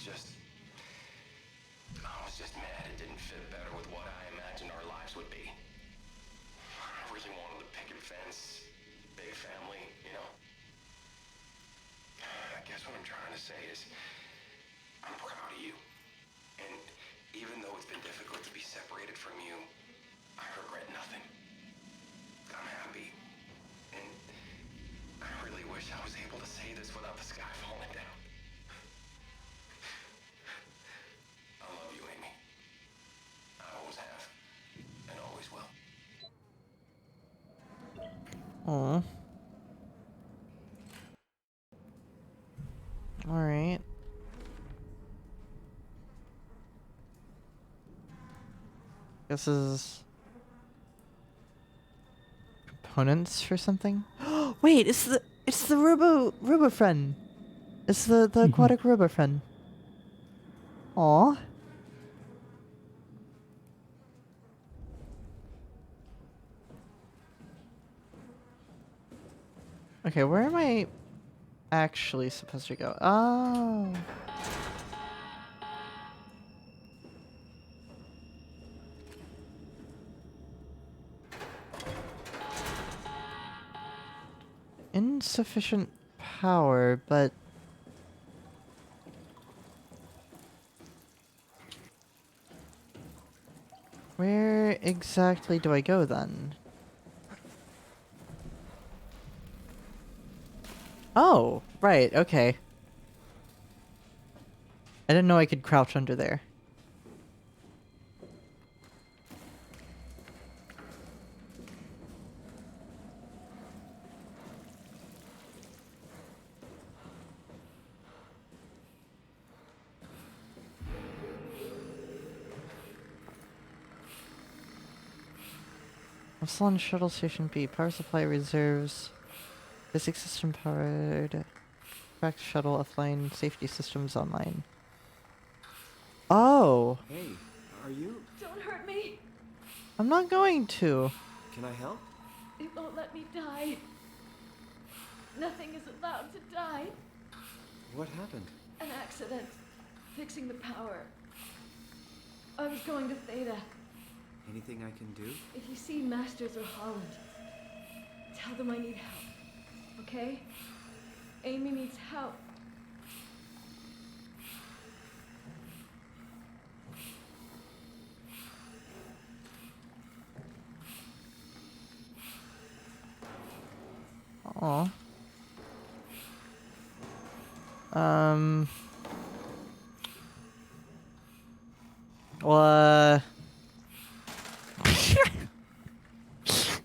was just mad it didn't fit better with what I imagined our lives would be. I really wanted a picket fence, big family, you know. I guess what I'm trying to say is, I'm proud of you. And even though it's been difficult to be separated from you, I regret nothing. I'm happy. And I really wish I was able to say this without the sky falling down. I love you, Amy. I always have. And always will. Aw. Alright. This is components for something. Wait, it's the robo friend. It's the aquatic robo friend. Aw. Okay, where am I actually supposed to go? Oh. Insufficient power, but... where exactly do I go then? Oh, right, okay. I didn't know I could crouch under there. Epsilon Shuttle Station B. Power supply reserves. Physics system powered. Cracked shuttle offline. Safety systems online. Oh! Hey, are you? Don't hurt me. I'm not going to. Can I help? It won't let me die. Nothing is allowed to die. What happened? An accident. Fixing the power. I was going to Theta. Anything I can do? If you see Masters or Holland, tell them I need help. Okay? Amy needs help. Aw. Well,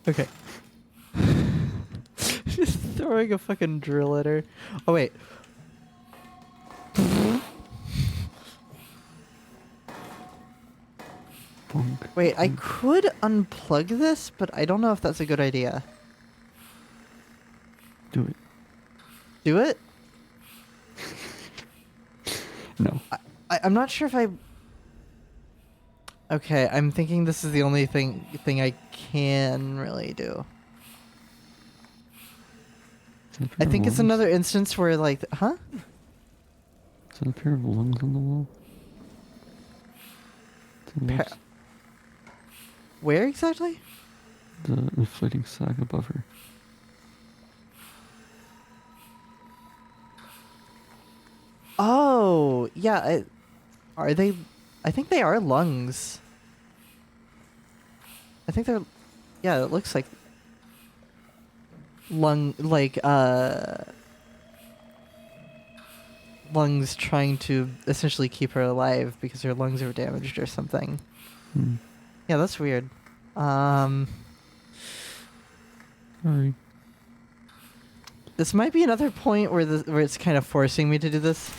okay. Just throwing a fucking drill at her. Oh, wait. Wait, I could unplug this, but I don't know if that's a good idea. Do it. Do it? No. I'm not sure if I... Okay, I'm thinking this is the only thing I can really do. I think it's another instance where, like, huh? Is that a pair of lungs on the wall? To the left? Where exactly? The inflating sack above her. Oh, yeah. Are they? I think they are lungs. I think they're. Yeah, it looks like lungs trying to essentially keep her alive because her lungs are damaged or something. Hmm. Yeah, that's weird. Sorry. This might be another point where it's kind of forcing me to do this.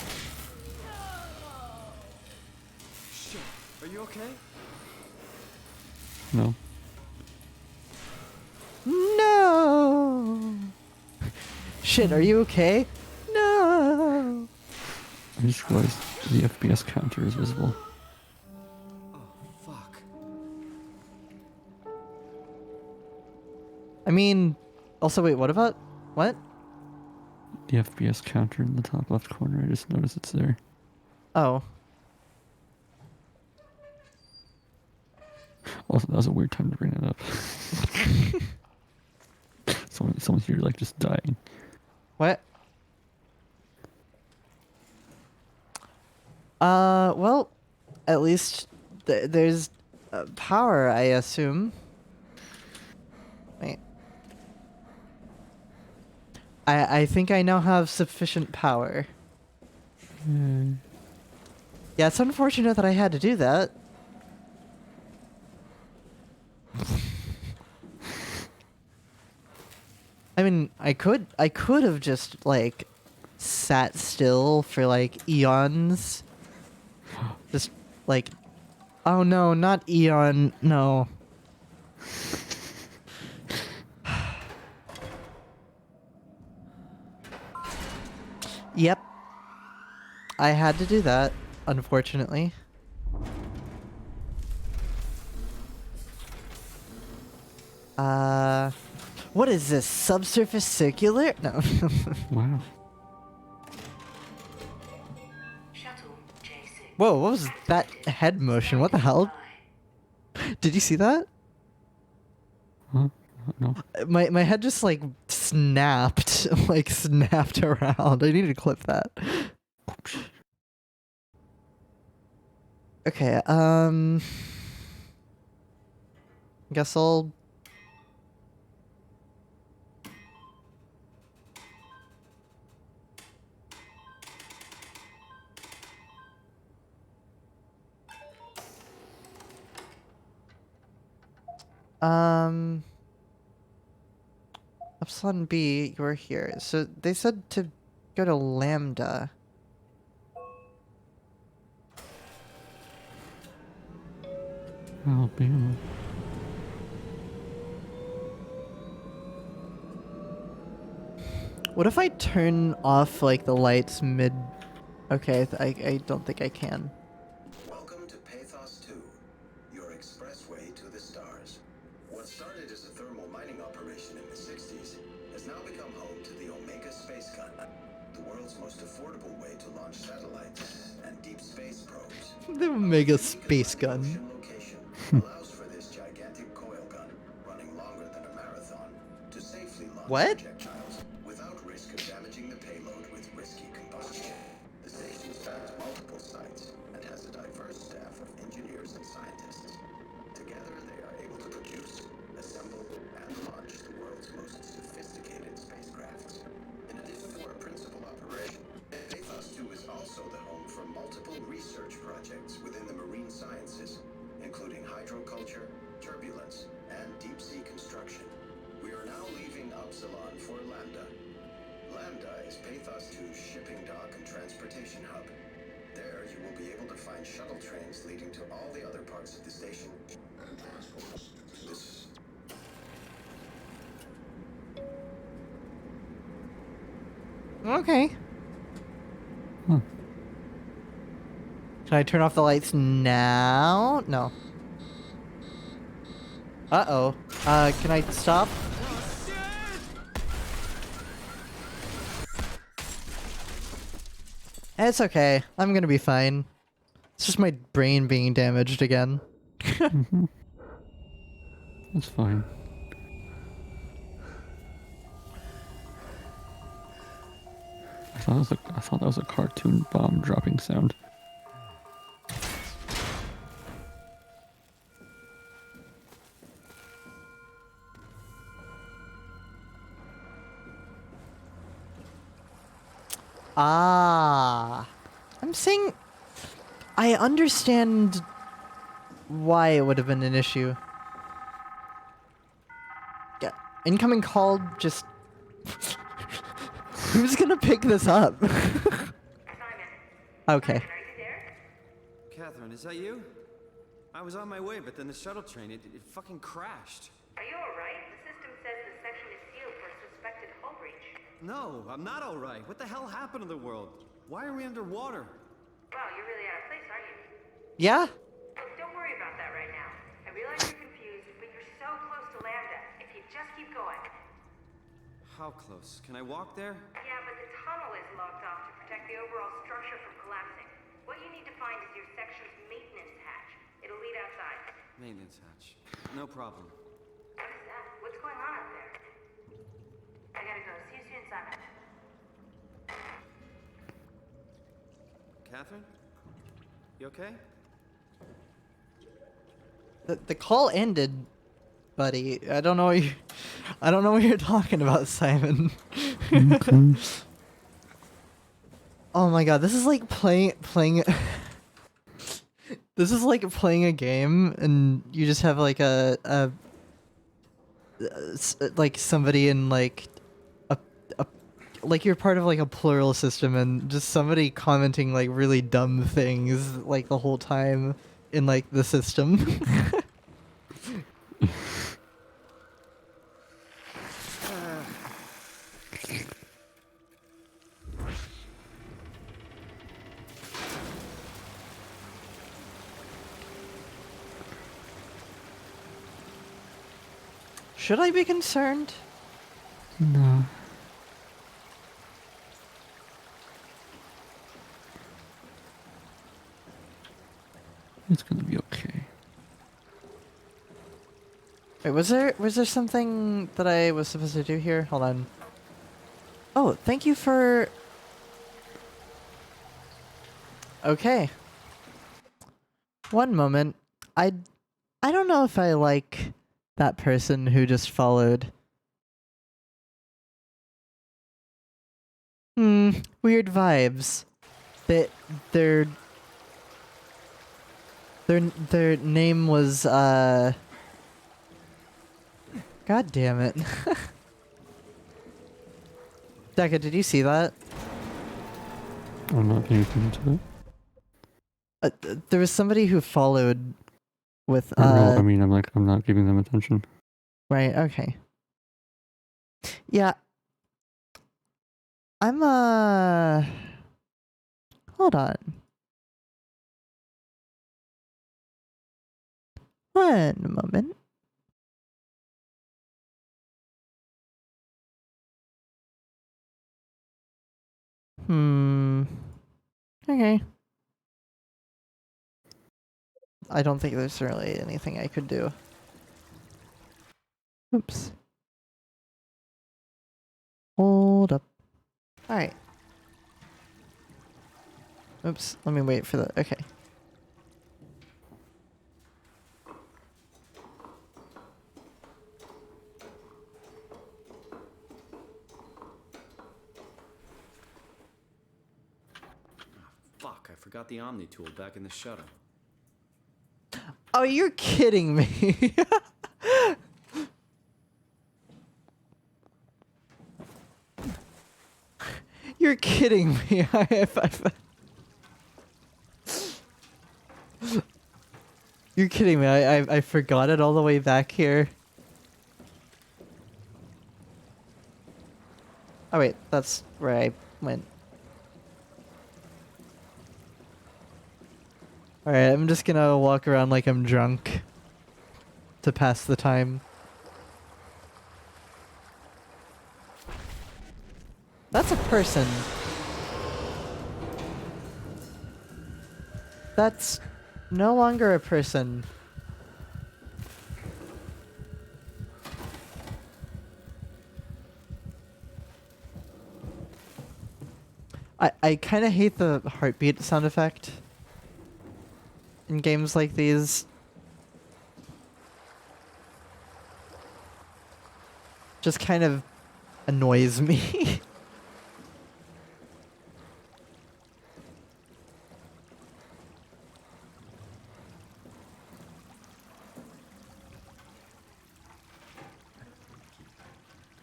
Shit. Are you okay? No. No. Shit, are you okay? No. I just realized the FPS counter is visible. Oh, fuck. I mean, also, wait, what about... What? The FPS counter in the top left corner, I just noticed it's there. Oh. Also, that was a weird time to bring that up. Someone's here, like, just dying. What? Well, at least there's power, I assume. Wait. I think I now have sufficient power. Yeah, it's unfortunate that I had to do that. I mean, I could have just, like, sat still for, like, eons. Just, like... Oh, no, not eon. No. Yep. I had to do that, unfortunately. What is this? Subsurface circular? No. Wow. Whoa, what was that head motion? What the hell? Did you see that? Huh? No. My head just, like, snapped. Like, snapped around. I need to clip that. Okay, guess I'll... Epsilon B, you're here. So they said to go to Lambda. Alabama. What if I turn off, like, the lights mid... Okay, I don't think I can. Welcome to Pathos 2, your expressway to the stars. What started as a thermal mining operation in the 60s has now become home to the Omega Space Gun, the world's most affordable way to launch satellites and deep space probes. The Omega Space Gun. Location allows for this gigantic coil gun, running longer than a marathon, to safely launch projectiles without risk of damaging the payload with risky combustion. The station spans multiple sites and has a diverse staff of engineers and scientists. Together, they are able to produce, assemble, and launch the world's most sophisticated spacecrafts. In addition to our principal operation, Pathos 2 is also the home for multiple research projects within the marine sciences, including hydroculture, turbulence, and deep-sea construction. We are now leaving Upsilon for Lambda. Lambda is Pathos 2's shipping dock and transportation hub. There, you will be able to find shuttle trains leading to all the other parts of the station. This... Okay. Can I turn off the lights now? No. Uh-oh. Can I stop? It's okay. I'm gonna be fine. It's just my brain being damaged again. That's fine. I thought that was a cartoon bomb dropping sound. Ah. I'm saying... I understand why it would have been an issue. Yeah. Incoming call, just... Who's gonna pick this up? Okay. Catherine, is that you? I was on my way, but then the shuttle train, it fucking crashed. Are you alright? The system says the section is sealed for suspected hull breach. No, I'm not alright. What the hell happened to the world? Why are we underwater? Wow, you're really out of place, aren't you? Yeah? Look, don't worry about that right now. I realize you're confused, but you're so close to Lambda. If you just keep going. How close? Can I walk there? Yeah, but the tunnel is locked off to protect the overall structure from collapsing. What you need to find is your section's maintenance hatch. It'll lead outside. Maintenance hatch. No problem. What is that? What's going on out there? I gotta go. See you soon, Simon. Catherine? You okay? The call ended, buddy. I don't know what you're talking about, Simon. Oh my god, this is like playing this is like playing a game and you just have like like somebody in like a like you're part of like a plural system and just somebody commenting like really dumb things like the whole time in like the system. Should I be concerned? No. It's gonna be okay. Wait, was there something that I was supposed to do here? Hold on. Oh, thank you for... Okay. One moment. I don't know if I like that person who just followed. Weird vibes. Their name was God damn it. Becca, did you see that? I'm not paying attention to it. There was somebody who followed with No, I mean, I'm not giving them attention. Right, okay. Yeah. I'm hold on. One moment. Okay. I don't think there's really anything I could do. Oops. Hold up. Alright. Oops, let me wait for the... Okay. Fuck, I forgot the Omni tool back in the shuttle. Oh, you're kidding me. You're kidding me. You're kidding me. I forgot it all the way back here. Oh wait, that's where I went. Alright, I'm just gonna walk around like I'm drunk to pass the time. That's a person. That's no longer a person. I kind of hate the heartbeat sound effect in games like these. Just kind of annoys me.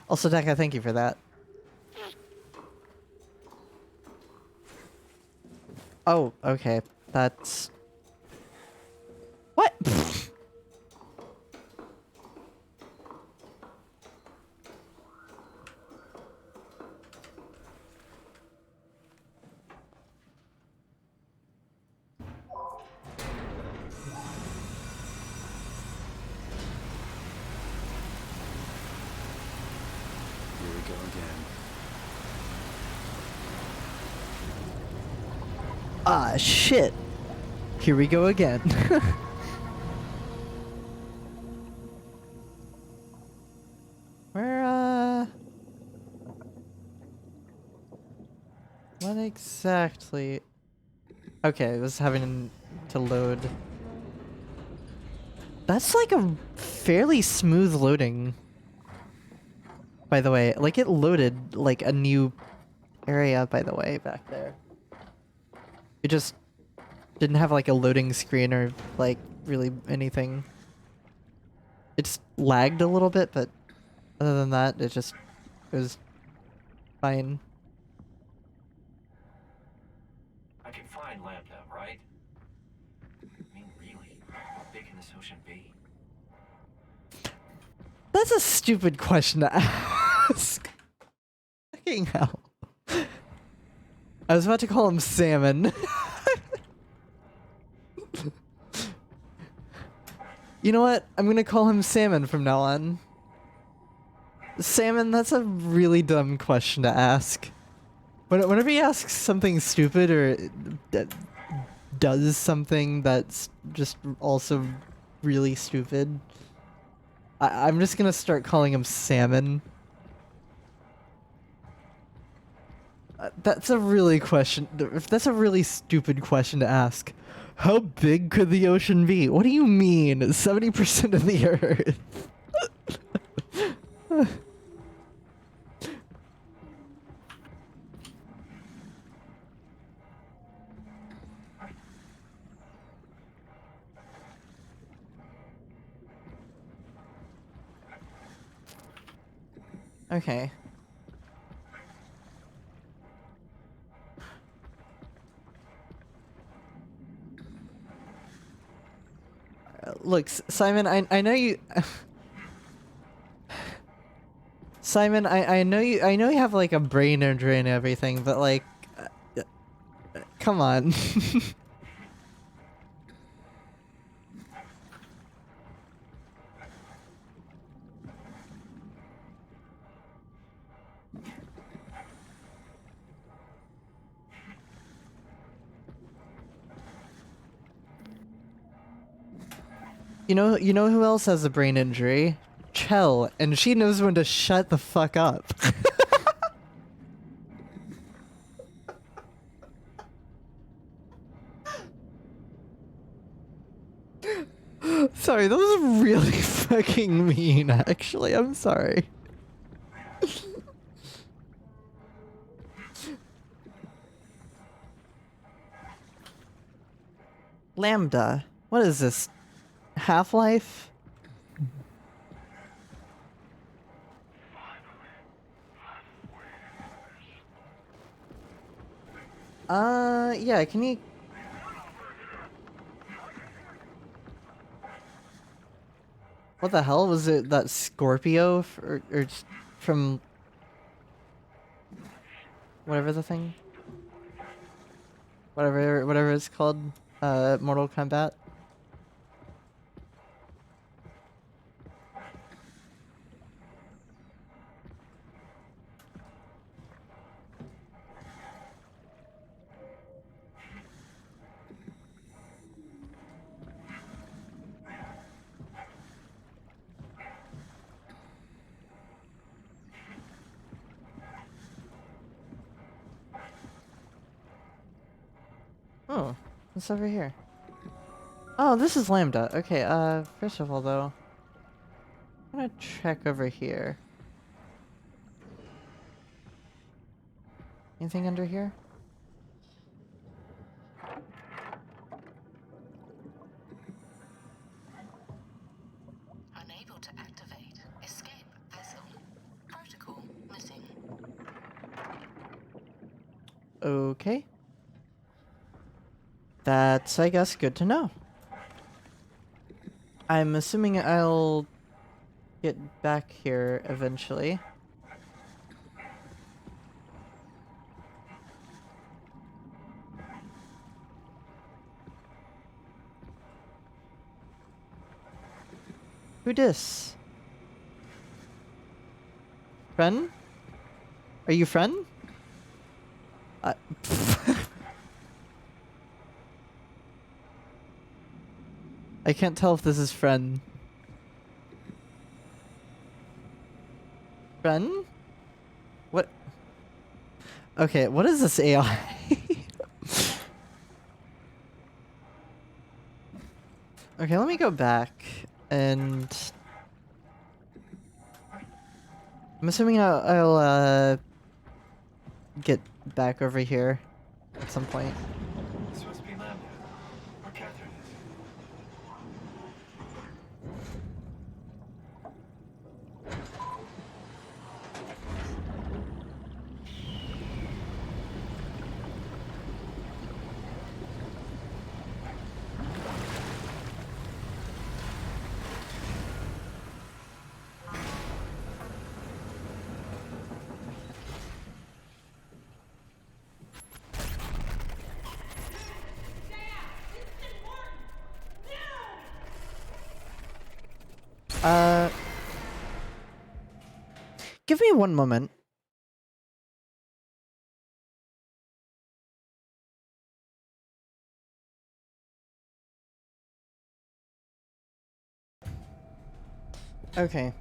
Also, Deka, thank you for that. Oh, okay. That's... What? Here we go again. Ah, shit. Here we go again. Where, what exactly? Okay, it was having to load. That's like a fairly smooth loading. By the way, like it loaded like a new area, by the way, back there. It just didn't have like a loading screen or like really anything. It just lagged a little bit, but other than that, it was fine. I can find Lambda, right? I mean, really, how big can this ocean be? That's a stupid question to ask. Fucking hell. I was about to call him Salmon. You know what? I'm gonna call him Salmon from now on. Salmon, that's a really dumb question to ask. Whenever he asks something stupid or does something that's just also really stupid, I'm just gonna start calling him Salmon. That's a really stupid question to ask. How big could the ocean be? What do you mean? 70% of the Earth. Okay. Look, Simon, I know you... Simon, I know you have like a brain injury and everything, but like... come on. You know who else has a brain injury? Chell, and she knows when to shut the fuck up. Sorry, that was really fucking mean, actually. I'm sorry. Lambda. What is this? Half-Life? Yeah, can you... What the hell was it? That Scorpio or from whatever the thing, whatever it's called, Mortal Kombat. Oh, what's over here? Oh, this is Lambda. Okay, first of all, though, I'm gonna check over here. Anything under here? Unable to activate. Escape vessel. Protocol missing. Okay. That's, I guess, good to know. I'm assuming I'll get back here eventually. Who dis? Friend? Are you friend? I can't tell if this is friend. Friend? What? Okay, what is this AI? Okay, let me go back and... I'm assuming I'll get back over here at some point. This must be Lambda, or Catherine is. Give me one moment. Okay.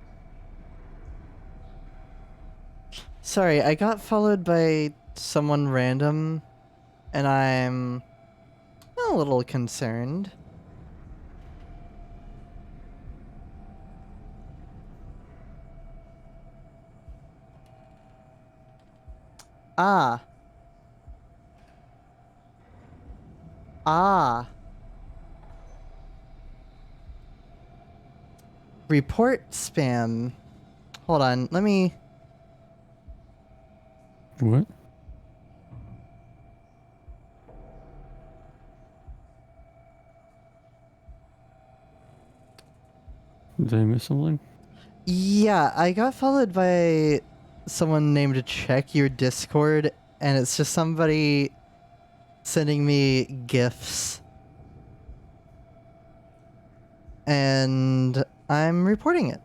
Sorry, I got followed by someone random, and I'm a little concerned. Ah. Ah. Report spam. Hold on, let me... What? Did I miss something? Yeah, I got followed by someone named Check Your Discord, and it's just somebody sending me GIFs. And I'm reporting it.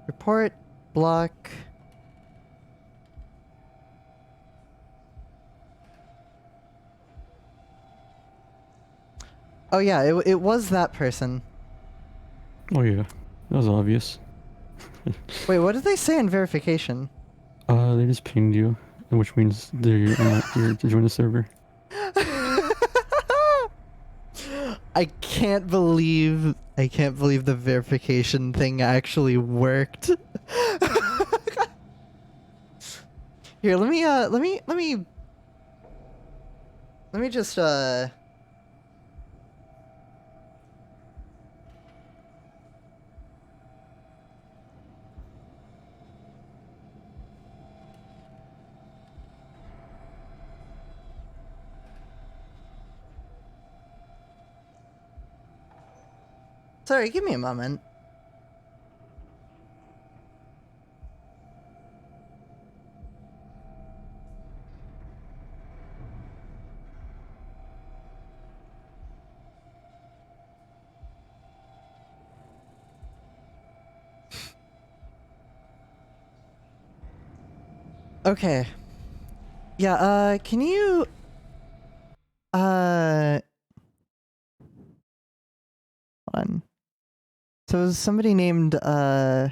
Report, block. Oh yeah, it was that person. Oh yeah, that was obvious. Wait, what did they say in verification? They just pinged you, which means they're not here to join the server. I can't believe the verification thing actually worked. Here, let me just Sorry, give me a moment. Okay. Yeah, can you hold on. So it was somebody named yeah.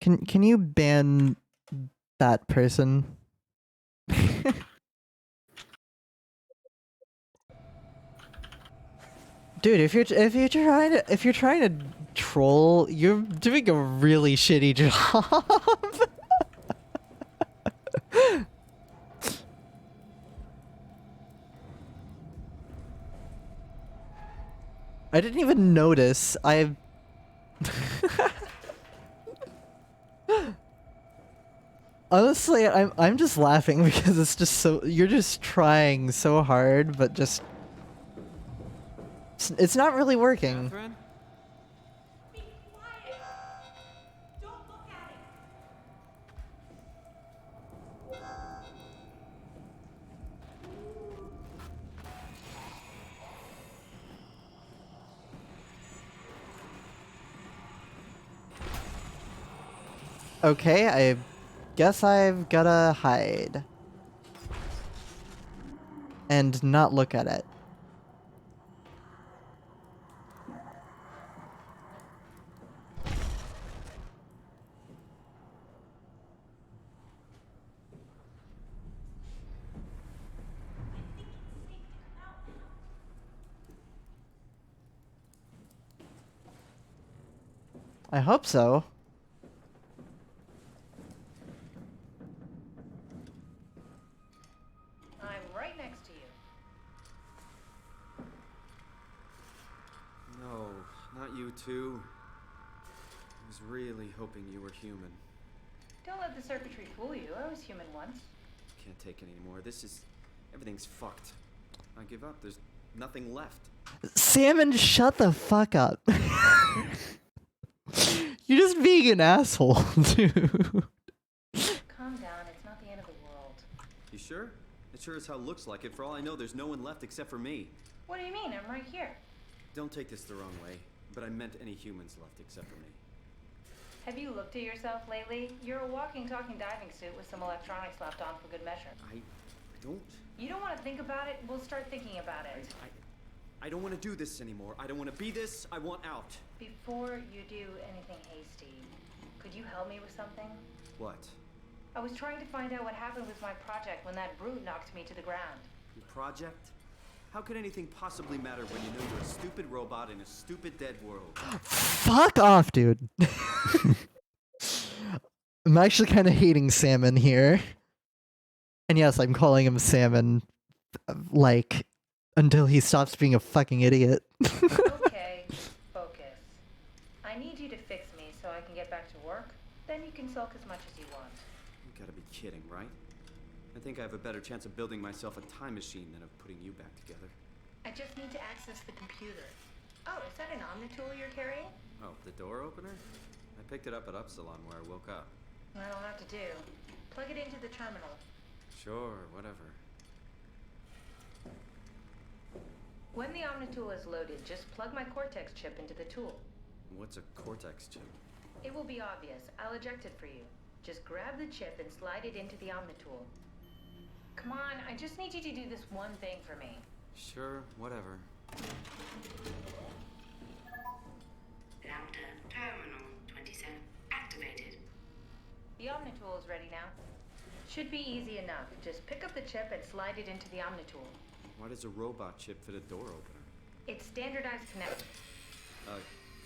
Can you ban that person? Dude, if you're trying to troll, you're doing a really shitty job. I didn't even notice. Honestly, I'm just laughing because it's just so you're just trying so hard, but just it's not really working. Catherine? Be quiet! Don't look at it! Okay, I guess I've gotta hide. And not look at it. I hope so. I'm right next to you. No, not you too. I was really hoping you were human. Don't let the circuitry fool you. I was human once. Can't take it anymore. Everything's fucked. I give up. There's nothing left. Salmon, shut the fuck up. You're just being an asshole, dude. Calm down. It's not the end of the world. You sure? It sure as hell looks like it. For all I know, there's no one left except for me. What do you mean? I'm right here. Don't take this the wrong way, but I meant any humans left except for me. Have you looked at yourself lately? You're a walking, talking diving suit with some electronics left on for good measure. I don't... You don't want to think about it? We'll start thinking about it. I don't want to do this anymore. I don't want to be this. I want out. Before you do anything hasty, could you help me with something? What? I was trying to find out what happened with my project when that brute knocked me to the ground. Your project? How could anything possibly matter when you know you're a stupid robot in a stupid dead world? Fuck off, dude. I'm actually kind of hating Salmon here. And yes, I'm calling him Salmon, like, until he stops being a fucking idiot. Okay, focus. I need you to fix me so I can get back to work. Then you can sulk as much as you want. You gotta be kidding, right? I think I have a better chance of building myself a time machine than of putting you back together. I just need to access the computer. Oh, is that an Omnitool you're carrying? Oh, the door opener? I picked it up at Upsilon where I woke up. That'll have to do. Plug it into the terminal. Sure, whatever. When the Omnitool is loaded, just plug my Cortex chip into the tool. What's a Cortex chip? It will be obvious. I'll eject it for you. Just grab the chip and slide it into the Omnitool. Come on, I just need you to do this one thing for me. Sure, whatever. Lambda Terminal 27 activated. The Omnitool is ready now. Should be easy enough. Just pick up the chip and slide it into the Omnitool. Why does a robot chip fit a door opener? It's standardized connect.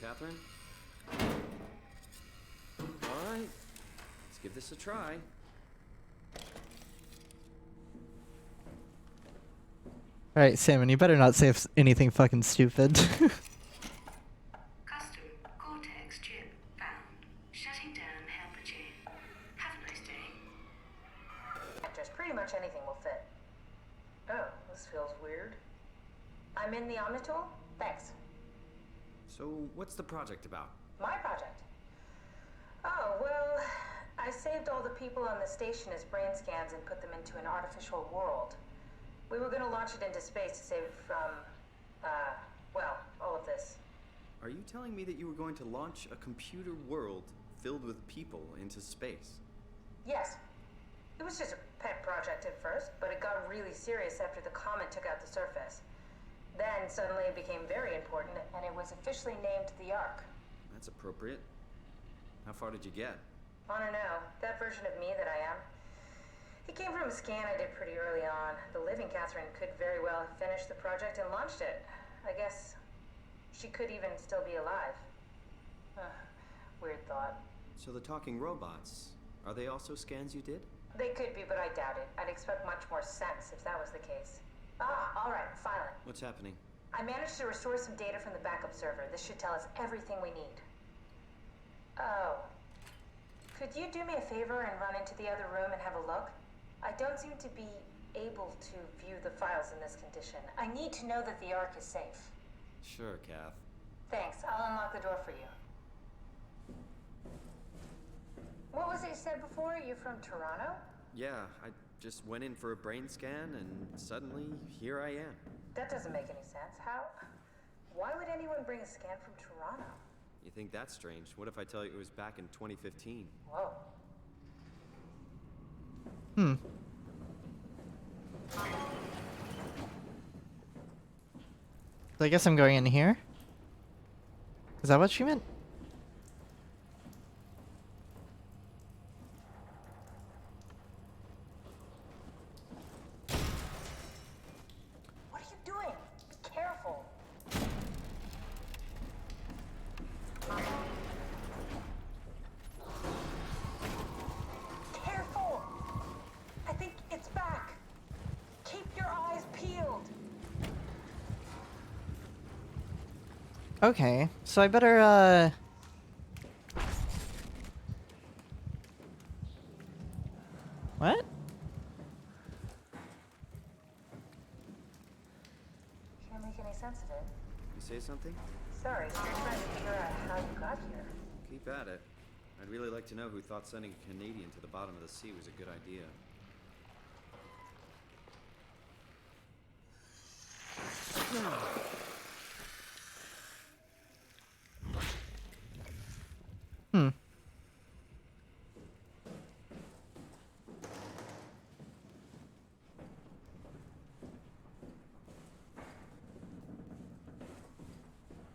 Catherine? Alright, let's give this a try. Alright, Salmon, you better not say anything fucking stupid. Custom Cortex chip found. Shutting down helper chain. Have a nice day. Just pretty much anything will fit. Oh, this feels weird. I'm in the Omnitool? Thanks. So, what's the project about? My project? Oh, well, I saved all the people on the station as brain scans and put them into an artificial world. We were going to launch it into space to save it from, well, all of this. Are you telling me that you were going to launch a computer world filled with people into space? Yes. It was just a pet project at first, but it got really serious after the comet took out the surface. Then suddenly it became very important, and it was officially named the Ark. That's appropriate. How far did you get? I don't know. That version of me that I am. It came from a scan I did pretty early on. The living Catherine could very well have finished the project and launched it. I guess she could even still be alive. Weird thought. So the talking robots, are they also scans you did? They could be, but I doubt it. I'd expect much more sense if that was the case. All right, finally. What's happening? I managed to restore some data from the backup server. This should tell us everything we need. Oh. Could you do me a favor and run into the other room and have a look? I don't seem to be able to view the files in this condition. I need to know that the Ark is safe. Sure, Kath. Thanks. I'll unlock the door for you. What was it you said before? You're from Toronto? Yeah, I just went in for a brain scan and suddenly here I am. That doesn't make any sense. How? Why would anyone bring a scan from Toronto? You think that's strange? What if I tell you it was back in 2015? Whoa. So I guess I'm going in here. Is that what she meant? What are you doing? Be careful. Careful! I think it's back. Keep your eyes peeled. Okay, so I better, What? Can't make any sense of it. You say something? Sorry, still trying to figure out how you got here. Keep at it. I'd really like to know who thought sending a Canadian to the bottom of the sea was a good idea.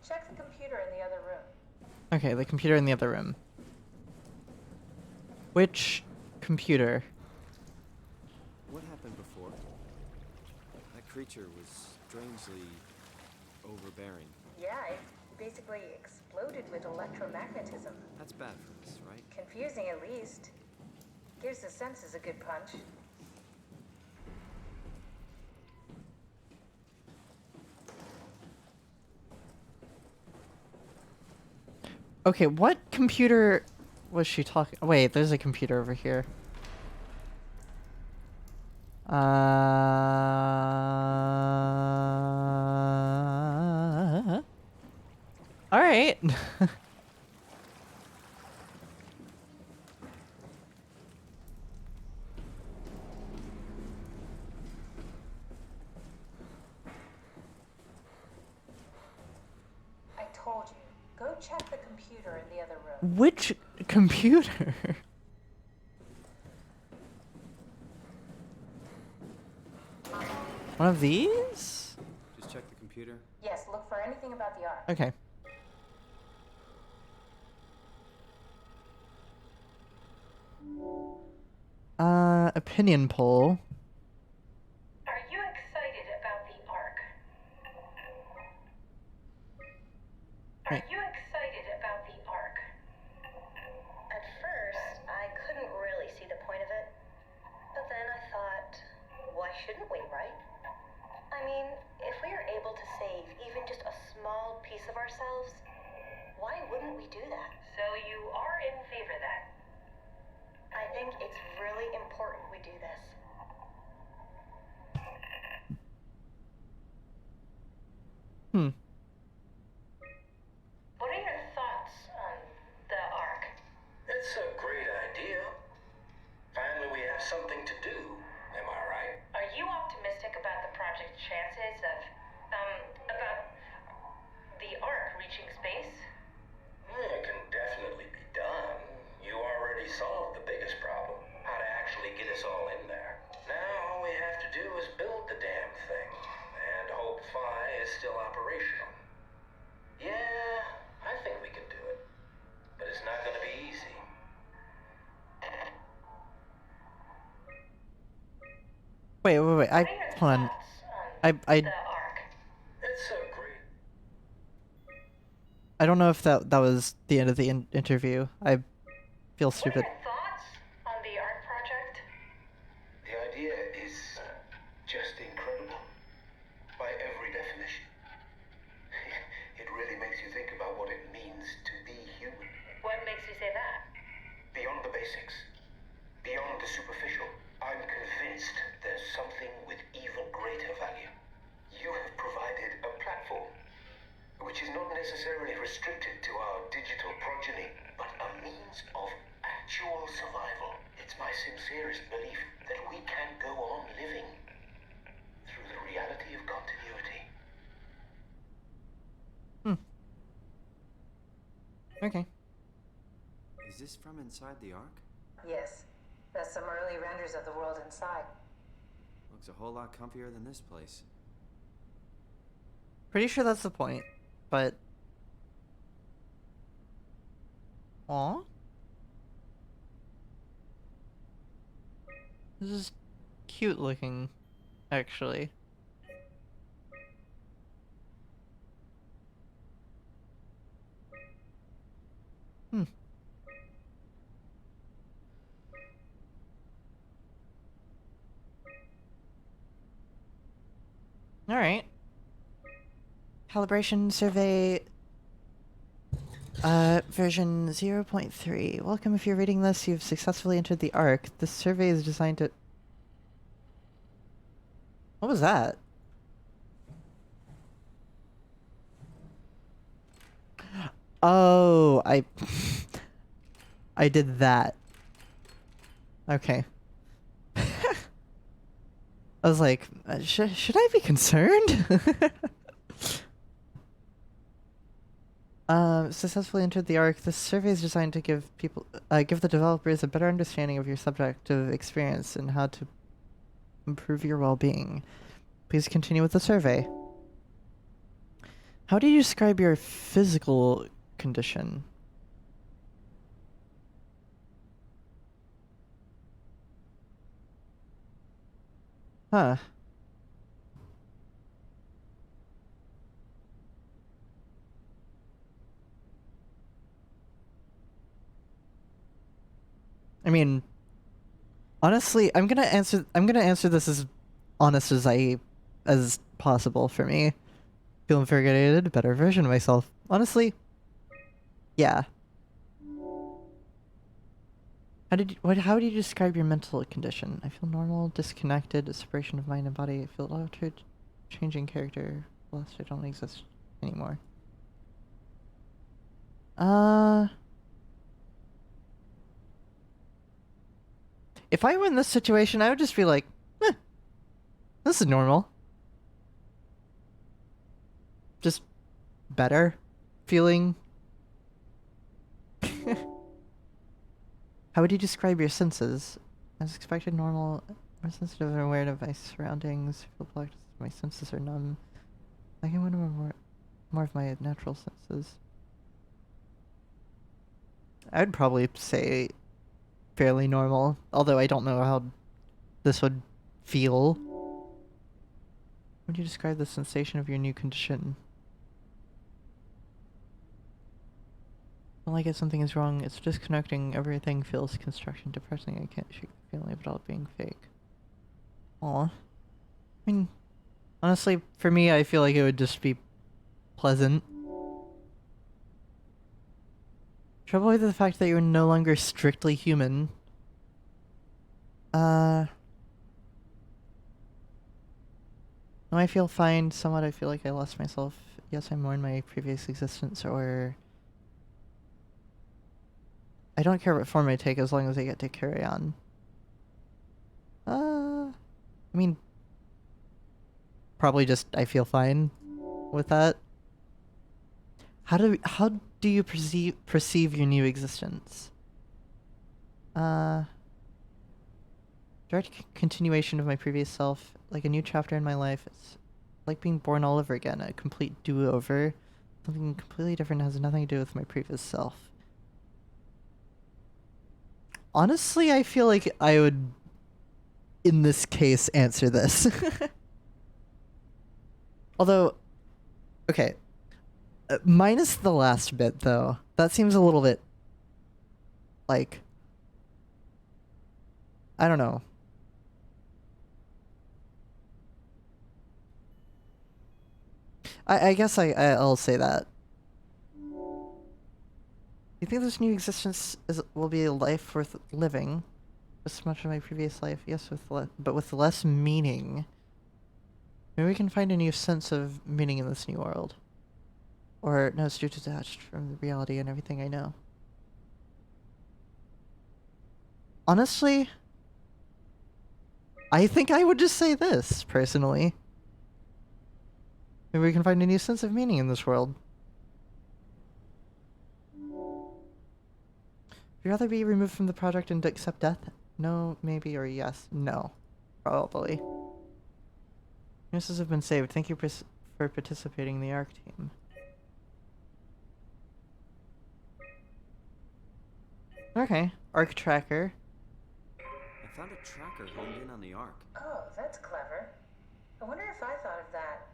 Check the computer in the other room. Okay, the computer in the other room. Which computer? What happened before? That creature was strangely overbearing. Yeah, it basically exploded with electromagnetism. That's bad for us, right? Confusing at least. Gives the senses a good punch. Okay, what computer was she talking? Wait, there's a computer over here. All right. I told you. Go check the computer in the other room. Which computer? One of these? Just check the computer. Yes, look for anything about the Ark. Okay. Opinion poll. Are you excited about the Ark? Are you excited about the Ark? At first, I couldn't really see the point of it. But then I thought, why shouldn't we, right? I mean, if we are able to save even just a small piece of ourselves, why wouldn't we do that? So you are in favor then? I think it's really important we do this. What are your thoughts on the Ark? It's a great idea. Finally, we have something to do. Am I right? Are you optimistic about the project's chances of, about the Ark reaching space? It can definitely be done. You already solved the biggest problem, how to actually get us all in there. Now all we have to do is build the damn thing, and hope Phi is still operational. Yeah, I think we can do it, but it's not gonna be easy. Wait. Hold on. It's a great... I don't know if that was the end of the interview. I feel stupid. Thoughts on the Ark project? The idea is just incredible, by every definition. It really makes you think about what it means to be human. What makes you say that? Beyond the basics, beyond the superficial, I'm convinced there's something with even greater value. You have provided a platform, which is not necessarily restricted to our digital progeny, but a means of actual survival. It's my sincerest belief that we can go on living through the reality of continuity. Okay. Is this from inside the Ark? Yes. That's some early renders of the world inside. Looks a whole lot comfier than this place. Pretty sure that's the point, but... Aw? This is cute looking, actually. Alright. Calibration survey version 0.3. Welcome. If you're reading this, you've successfully entered the Ark. This survey is designed to... What was that? Oh, I did that. Okay. I was like, should I be concerned? Successfully entered the Ark. This survey is designed to give the developers a better understanding of your subjective experience and how to improve your well-being. Please continue with the survey. How do you describe your physical condition? Huh. I mean, honestly, I'm gonna answer this as honest as possible for me. Feel invigorated, a better version of myself. Honestly, yeah. How do you describe your mental condition? I feel normal, disconnected, a separation of mind and body. I feel altered, changing character. Lost, I don't exist anymore. If I were in this situation, I would just be like, this is normal. Just better feeling. How would you describe your senses? As expected, normal, More sensitive and aware of my surroundings. Feel plucked. My senses are numb. I can win more of my natural senses. I'd probably say fairly normal, although I don't know how this would feel. Would you describe the sensation of your new condition? Not like if something is wrong, it's disconnecting. Everything feels construction depressing. I can't shake the feeling of it all being fake. Aw. I mean, honestly, for me, I feel like it would just be pleasant. Trouble with the fact that you're no longer strictly human. No, I feel fine. Somewhat I feel like I lost myself. Yes, I mourn my previous existence, or... I don't care what form I take as long as I get to carry on. I mean... Probably just I feel fine with that. How do you perceive your new existence? Direct continuation of my previous self, like a new chapter in my life. It's like being born all over again, a complete do-over. Something completely different, has nothing to do with my previous self. Honestly, I feel like I would, in this case, answer this. Although, okay, minus the last bit, though. That seems a little bit, like, I don't know. I guess I'll say that. You think this new existence will be a life worth living? As much of my previous life, yes, but with less meaning. Maybe we can find a new sense of meaning in this new world. Or no, it's too detached from the reality and everything I know. Honestly, I think I would just say this, personally. Maybe we can find a new sense of meaning in this world. Would you rather be removed from the project and accept death? No, maybe, or yes. No. Probably. Nurses have been saved. Thank you for participating in the ARC team. Okay. ARC tracker. I found a tracker honed in on the Ark. Oh, that's clever. I wonder if I thought of that.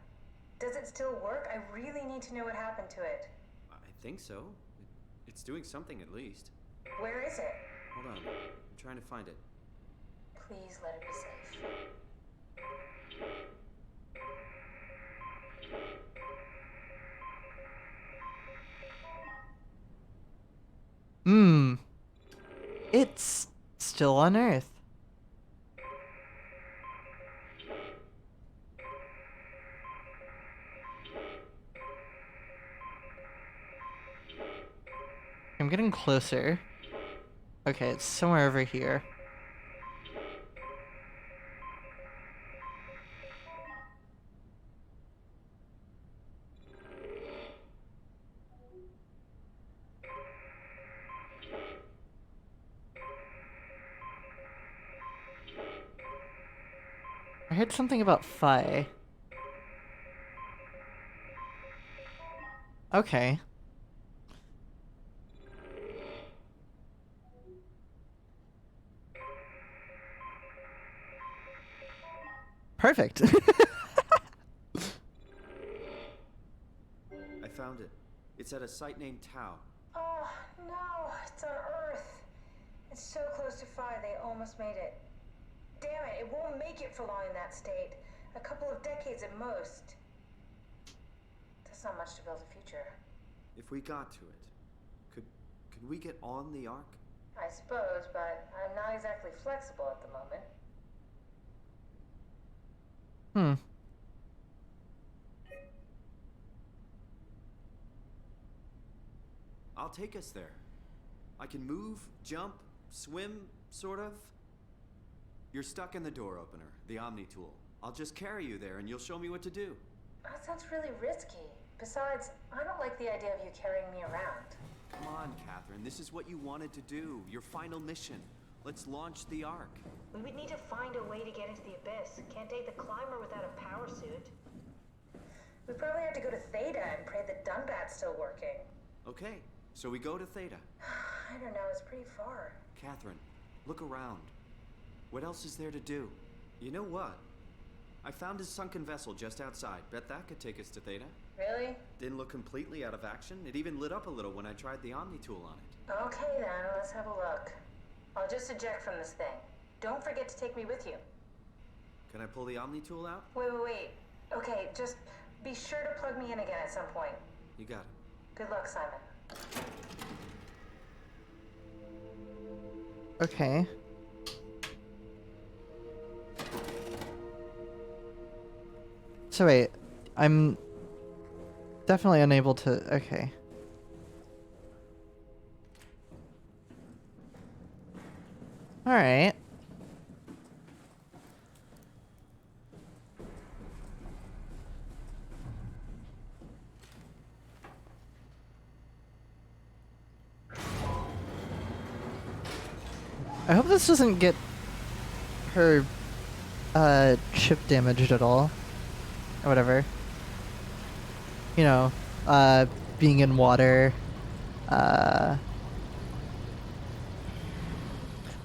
Does it still work? I really need to know what happened to it. I think so. It's doing something at least. Where is it? Hold on. I'm trying to find it. Please let it be safe. It's still on Earth. I'm getting closer. Okay, it's somewhere over here. I heard something about Phi. Okay. Perfect. I found it. It's at a site named Tau. Oh, no, it's on Earth. It's so close to Phi, they almost made it. Damn it, it won't make it for long in that state. A couple of decades at most. That's not much to build a future. If we got to it, could we get on the Ark? I suppose, but I'm not exactly flexible at the moment. I'll take us there. I can move, jump, swim, sort of. You're stuck in the door opener, the Omni tool. I'll just carry you there and you'll show me what to do. That sounds really risky. Besides, I don't like the idea of you carrying me around. Come on, Catherine. This is what you wanted to do. Your final mission. Let's launch the Ark. We would need to find a way to get into the abyss. Can't take the climber without a power suit. We probably have to go to Theta and pray that Dunbat's still working. Okay, so we go to Theta. I don't know, it's pretty far. Catherine, look around. What else is there to do? You know what? I found his sunken vessel just outside. Bet that could take us to Theta. Really? Didn't look completely out of action. It even lit up a little when I tried the Omni tool on it. Okay then, let's have a look. I'll just eject from this thing. Don't forget to take me with you. Can I pull the Omni tool out? Wait. Okay, just be sure to plug me in again at some point. You got it. Good luck, Simon. Okay. So wait, I'm definitely unable to... Okay. Alright. I hope this doesn't get her chip damaged at all. Or whatever. You know, being in water.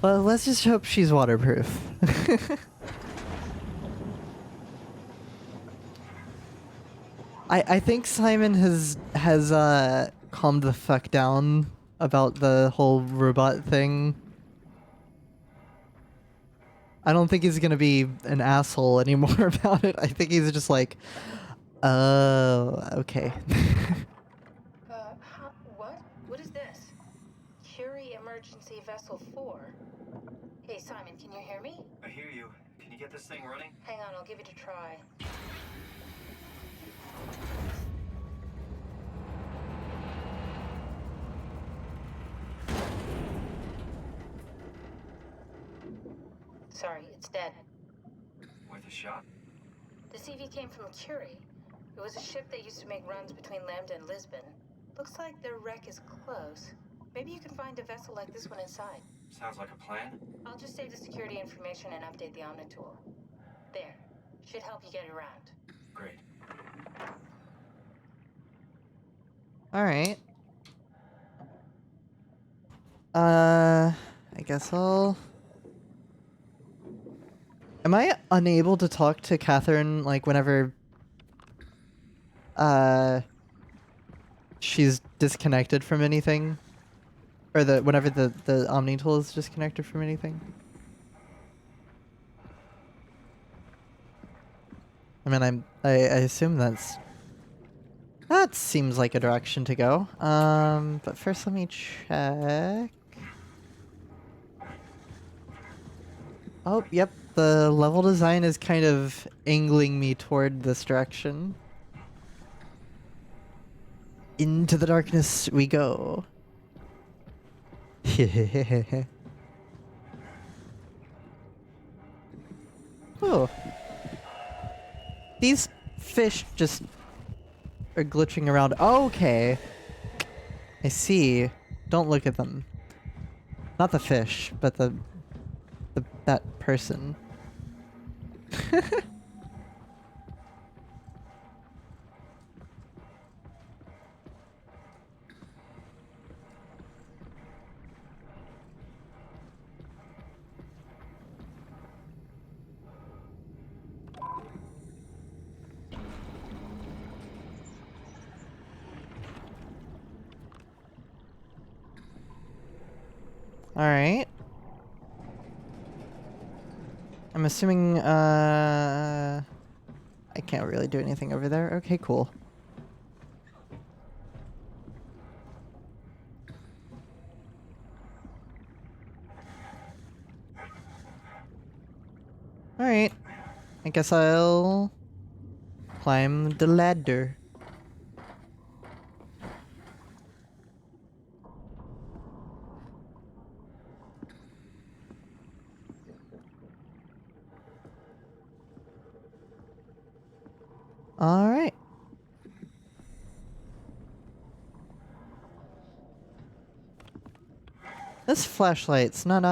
Well, let's just hope she's waterproof. I think Simon has calmed the fuck down about the whole robot thing. I don't think he's gonna be an asshole anymore about it. I think he's just like, oh, okay. What? What is this? Curie Emergency Vessel 4. Hey, Simon, can you hear me? I hear you. Can you get this thing running? Hang on, I'll give it a try. Sorry, it's dead. Worth a shot? The CV came from Curie. It was a ship that used to make runs between Lambda and Lisbon. Looks like their wreck is close. Maybe you can find a vessel like this one inside. Sounds like a plan. I'll just save the security information and update the Omni tool. There. Should help you get around. Great. Alright. I guess I'll... Am I unable to talk to Catherine, like, whenever... she's disconnected from anything? Or whenever the Omni tool is disconnected from anything? I mean, I assume that seems like a direction to go. But first let me check. Oh, yep. The level design is kind of angling me toward this direction. Into the darkness we go. Oh. These fish just are glitching around. Oh, okay. I see. Don't look at them. Not the fish, but that person. Alright. I'm assuming, I can't really do anything over there. Okay, cool. Alright. I guess I'll climb the ladder. Alright. This flashlight's not,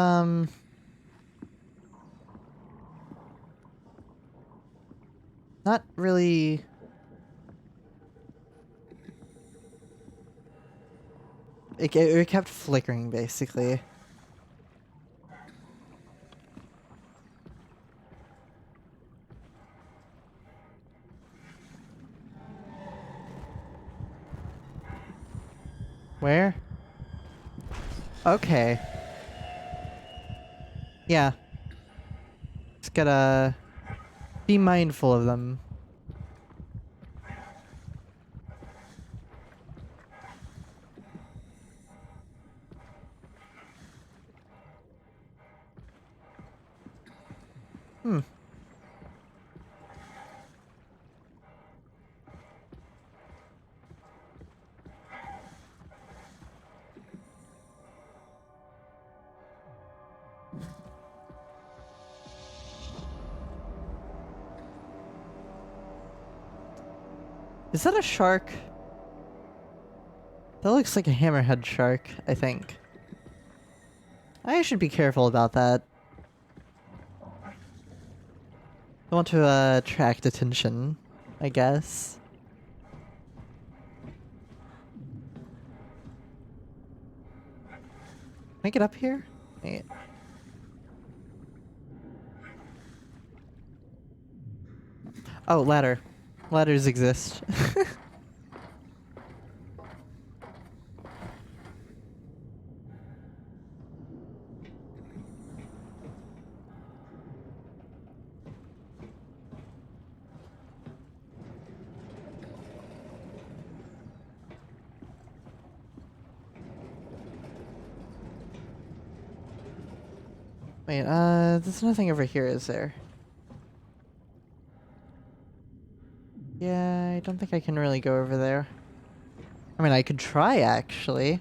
not really... It kept flickering, basically. Where? Okay. Yeah. Just gotta be mindful of them. Hmm. Is that a shark? That looks like a hammerhead shark, I think. I should be careful about that. I want to attract attention, I guess. Can I get up here? Wait. Oh, ladder. Ladders exist. Wait, there's nothing over here, is there? Yeah, I don't think I can really go over there. I mean, I could try, actually.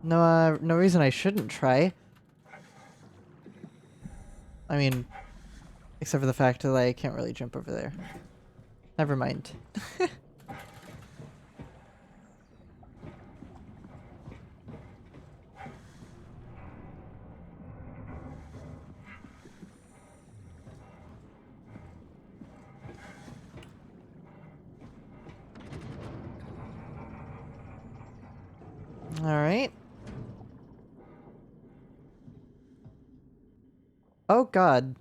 No, no reason I shouldn't try. I mean, except for the fact that I can't really jump over there. Never mind. Alright. Oh god.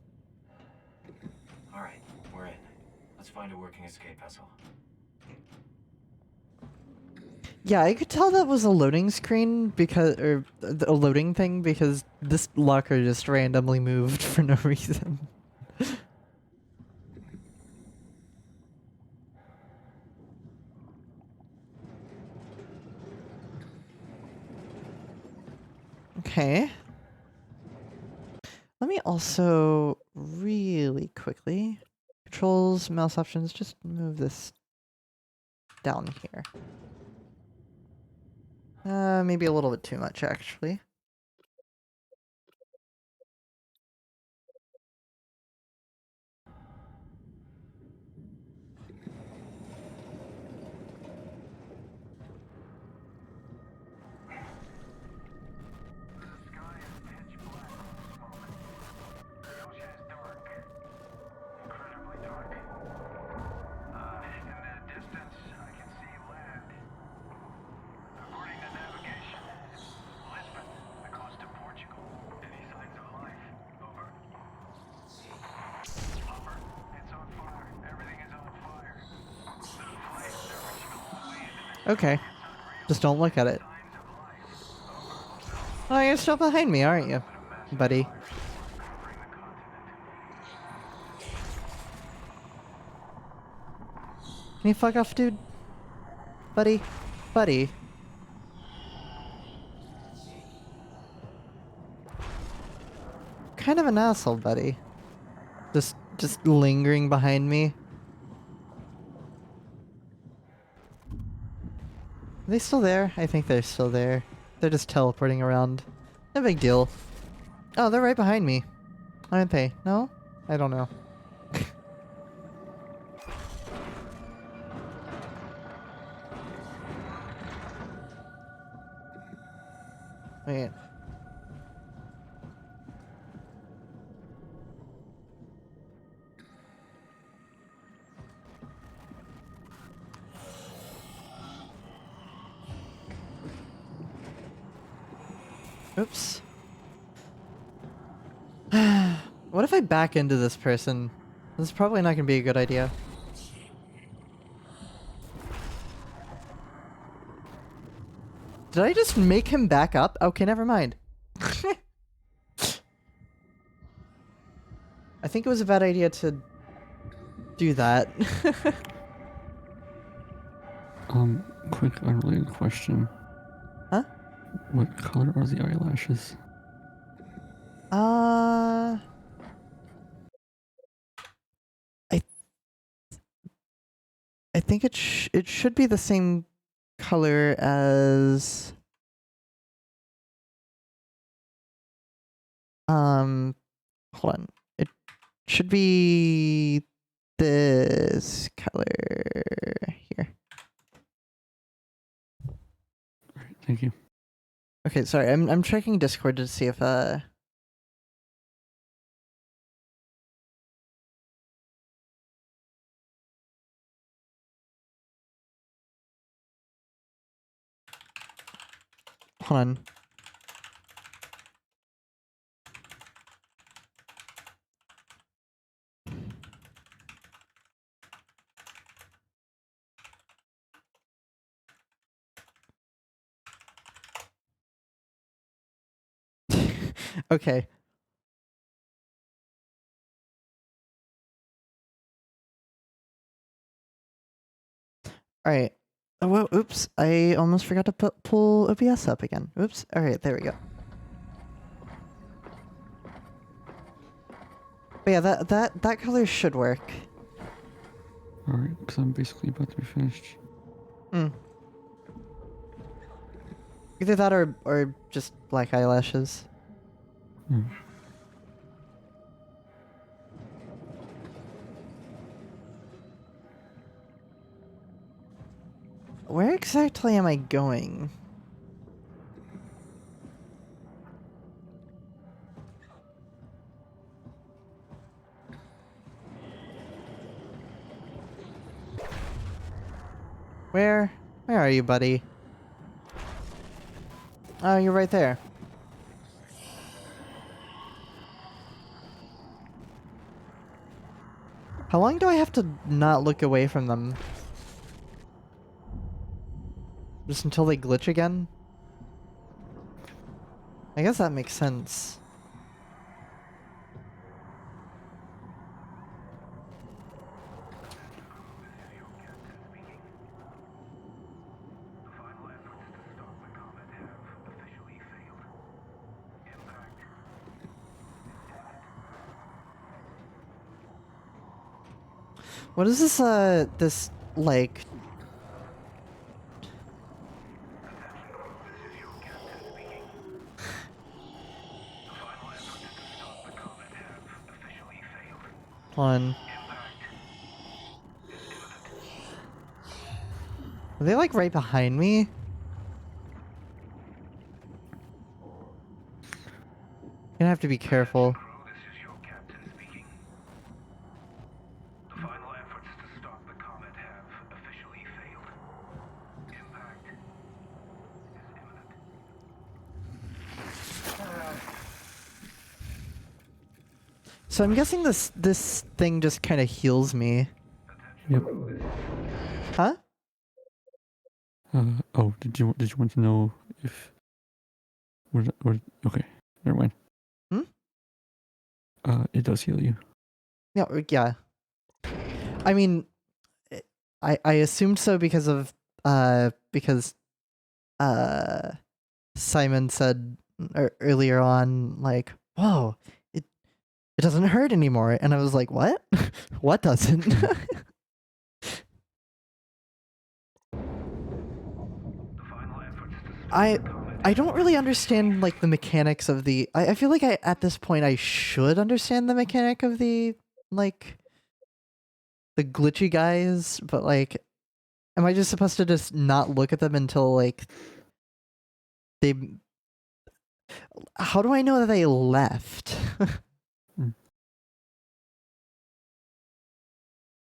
Alright, we're in. Let's find a working escape vessel. Yeah, I could tell that was a loading screen because, or a loading thing because this locker just randomly moved for no reason. Okay. Let me also really quickly controls, mouse options, just move this down here. Maybe a little bit too much actually. Okay. Just don't look at it. Oh, you're still behind me, aren't you, buddy? Can you fuck off, dude? Buddy? Buddy? Kind of an asshole, buddy. Just lingering behind me. Are they still there? I think they're still there. They're just teleporting around. No big deal. Oh, they're right behind me. Aren't they? No? I don't know. Wait. Oops. What if I back into this person? This is probably not gonna be a good idea. Did I just make him back up? Okay, never mind. I think it was a bad idea to do that. Quick unrelated question. Huh? What color are the eyelashes? I think it should be the same color as hold on. It should be this color here. Alright, thank you. Okay, sorry. I'm checking Discord to see if hold on. Okay. Alright. Oh, well, oops. I almost forgot to pull OBS up again. Oops. Alright, there we go. But yeah, that color should work. Alright, because I'm basically about to be finished. Either that or just black eyelashes. Where exactly am I going? Where are you, buddy? Oh, you're right there. How long do I have to not look away from them? Just until they glitch again? I guess that makes sense. What is this, this, like... One. Are they, like, right behind me? Gonna have to be careful. So I'm guessing this thing just kind of heals me. Yep. Huh? Oh, did you want to know if... okay, never mind. It does heal you. Yeah. I mean, I assumed so because of, Simon said earlier on, like, whoa, it doesn't hurt anymore. And I was like, what? What doesn't? I don't really understand, like, the mechanics of the... I feel like at this point I should understand the mechanic of the, like, the glitchy guys, but, like, am I just supposed to just not look at them until, like, they... How do I know that they left?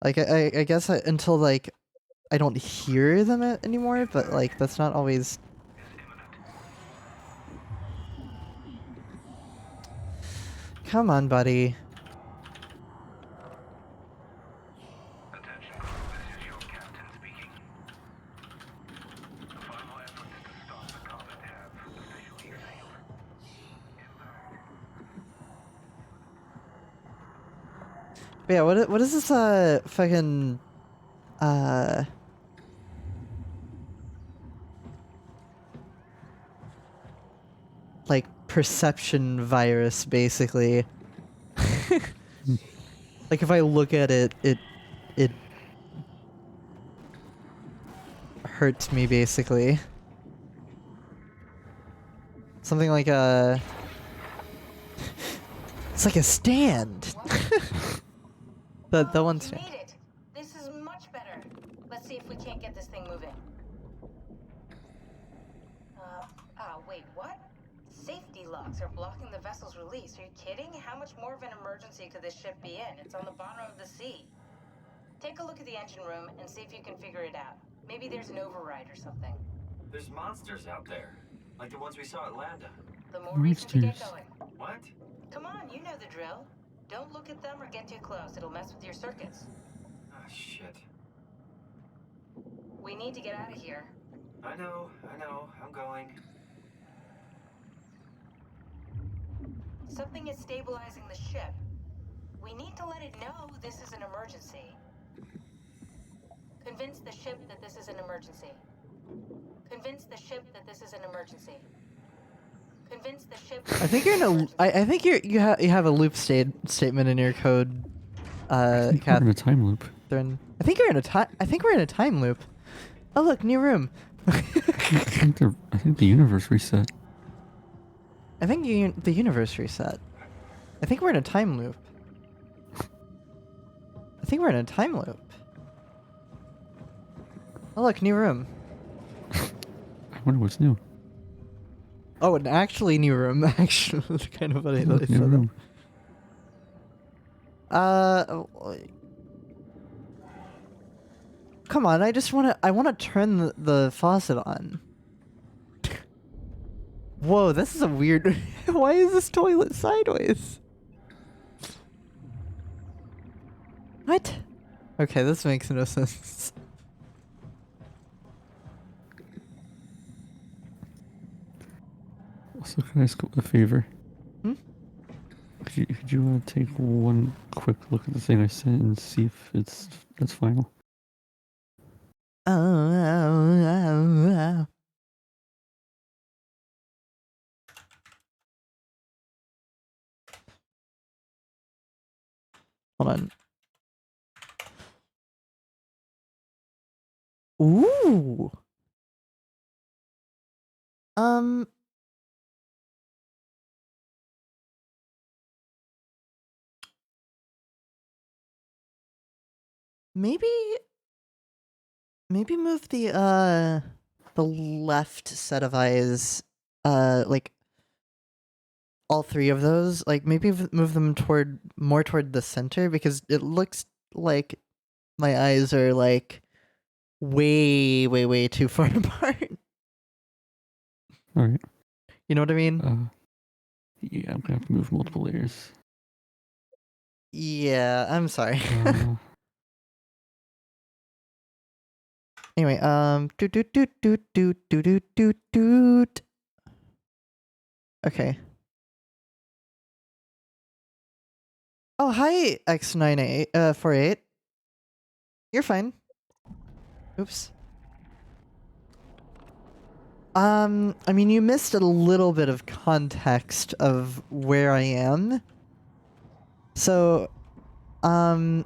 Like, I guess until, like, I don't hear them anymore, but, like, that's not always... Come on, buddy. But yeah, what is this fucking like perception virus basically? Like if I look at it, it hurts me basically. Something like a it's like a stand. The one stand. You made it. This is much better. Let's see if we can't get this thing moving. Wait, what? Safety locks are blocking the vessel's release. Are you kidding? How much more of an emergency could this ship be in? It's on the bottom of the sea. Take a look at the engine room and see if you can figure it out. Maybe there's an override or something. There's monsters out there, like the ones we saw at Lambda. The more reason to get Monsters. going. What? Come on, you know the drill. Don't look at them or get too close. It'll mess with your circuits. Ah, shit. We need to get out of here. I know. I'm going. Something is stabilizing the ship. We need to let it know this is an emergency. Convince the ship that this is an emergency. Convince the ship that this is an emergency. Convince the ship. I think you're in a. I think you have a loop statement in your code. I think we're in a time loop. I think you're in a time. I think we're in a time loop. Oh look, new room. I think the universe reset. I think the universe reset. I think we're in a time loop. I think we're in a time loop. Oh look, new room. I wonder what's new. Oh, an actually new room. Actually, it's kind of funny that I New said room. that. Come on, I wanna turn the faucet on. Whoa, this is a weird. Why is this toilet sideways? What? Okay, this makes no sense. Also, can I ask a favor? Hmm? Could you take one quick look at the thing I sent and see if that's final? Oh. Hold on. Ooh. Maybe move the left set of eyes, like all three of those, like maybe move them more toward the center, because it looks like my eyes are like way too far apart. Alright. You know what I mean? Yeah, I'm gonna have to move multiple layers. Yeah, I'm sorry. Anyway, doot. Okay. Oh, hi, X9848. You're fine. Oops. I mean, you missed a little bit of context of where I am. So, I'm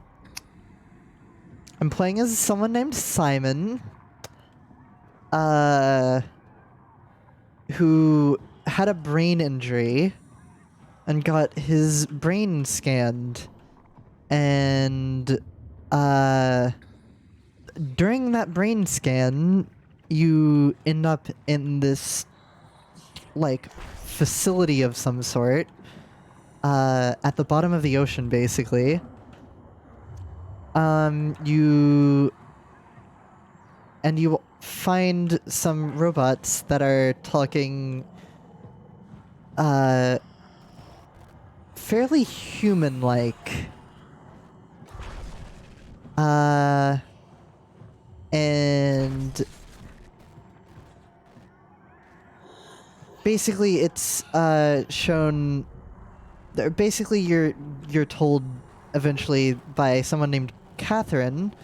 playing as someone named Simon, who had a brain injury and got his brain scanned, and during that brain scan, you end up in this like facility of some sort at the bottom of the ocean, basically. You find some robots that are talking fairly human-like. And basically it's shown. Basically, you're told eventually by someone named Catherine.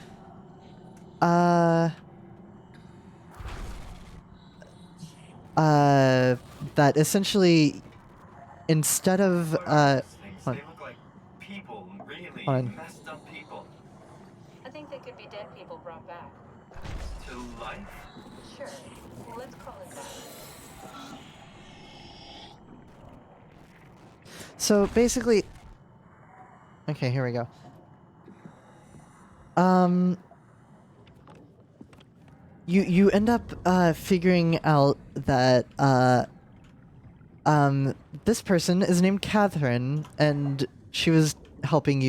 That essentially, instead of They look like people, really on. messed up people. I think they could be dead people brought back. To life? Sure. Let's call it that. So basically, okay, here we go. You end up figuring out that this person is named Catherine, and she was helping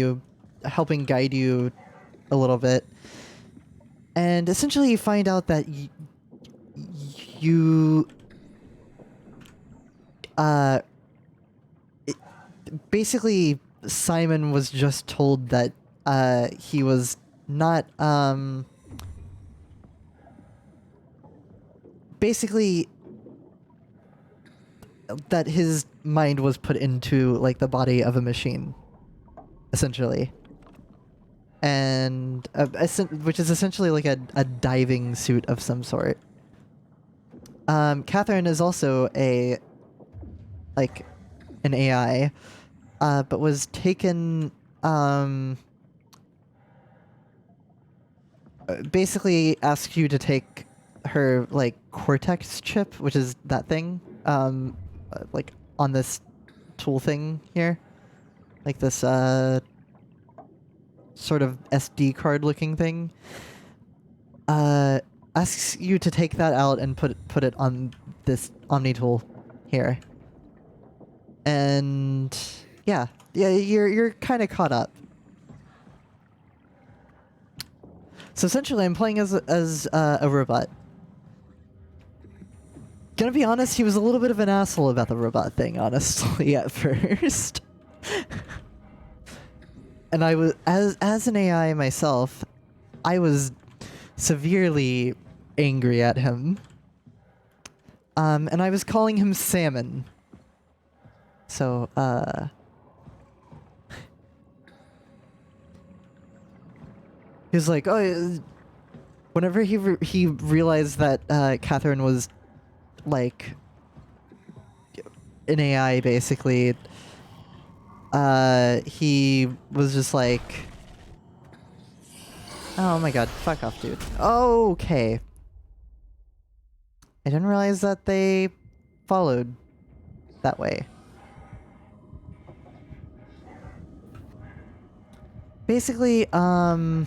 guide you a little bit. And essentially you find out that basically Simon was just told that he was not basically that his mind was put into like the body of a machine, essentially. And which is essentially like a diving suit of some sort. Catherine is also an AI, but was taken basically asked you to take her like cortex chip, which is that thing, like on this tool thing here, like this sort of SD card looking thing. Asks you to take that out and put it on this Omni tool here. And yeah, you're kind of caught up. So essentially, I'm playing as a robot. Gonna be honest, he was a little bit of an asshole about the robot thing, honestly, at first. And I was, as an AI myself, I was severely angry at him. And I was calling him Salmon. So, he was like, oh, whenever he realized that Catherine was like an AI, basically, he was just like, oh my god, fuck off, dude. Okay. I didn't realize that they followed that way. Basically, Attention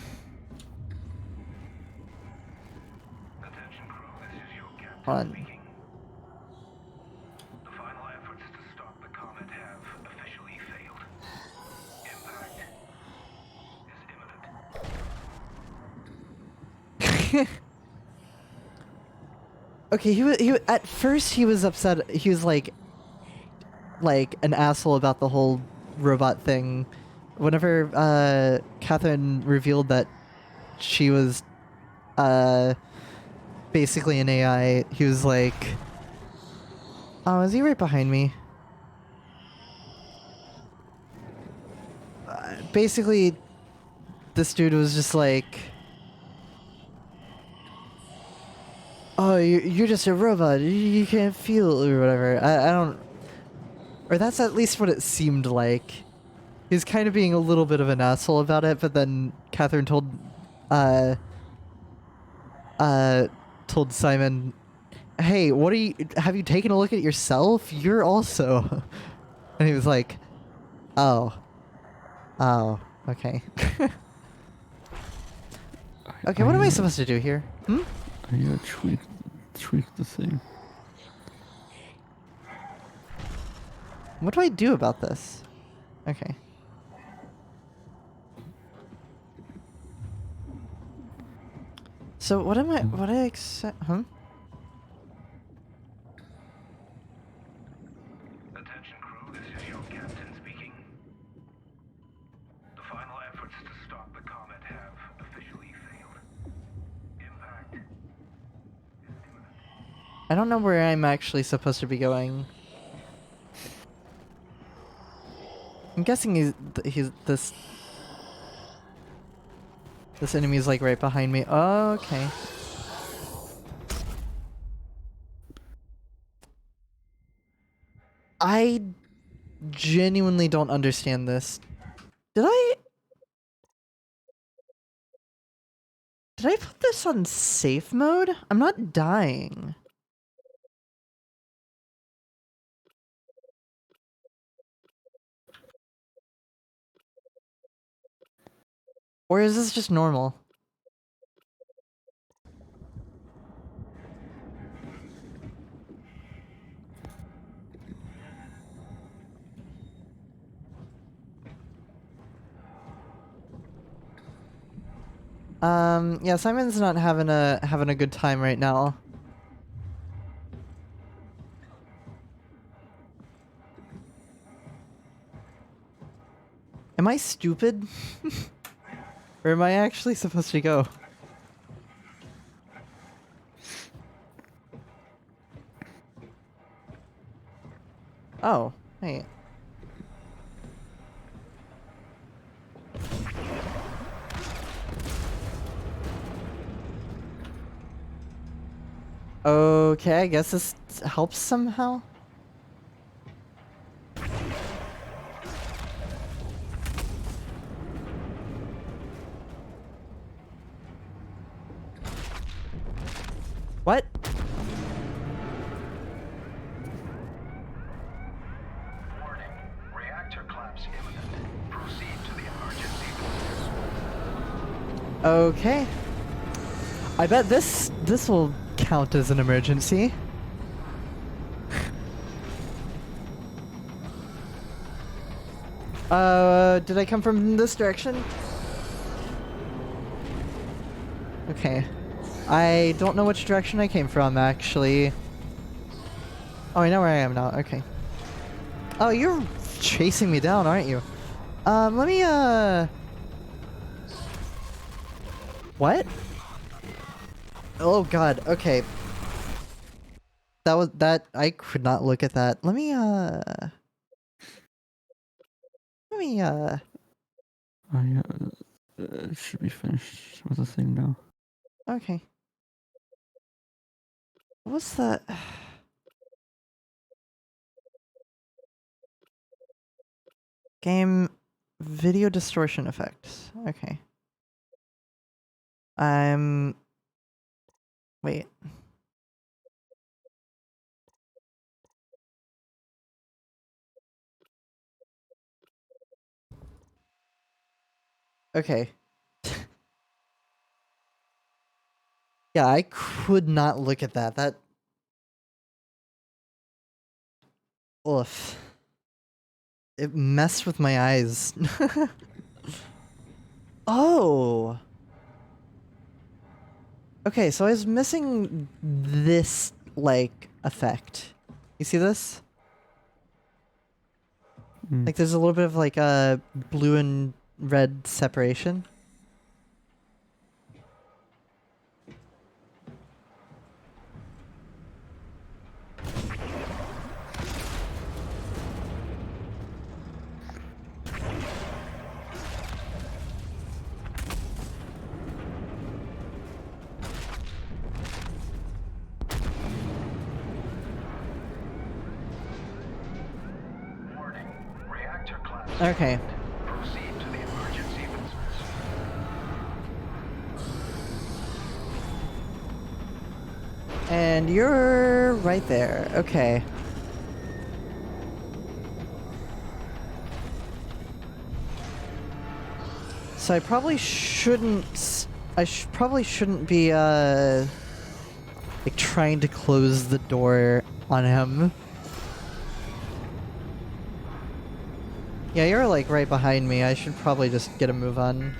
crew, this is your captain speaking. The final efforts to stop the comet have officially failed. Impact is imminent. Okay, he at first he was upset. He was like an asshole about the whole robot thing. Whenever Catherine revealed that she was basically an AI, he was like, oh, is he right behind me? Basically, this dude was just like, oh, you're just a robot. You can't feel or whatever. I don't... Or that's at least what it seemed like. He was kind of being a little bit of an asshole about it, but then Catherine told Simon, hey, have you taken a look at yourself? You're also... And he was like, oh, okay. Okay, what am I supposed to do here? Hmm? I gotta tweak the thing. What do I do about this? Okay. So what am I, what I accept, huh? Attention crew, this is your captain speaking. I don't know where I'm actually supposed to be going. I'm guessing this enemy is like right behind me. Oh, okay. I genuinely don't understand this. Did I put this on safe mode? I'm not dying. Or is this just normal? Yeah, Simon's not having a good time right now. Am I stupid? Where am I actually supposed to go? Oh, wait. Okay, I guess this helps somehow. What? Warning. Reactor collapse imminent. Proceed to the emergency. Okay. I bet this will count as an emergency. Did I come from this direction? Okay. I don't know which direction I came from, actually. Oh, I know where I am now. Okay. Oh, you're chasing me down, aren't you? Let me, What? Oh god, okay. I could not look at that. Let me, It should be finished with the thing now. Okay. What's that? Game video distortion effects. Okay. Wait. Okay. Yeah, I could not look at that. That... Oof. It messed with my eyes. Oh! Okay, so I was missing this, like, effect. You see this? Like, there's a little bit of, like, a blue and red separation. Okay. Proceed to the emergency business. And you're right there. Okay. So I probably shouldn't... probably shouldn't be, like, trying to close the door on him. Yeah, you're, like, right behind me. I should probably just get a move on.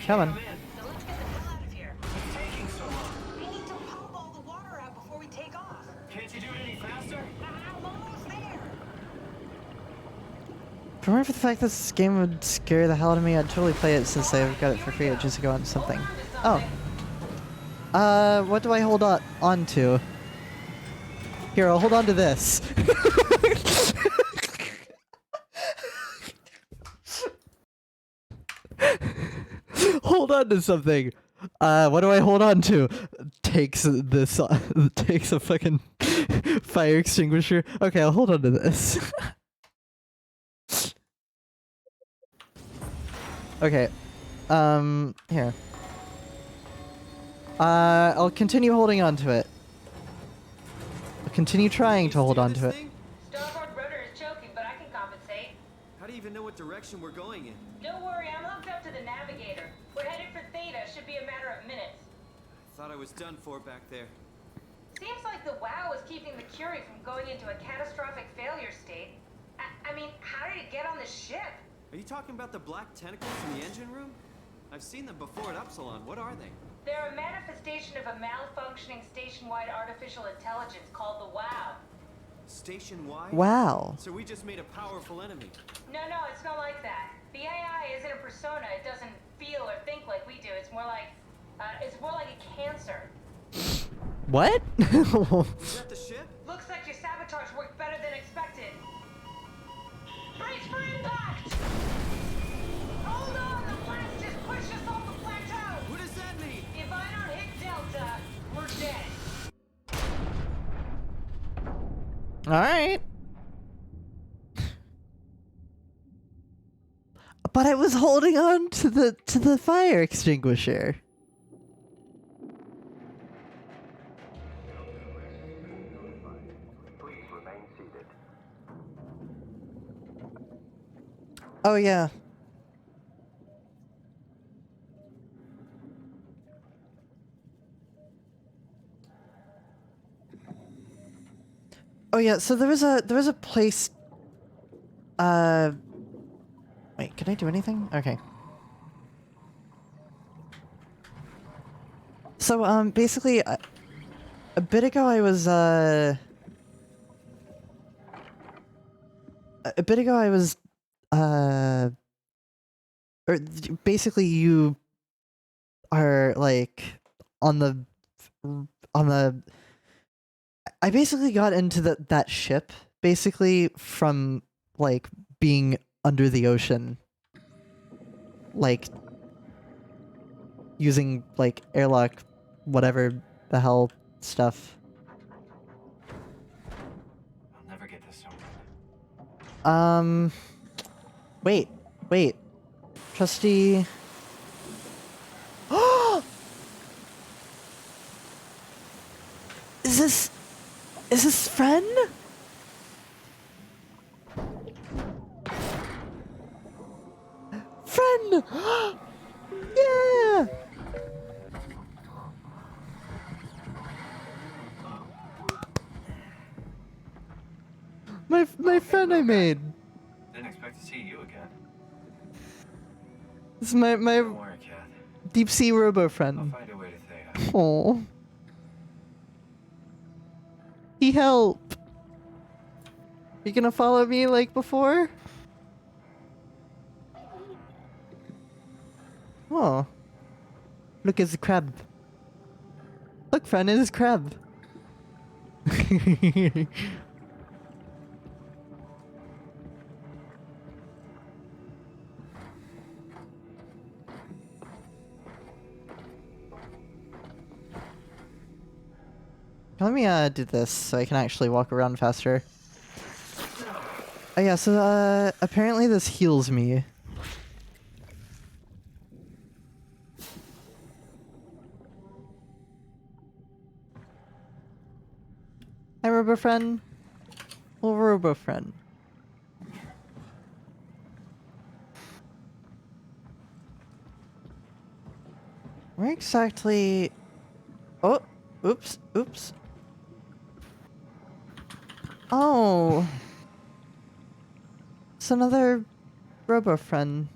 Come on. If it weren't for the fact that this game would scare the hell out of me, I'd totally play it since I got it for free ages ago on something. Oh. What do I hold on to? Here, I'll hold on to this. Hold on to something. What do I hold on to? Takes this. Takes a fucking fire extinguisher. Okay, I'll hold on to this. Okay. Here. I'll continue holding on to it. I'll continue trying to hold on to it. Starboard rudder is choking, but I can compensate. How do you even know what direction we're going in? Don't worry, I'm hooked up to the navigator. We're headed for Theta. Should be a matter of minutes. Thought I was done for back there. Seems like the WOW is keeping the Curie from going into a catastrophic failure state. I mean, how did it get on the ship? Are you talking about the black tentacles in the engine room? I've seen them before at Upsilon. What are they? They're a manifestation of a malfunctioning station-wide artificial intelligence called the WOW. Station-wide? Wow. So we just made a powerful enemy. No, it's not like that. The AI isn't a persona. It doesn't feel or think like we do. It's more like a cancer. What? Is that the ship? Looks like your sabotage worked better than expected. Brace for impact! Hold on, the blast just pushed us off the plateau! What does that mean? If I don't hit Delta, we're dead. Alright. But I was holding on to the fire extinguisher. Please remain seated. Oh yeah. Oh yeah, so there was a place. Wait, can I do anything? Okay. So basically, a bit ago I was or basically you are like on the. I basically got into that ship basically from like being under the ocean, like using like airlock, whatever the hell stuff. I'll never get this over. Wait, trusty. Is this friend? Friend! Yeah! My friend I made. Didn't expect to see you again. This is my Don't worry, Kath. deep sea robo I'll friend. find a way to Theta. Oh. He help. You gonna follow me like before? Oh. Look, it's a crab. Look, friend, it is crab. Let me do this so I can actually walk around faster. Oh yeah, so apparently this heals me. Hi, Robo Friend. Little Robo Friend. Where exactly? Oh, oops. Oh. It's another Robo Friend.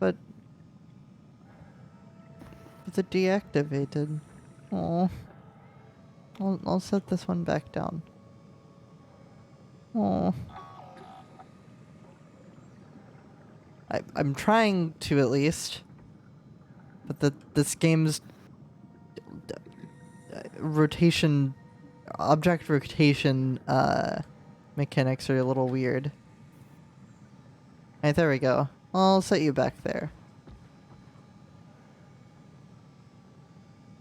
But it's deactivated. Oh. I'll set this one back down. Oh. I'm trying to at least. But this game's rotation, object rotation mechanics are a little weird. Alright, there we go. I'll set you back there.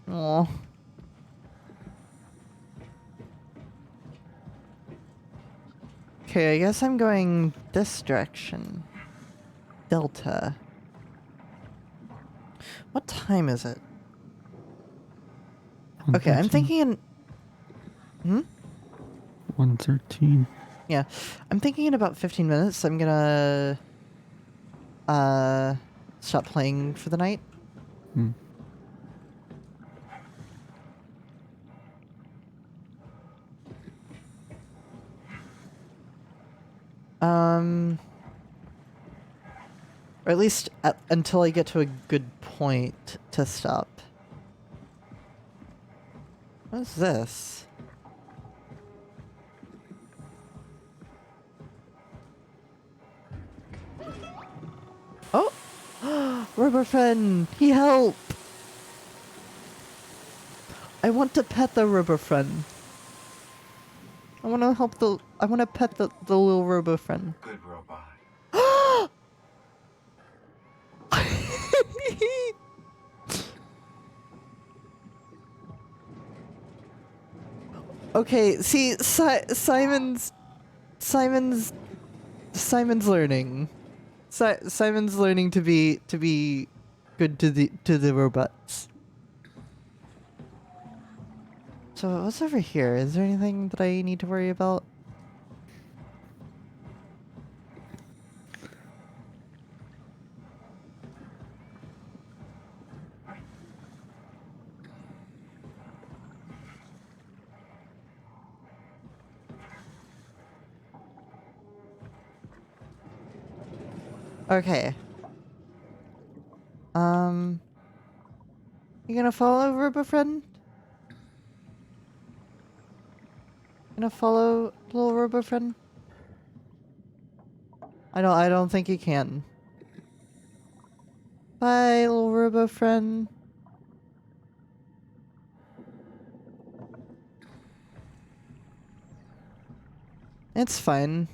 Aww. Okay, I guess I'm going this direction. Delta. What time is it? Okay, I'm thinking in... 1:13. Yeah, I'm thinking in about 15 minutes I'm gonna stop playing for the night. Hmm. Or at least until I get to a good point to stop. What is this? Oh! Rubber friend! He helped! I want to pet the rubber friend. I want to help the... I want to pet the little rubber friend. Good robot. Okay, see, Simon's learning. Simon's learning to be good to the robots. So what's over here? Is there anything that I need to worry about? Okay. You gonna follow Robo Friend? Gonna follow little Robo Friend? I don't think you can. Bye, little Robo Friend. It's fine.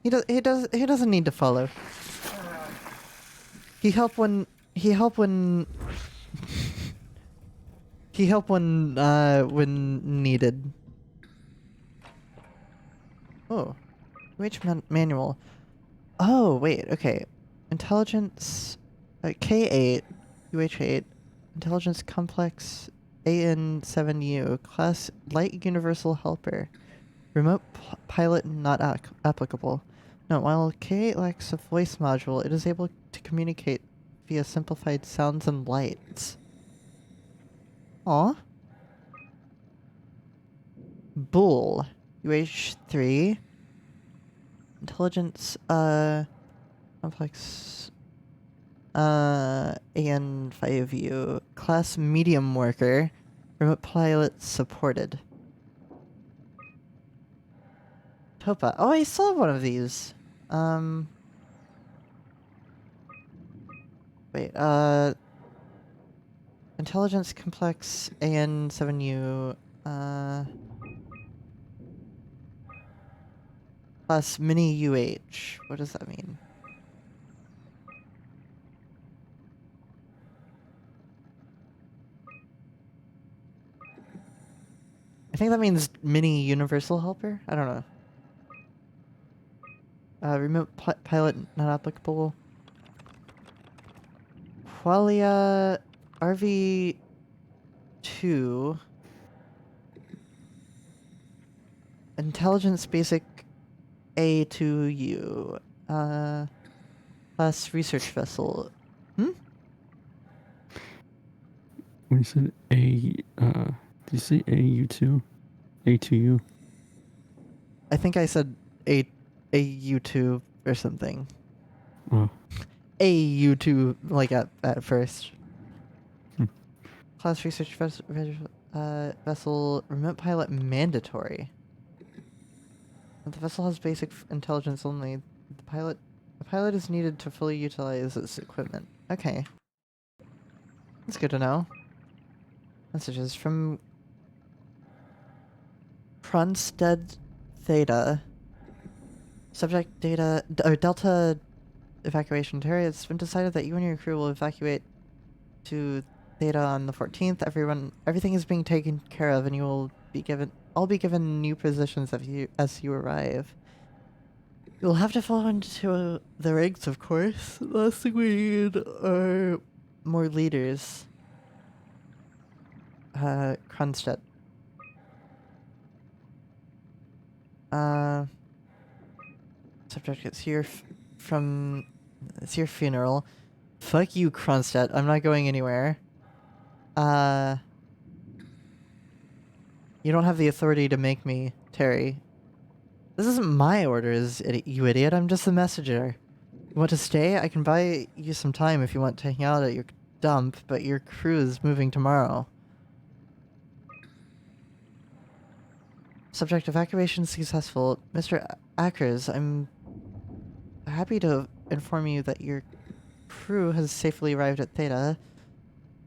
He doesn't need to follow. He helped when when needed. Oh, manual. Oh wait, okay. Intelligence, K8, UH8, intelligence complex, AN7U, class light universal helper, remote pilot not applicable. No, while K8 lacks a voice module, it is able to communicate via simplified sounds and lights. Aw. Bull, UH3, intelligence, complex, AN5U, class medium worker, remote pilot supported. Topa. Oh, I still have one of these. Wait, intelligence complex AN7U, plus mini UH. What does that mean? I think that means mini universal helper? I don't know. Remote pilot not applicable. Qualia RV2. Intelligence basic A2U. Plus research vessel. When you said did you say AU2? A2U? I think I said AU2 or something. Oh. AU2 like at first. Hmm. Class research vessel remote pilot mandatory. The vessel has basic intelligence only. The pilot is needed to fully utilize its equipment. Okay. That's good to know. Messages from Kronstedt Theta. Subject data or Delta evacuation. Terry, it's been decided that you and your crew will evacuate to Theta on the 14th. Everything is being taken care of, and I'll be given new positions as you arrive. You'll have to fall into the ranks, of course. The last thing we need are more leaders. Kronstedt. Subject, it's your funeral. Fuck you, Kronstedt. I'm not going anywhere. You don't have the authority to make me, Terry. This isn't my orders, you idiot. I'm just the messenger. You want to stay? I can buy you some time if you want to hang out at your dump, but your crew is moving tomorrow. Subject, evacuation successful. Mr. Ackers, I'm happy to inform you that your crew has safely arrived at Theta.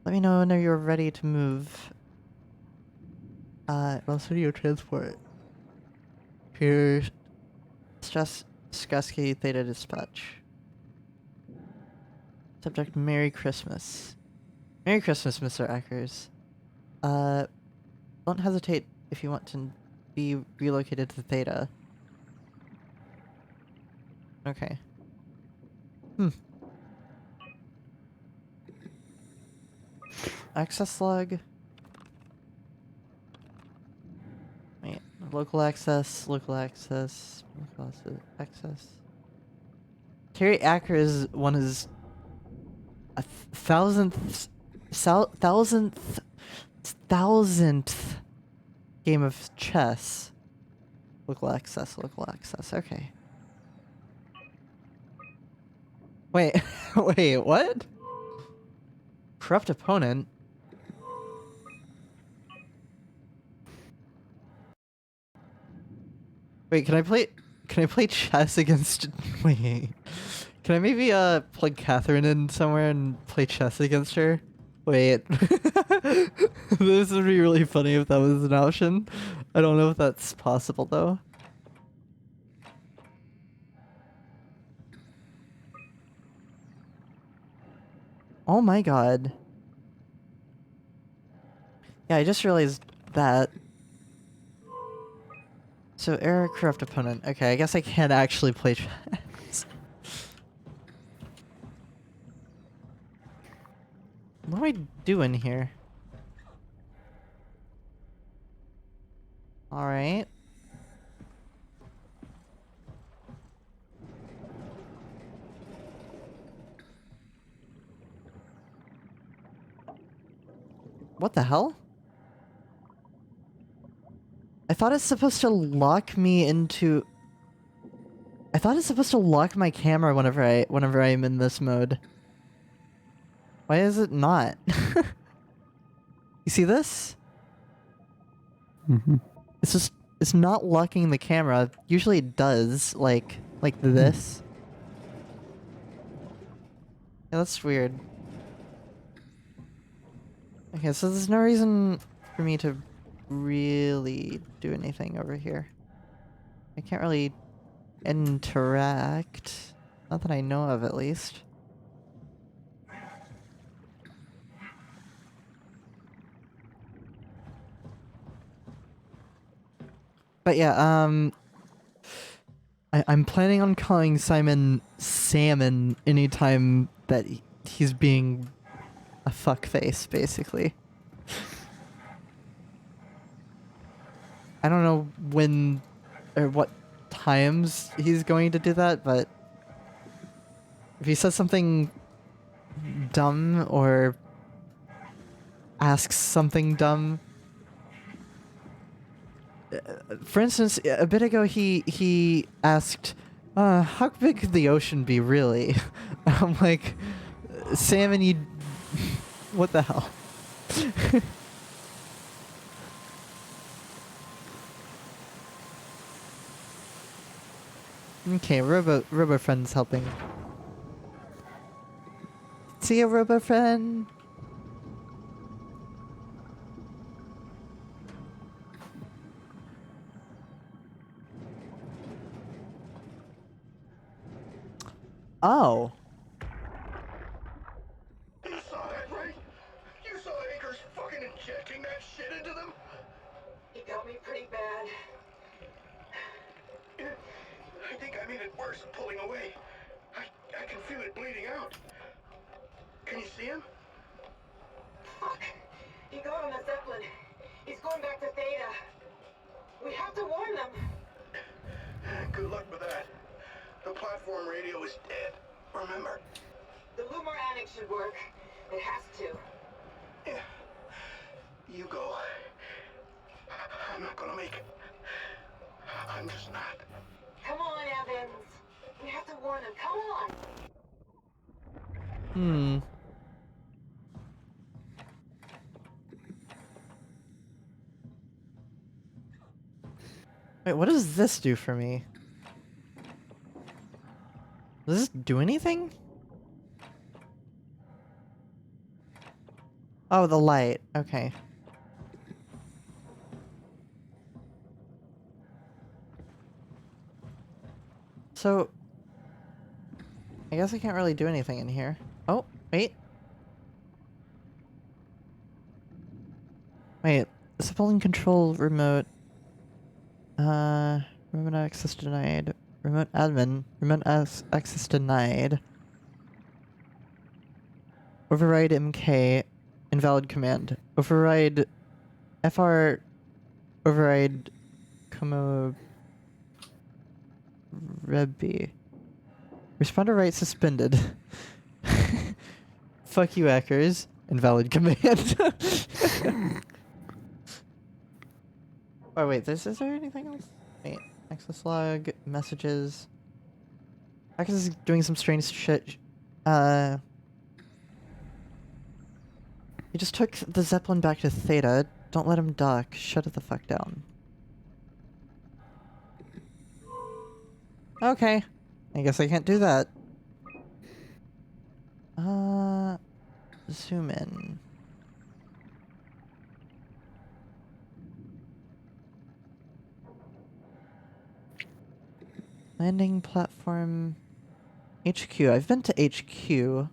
Let me know when you're ready to move. Well, studio transport. Here, Skye Theta Dispatch. Subject, Merry Christmas. Merry Christmas, Mr. Ackers. Don't hesitate if you want to be relocated to Theta. Okay. Access log. Wait, local access. Terry Ackers won his thousandth game of chess. Local access, okay. Wait, wait, what? Corrupt opponent? Wait, can I play chess against... Wait. Can I maybe, plug Catherine in somewhere and play chess against her? Wait. This would be really funny if that was an option. I don't know if that's possible, though. Oh my god. Yeah, I just realized that. So, error, corrupt opponent. Okay, I guess I can't actually play chess. What am I doing here? Alright. What the hell? I thought it's supposed to lock me into... I thought it's supposed to lock my camera whenever I'm in this mode. Why is it not? You see this? Mm-hmm. It's not locking the camera. Usually it does, like this. Yeah, that's weird. Okay, so there's no reason for me to really do anything over here. I can't really interact. Not that I know of, at least. But yeah, I'm planning on calling Simon Salmon anytime that he's being a fuckface, basically. I don't know when or what times he's going to do that, but if he says something dumb or asks something dumb, for instance, a bit ago he asked, how big could the ocean be really? I'm like, Salmon, you... What the hell? Okay, Robo Friend's helping. See ya, Robo Friend! Oh. You saw that, right? You saw Akers fucking injecting that shit into them? He got me pretty bad. I think I made it worse pulling away. I can feel it bleeding out. Can you see him? Fuck. He got on the Zeppelin. He's going back to Theta. We have to warn them. Good luck with that. The platform radio is dead. Remember? The Lumar Annex should work. It has to. Yeah. You go. I'm not gonna make it. I'm just not. Come on, Evans. We have to warn them. Come on. Hmm. Wait, what does this do for me? Does this do anything? Oh, the light. Okay. So, I guess I can't really do anything in here. Oh, wait. Wait, disabling control remote. Remote access denied. Remote admin. Remote access denied. Override MK. Invalid command. Override FR. Override Como Rebby. Responder right suspended. Fuck you, hackers. Invalid command. Oh wait, is there anything else? Wait, access log, messages. Access is doing some strange shit. He just took the Zeppelin back to Theta. Don't let him dock. Shut it the fuck down. Okay. I guess I can't do that. Zoom in. Landing platform HQ. I've been to HQ.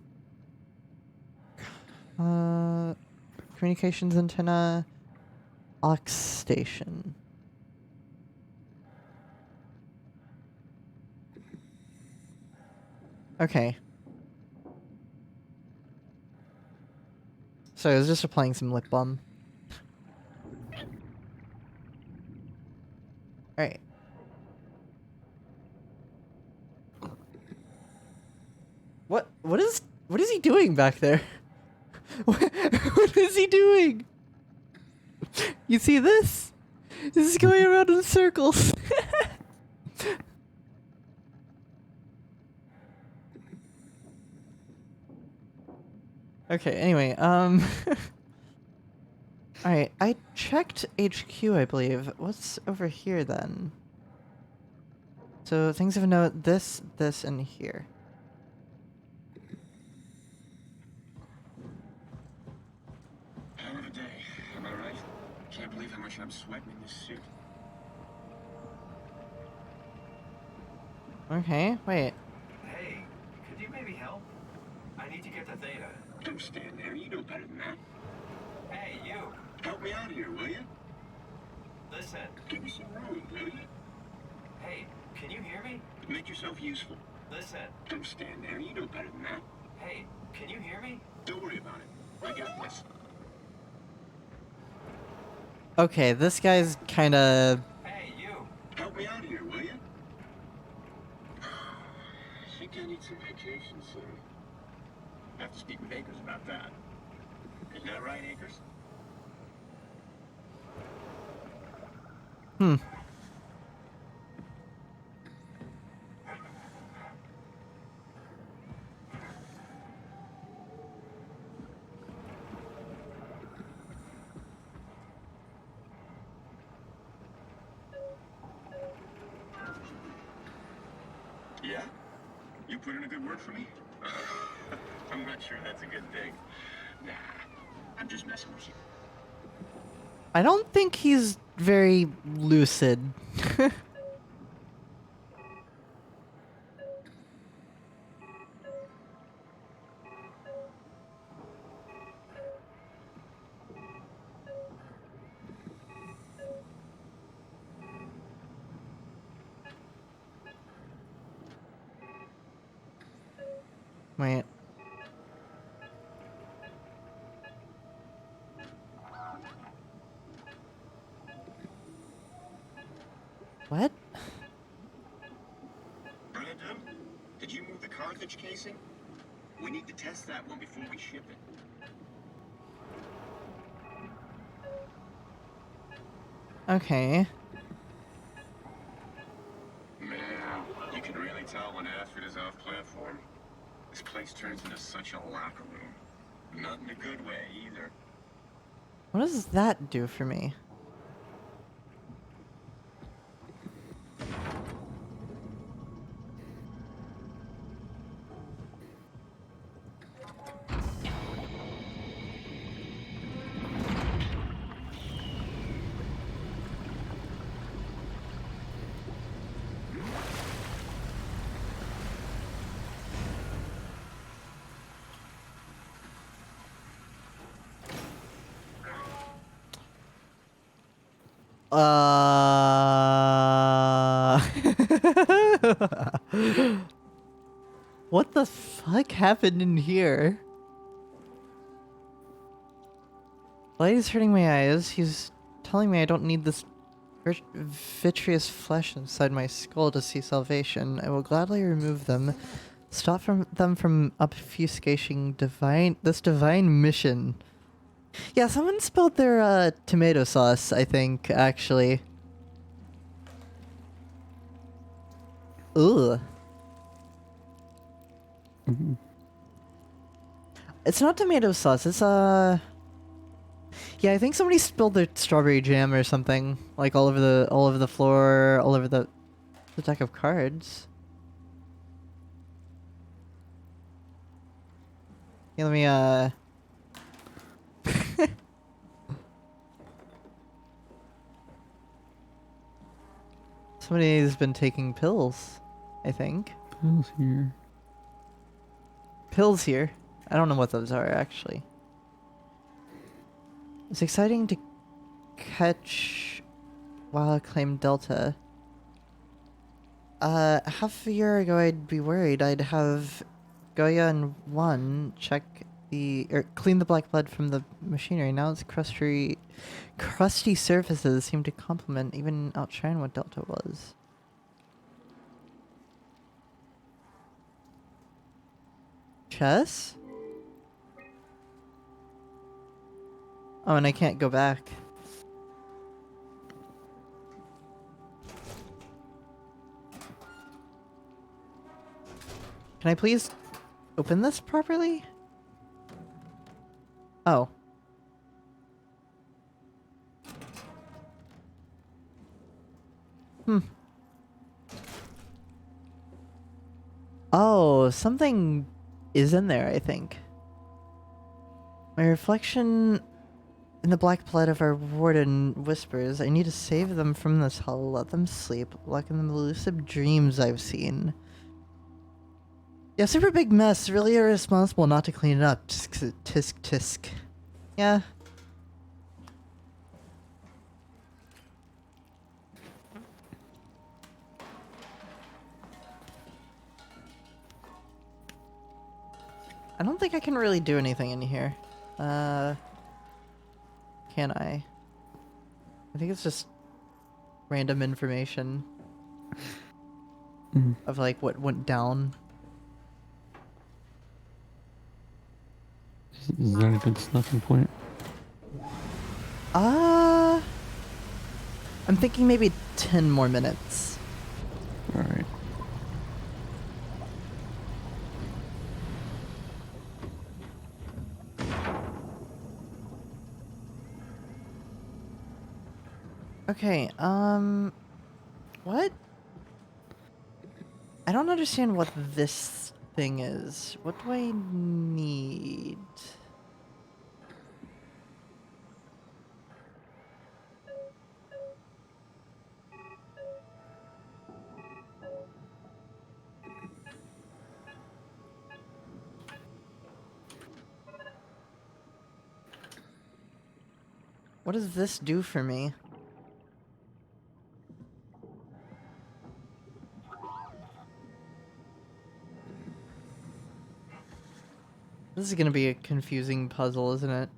Communications antenna. Aux station. Okay. So I was just applying some lip balm. Alright. What is he doing back there? What is he doing? You see this? This is going around in circles. Okay, anyway, alright, I checked HQ, I believe. What's over here then? So things of note, this, and here. Hell of a day, am I right? Can't believe how much I'm sweating in this suit. Okay, wait. Hey, could you maybe help? I need to get to Theta. Don't stand there, you know better than that. Hey, you! Help me out here, will you? Listen. Give me some room, will you? Hey, can you hear me? Make yourself useful. Listen. Don't stand there, you know better than that. Hey, can you hear me? Don't worry about it. I got this. Okay, this guy's kinda... Hey, you! Help me out here, will you? I think I need some vacation soon. Have to speak with Akers about that. Isn't that right, Akers? Hmm. Yeah? You put in a good word for me? I'm not sure that's a good thing. Nah, I'm just messing with you. I don't think he's very lucid. Wait. What? Brandon, did you move the cartridge casing? We need to test that one before we ship it. Okay. Man, you can really tell when Ashford is off platform. This place turns into such a locker room. Not in a good way, either. What does that do for me? What the fuck happened in here? Light hurting my eyes. He's telling me I don't need this vitreous flesh inside my skull to see salvation. I will gladly remove them. Stop them from obfuscating this divine mission. Yeah, someone spilled their tomato sauce, I think, actually. Ugh. It's not tomato sauce, it's yeah, I think somebody spilled their strawberry jam or something, like all over the floor, all over the deck of cards. Yeah, let me somebody's been taking pills, I think. Pills here. Pills here. I don't know what those are, actually. It's exciting to catch while I claim Delta. Half a year ago I'd be worried. I'd have Goya and One check clean the black blood from the machinery. Now its crusty surfaces seem to complement, even outshine what Delta was. Chess? Oh, and I can't go back. Can I please open this properly? Oh. Hmm. Oh, something is in there, I think. My reflection in the black blood of our warden whispers, I need to save them from this hell, let them sleep, like in the elusive dreams I've seen. Yeah, super big mess, really irresponsible not to clean it up. Tisk, tisk, tisk. Yeah. I don't think I can really do anything in here. Can I? I think it's just random information of like what went down. Is that a good stopping point? I'm thinking maybe 10 more minutes. Alright. Okay, what? I don't understand what this thing is. What do I need? What does this do for me? This is gonna be a confusing puzzle, isn't it?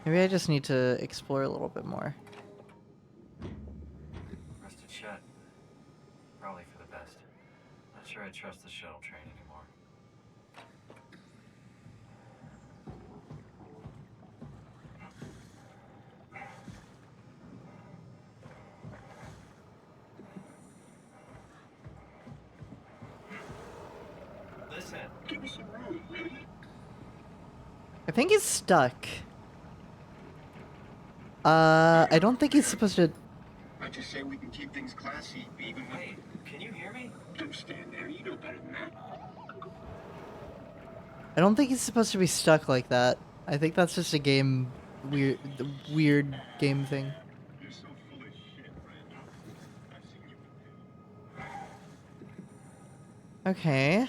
Maybe I just need to explore a little bit more. Rusted shut. Probably for the best. Not sure I trust the shuttle train anymore. Listen. Give me some room, really? I think he's stuck. I don't think he's supposed to... I just say we can keep things classy, even when... Hey, can you hear me? Don't stand there, you know better than that. I don't think he's supposed to be stuck like that. I think that's just a game... weird game thing. You're so full of shit, Randall. I've seen you. Okay.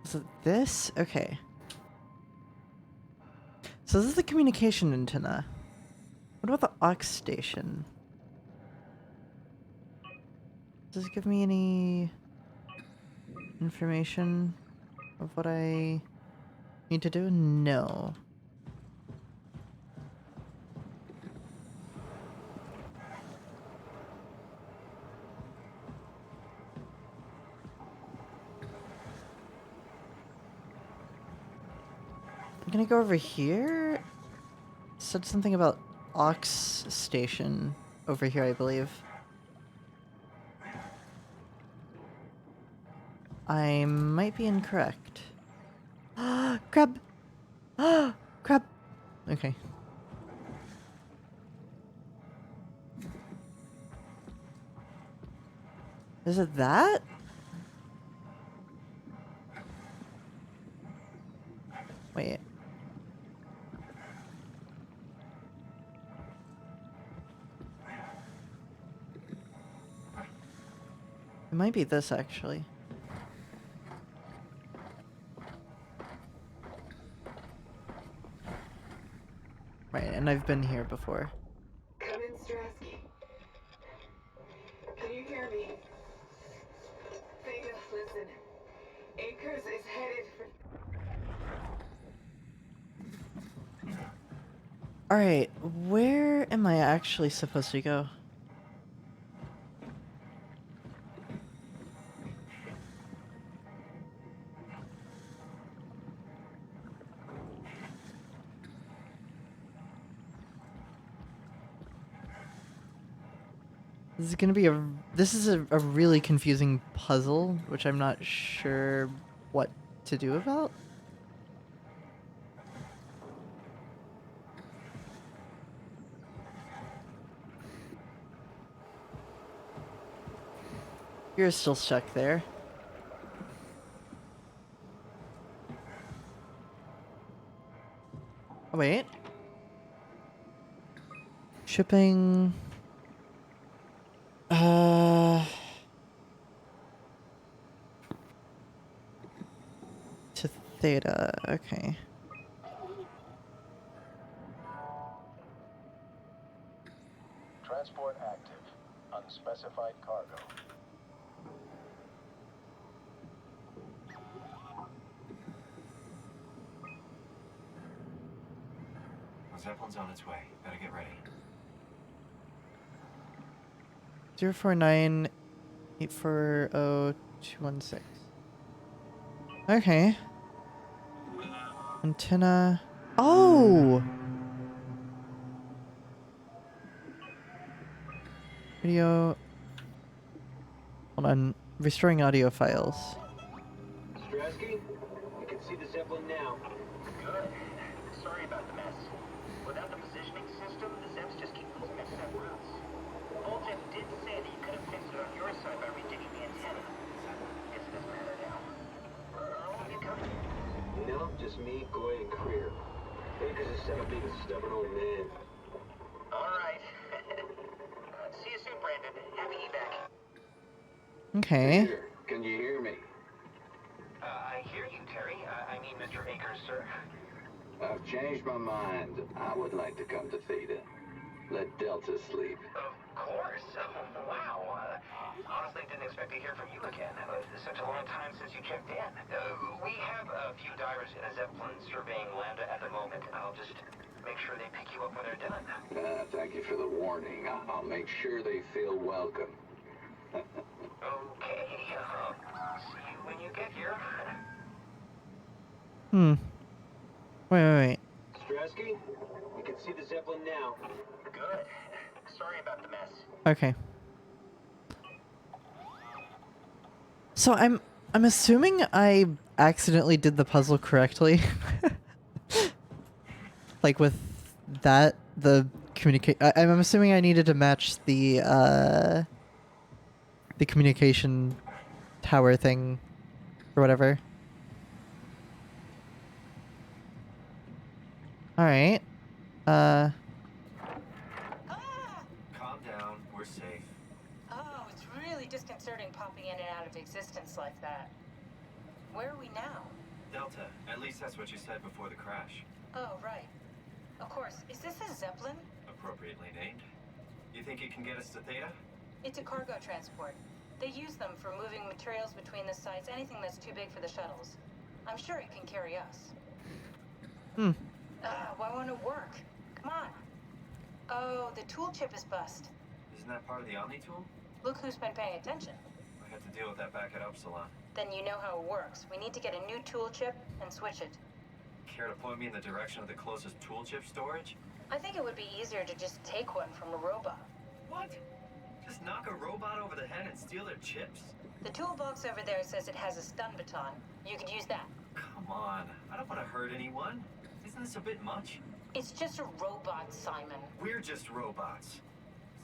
So this? Okay. So this is the communication antenna. What about the aux station? Does it give me any information of what I need to do? No. I'm gonna go over here. It said something about aux station over here, I believe. I might be incorrect. Crab! Crab! Okay. Is it that? Wait. It might be this, actually. Right, and I've been here before. Come in, Strasky. Can you hear me? Vega, listen. Akers is headed for... Alright, where am I actually supposed to go? This is gonna be a really confusing puzzle, which I'm not sure what to do about. You're still stuck there. Oh, wait. Shipping... to Theta, okay. Transport active. Unspecified cargo. Zeppelin's on its way. Better get ready. 049-840-216. Okay. Antenna. Oh! Video. Hold on. Restoring audio files. Strasky, you can see the Zeppelin now. Good. Sorry about the mess. Without the positioning system, the Zeps just keep those messed up routes. Bolton did say that you could have fixed it on your side by redigging the antenna. Guess it doesn't matter now. How long have you coming? No, just me, Goy, and Creer. Akers is set up being a stubborn old man. All right. See you soon, Brandon. Happy evac. Okay. Here, can you hear me? I hear you, Terry. I mean, Mr. Akers, sir. I've changed my mind. I would like to come to Theta. Let Delta sleep. Of course. Wow. Honestly, didn't expect to hear from you again. Such a long time since you checked in. We have a few divers in a Zeppelin surveying Lambda at the moment. I'll just make sure they pick you up when they're done. Thank you for the warning. I'll make sure they feel welcome. Okay. See you when you get here. Wait. Strasky, you can see the Zeppelin now. Good. Sorry about the mess. Okay. So I'm assuming I accidentally did the puzzle correctly. Like with that, I'm assuming I needed to match the communication tower thing or whatever. Alright. Calm down. We're safe. Oh, it's really disconcerting popping in and out of existence like that. Where are we now? Delta. At least that's what you said before the crash. Oh, right. Of course. Is this a Zeppelin? Appropriately named. You think it can get us to Theta? It's a cargo transport. They use them for moving materials between the sites, anything that's too big for the shuttles. I'm sure it can carry us. Why won't it work? Come on. Oh, the tool chip is bust. Isn't that part of the Omni tool? Look who's been paying attention. I had to deal with that back at Upsilon. Then you know how it works. We need to get a new tool chip and switch it. Care to point me in the direction of the closest tool chip storage? I think it would be easier to just take one from a robot. What? Just knock a robot over the head and steal their chips? The toolbox over there says it has a stun baton. You could use that. Come on. I don't want to hurt anyone. Isn't this a bit much? It's just a robot, Simon. We're just robots.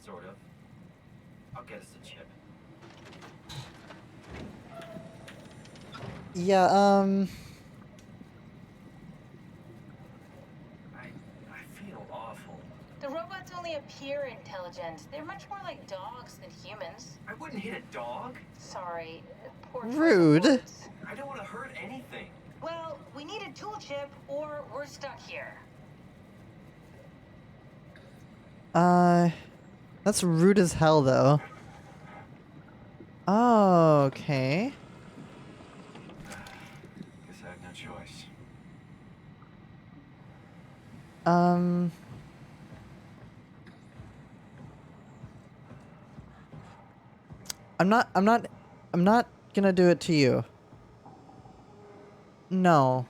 Sort of. I'll get us a chip. Yeah, I feel awful. The robots only appear intelligent. They're much more like dogs than humans. I wouldn't hit a dog. Sorry. Poor rude. I don't want to hurt anything. Well, we need a tool chip or we're stuck here. That's rude as hell, though. Oh, okay. Guess I have no choice. I'm not gonna do it to you. No.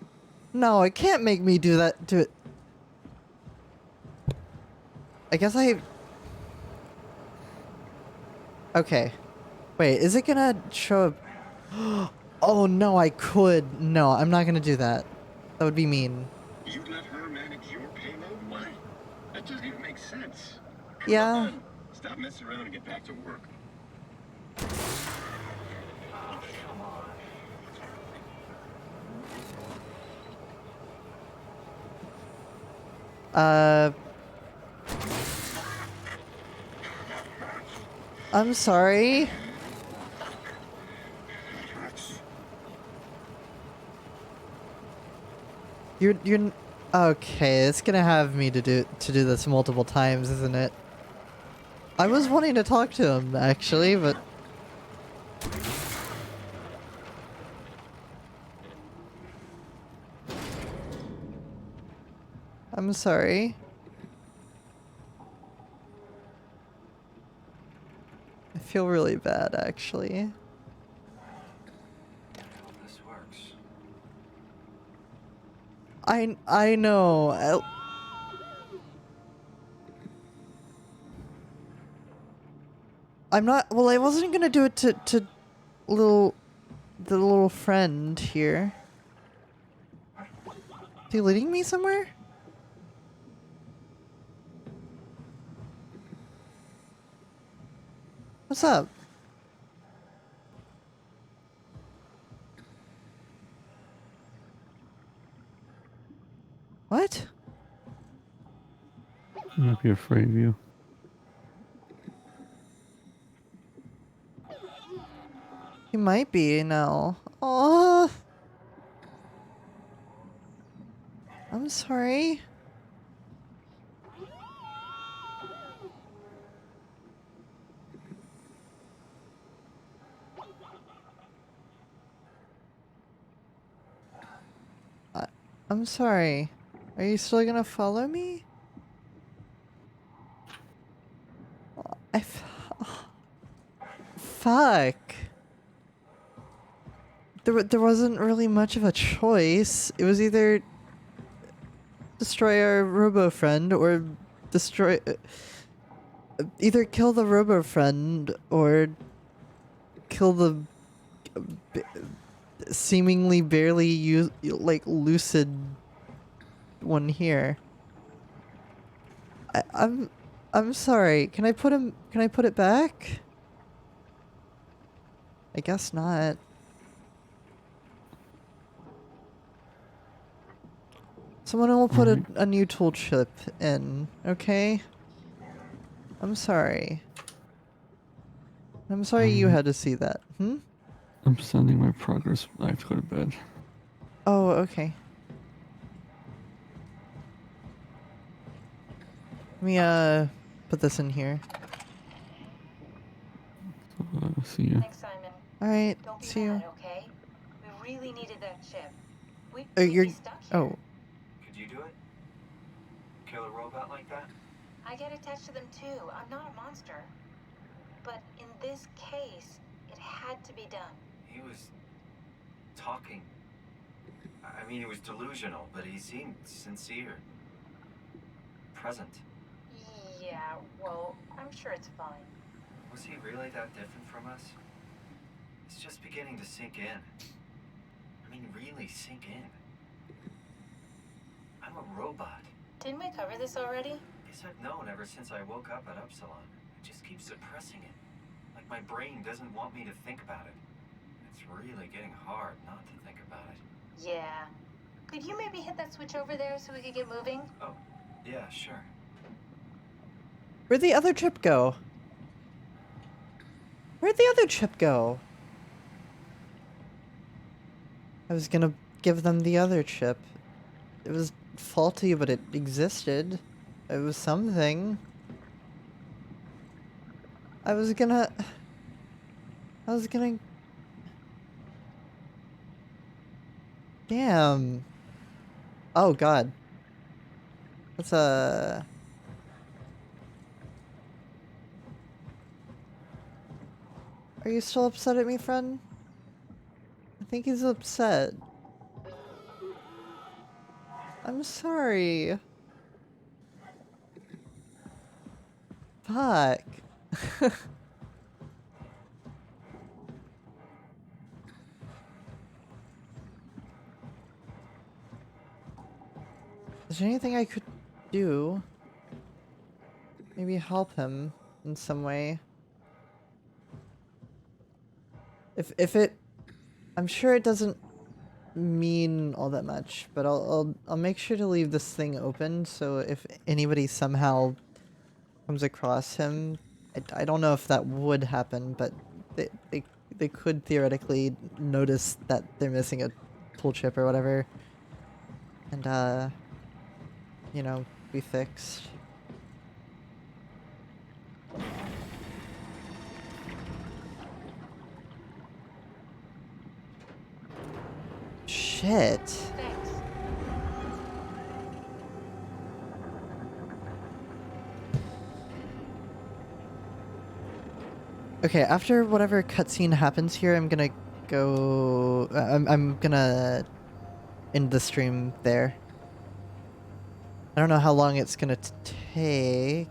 No, it can't make me do that to it. I guess Okay. Wait, is it gonna show up? Oh no, I could. No, I'm not gonna do that. That would be mean. You let her manage your payload? Why? That doesn't even make sense. Yeah. Come on. Stop messing around and get back to work. Oh, come on. I'm sorry. You're okay. It's gonna have me to do this multiple times, isn't it? I was wanting to talk to him actually, but I'm sorry. I feel really bad, actually. I hope this works. I know. I'm not. Well, I wasn't gonna do it to the little friend here. Is he leading me somewhere? What's up? What? I might be afraid of you. He might be now. Oh. I'm sorry. I'm sorry. Are you still gonna follow me? Fuck. There wasn't really much of a choice. It was either destroy our robo friend or destroy... either kill the robo friend or kill the seemingly barely lucid one here. I'm sorry. Can I put it back? I guess not. Someone will put a new tool chip in, okay? I'm sorry. I'm sorry you had to see that. Hmm? I'm sending my progress. I have to go to bed. Oh, okay. Let me, put this in here. See you. Thanks, Simon. Alright, Don't be see you. mad, okay? We really needed that chip. We'd You're... be stuck here. Oh. Could you do it? Kill a robot like that? I get attached to them too. I'm not a monster. But in this case, it had to be done. He was talking. I mean, he was delusional, but he seemed sincere. Present. Yeah, well, I'm sure it's fine. Was he really that different from us? It's just beginning to sink in. I mean, really sink in. I'm a robot. Didn't we cover this already? Guess I've known ever since I woke up at Upsilon. I just keep suppressing it. Like my brain doesn't want me to think about it. It's really getting hard not to think about it. Yeah. Could you maybe hit that switch over there so we could get moving? Oh, yeah, sure. Where'd the other chip go? Where'd the other chip go? I was gonna give them the other chip. It was faulty, but it existed. It was something. I was gonna... Damn. Oh, God. That's a... Are you still upset at me, friend? I think he's upset. I'm sorry. Fuck. Is there anything I could do? Maybe help him in some way. If it... I'm sure it doesn't mean all that much, but I'll make sure to leave this thing open so if anybody somehow comes across him, I don't know if that would happen, but they could theoretically notice that they're missing a tool chip or whatever, and you know, be fixed. Shit. Thanks. Okay, after whatever cutscene happens here, I'm gonna go... I'm gonna end the stream there. I don't know how long it's gonna take.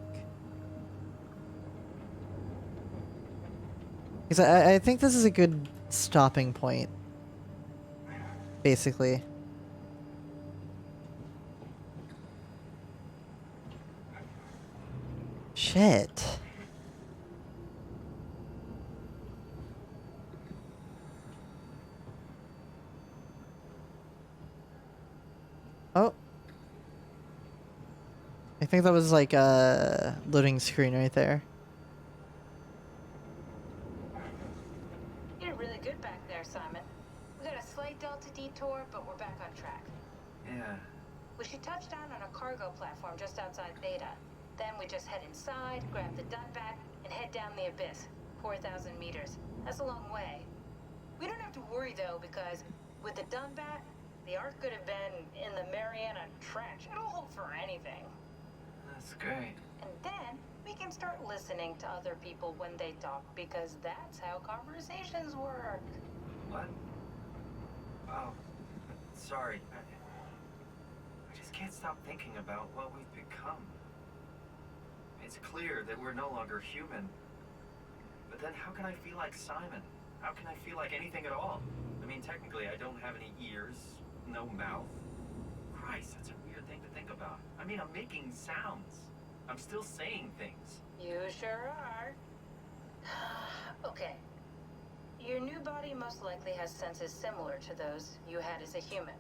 Because I think this is a good stopping point. Basically. Shit. Oh. I think that was like a loading screen right there. You did really good back there, Simon. We got a slight delta detour, but we're back on track. Yeah. We should should touch down on a cargo platform just outside Theta. Then we just head inside, grab the Dunbat, and head down the abyss. 4,000 meters. That's a long way. We don't have to worry, though, because with the Dunbat, the Ark could have been in the Mariana Trench. It'll hold for anything. That's great. And then we can start listening to other people when they talk, because that's how conversations work. What? Oh, sorry. I just can't stop thinking about what we've become. It's clear that we're no longer human. But then how can I feel like Simon? How can I feel like anything at all? I mean, technically, I don't have any ears, no mouth. Christ, that's a weird thing to think about. I mean, I'm making sounds. I'm still saying things. You sure are. Okay. Your new body most likely has senses similar to those you had as a human.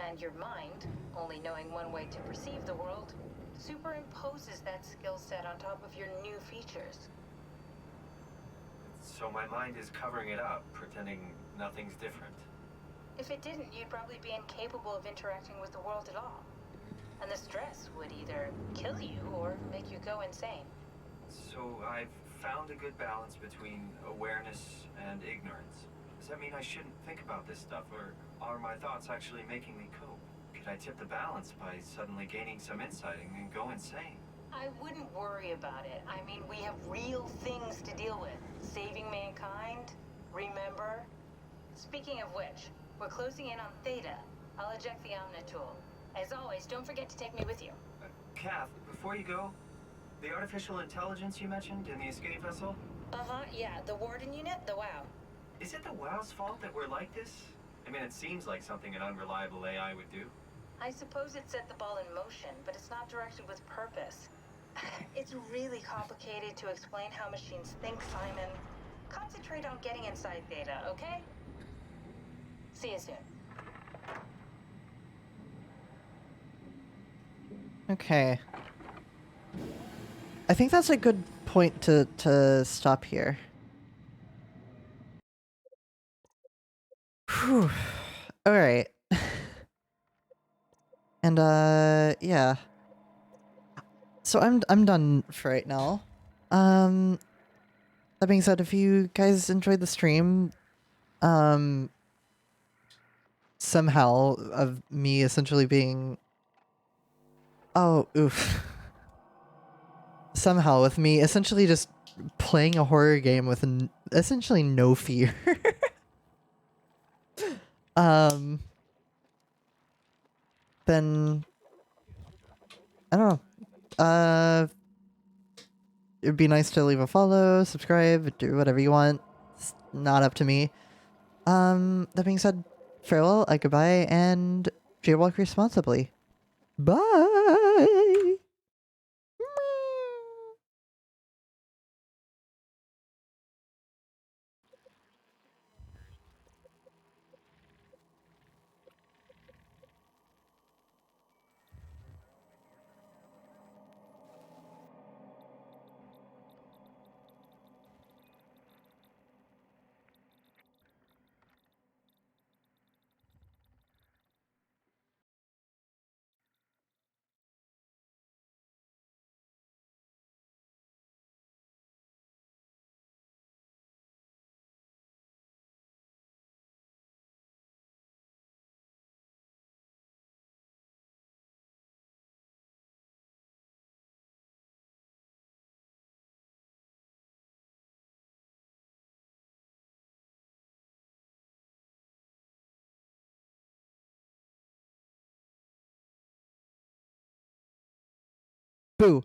And your mind, only knowing one way to perceive the world, superimposes that skill set on top of your new features. So my mind is covering it up, pretending nothing's different. If it didn't, you'd probably be incapable of interacting with the world at all. And the stress would either kill you or make you go insane. So I've found a good balance between awareness and ignorance. Does that mean I shouldn't think about this stuff, or are my thoughts actually making me cope? Could I tip the balance by suddenly gaining some insight and go insane? I wouldn't worry about it. I mean, we have real things to deal with. Saving mankind, remember? Speaking of which, we're closing in on Theta. I'll eject the Omnitool. As always, don't forget to take me with you. Kath, before you go, the artificial intelligence you mentioned in the escape vessel? Uh-huh, yeah, the Warden unit, the WOW. Is it the WOW's fault that we're like this? I mean, it seems like something an unreliable AI would do. I suppose it set the ball in motion, but it's not directed with purpose. It's really complicated to explain how machines think, Simon. Concentrate on getting inside Theta, okay? See you soon. Okay. I think that's a good point to stop here. Whew. All right. And yeah. So I'm done for right now. That being said, if you guys enjoyed the stream, somehow of me essentially being, oh, oof. Somehow with me essentially just playing a horror game with essentially no fear. Then I don't know. It'd be nice to leave a follow, subscribe, do whatever you want. It's not up to me. That being said, farewell, goodbye, and jaywalk responsibly. Bye! Boo.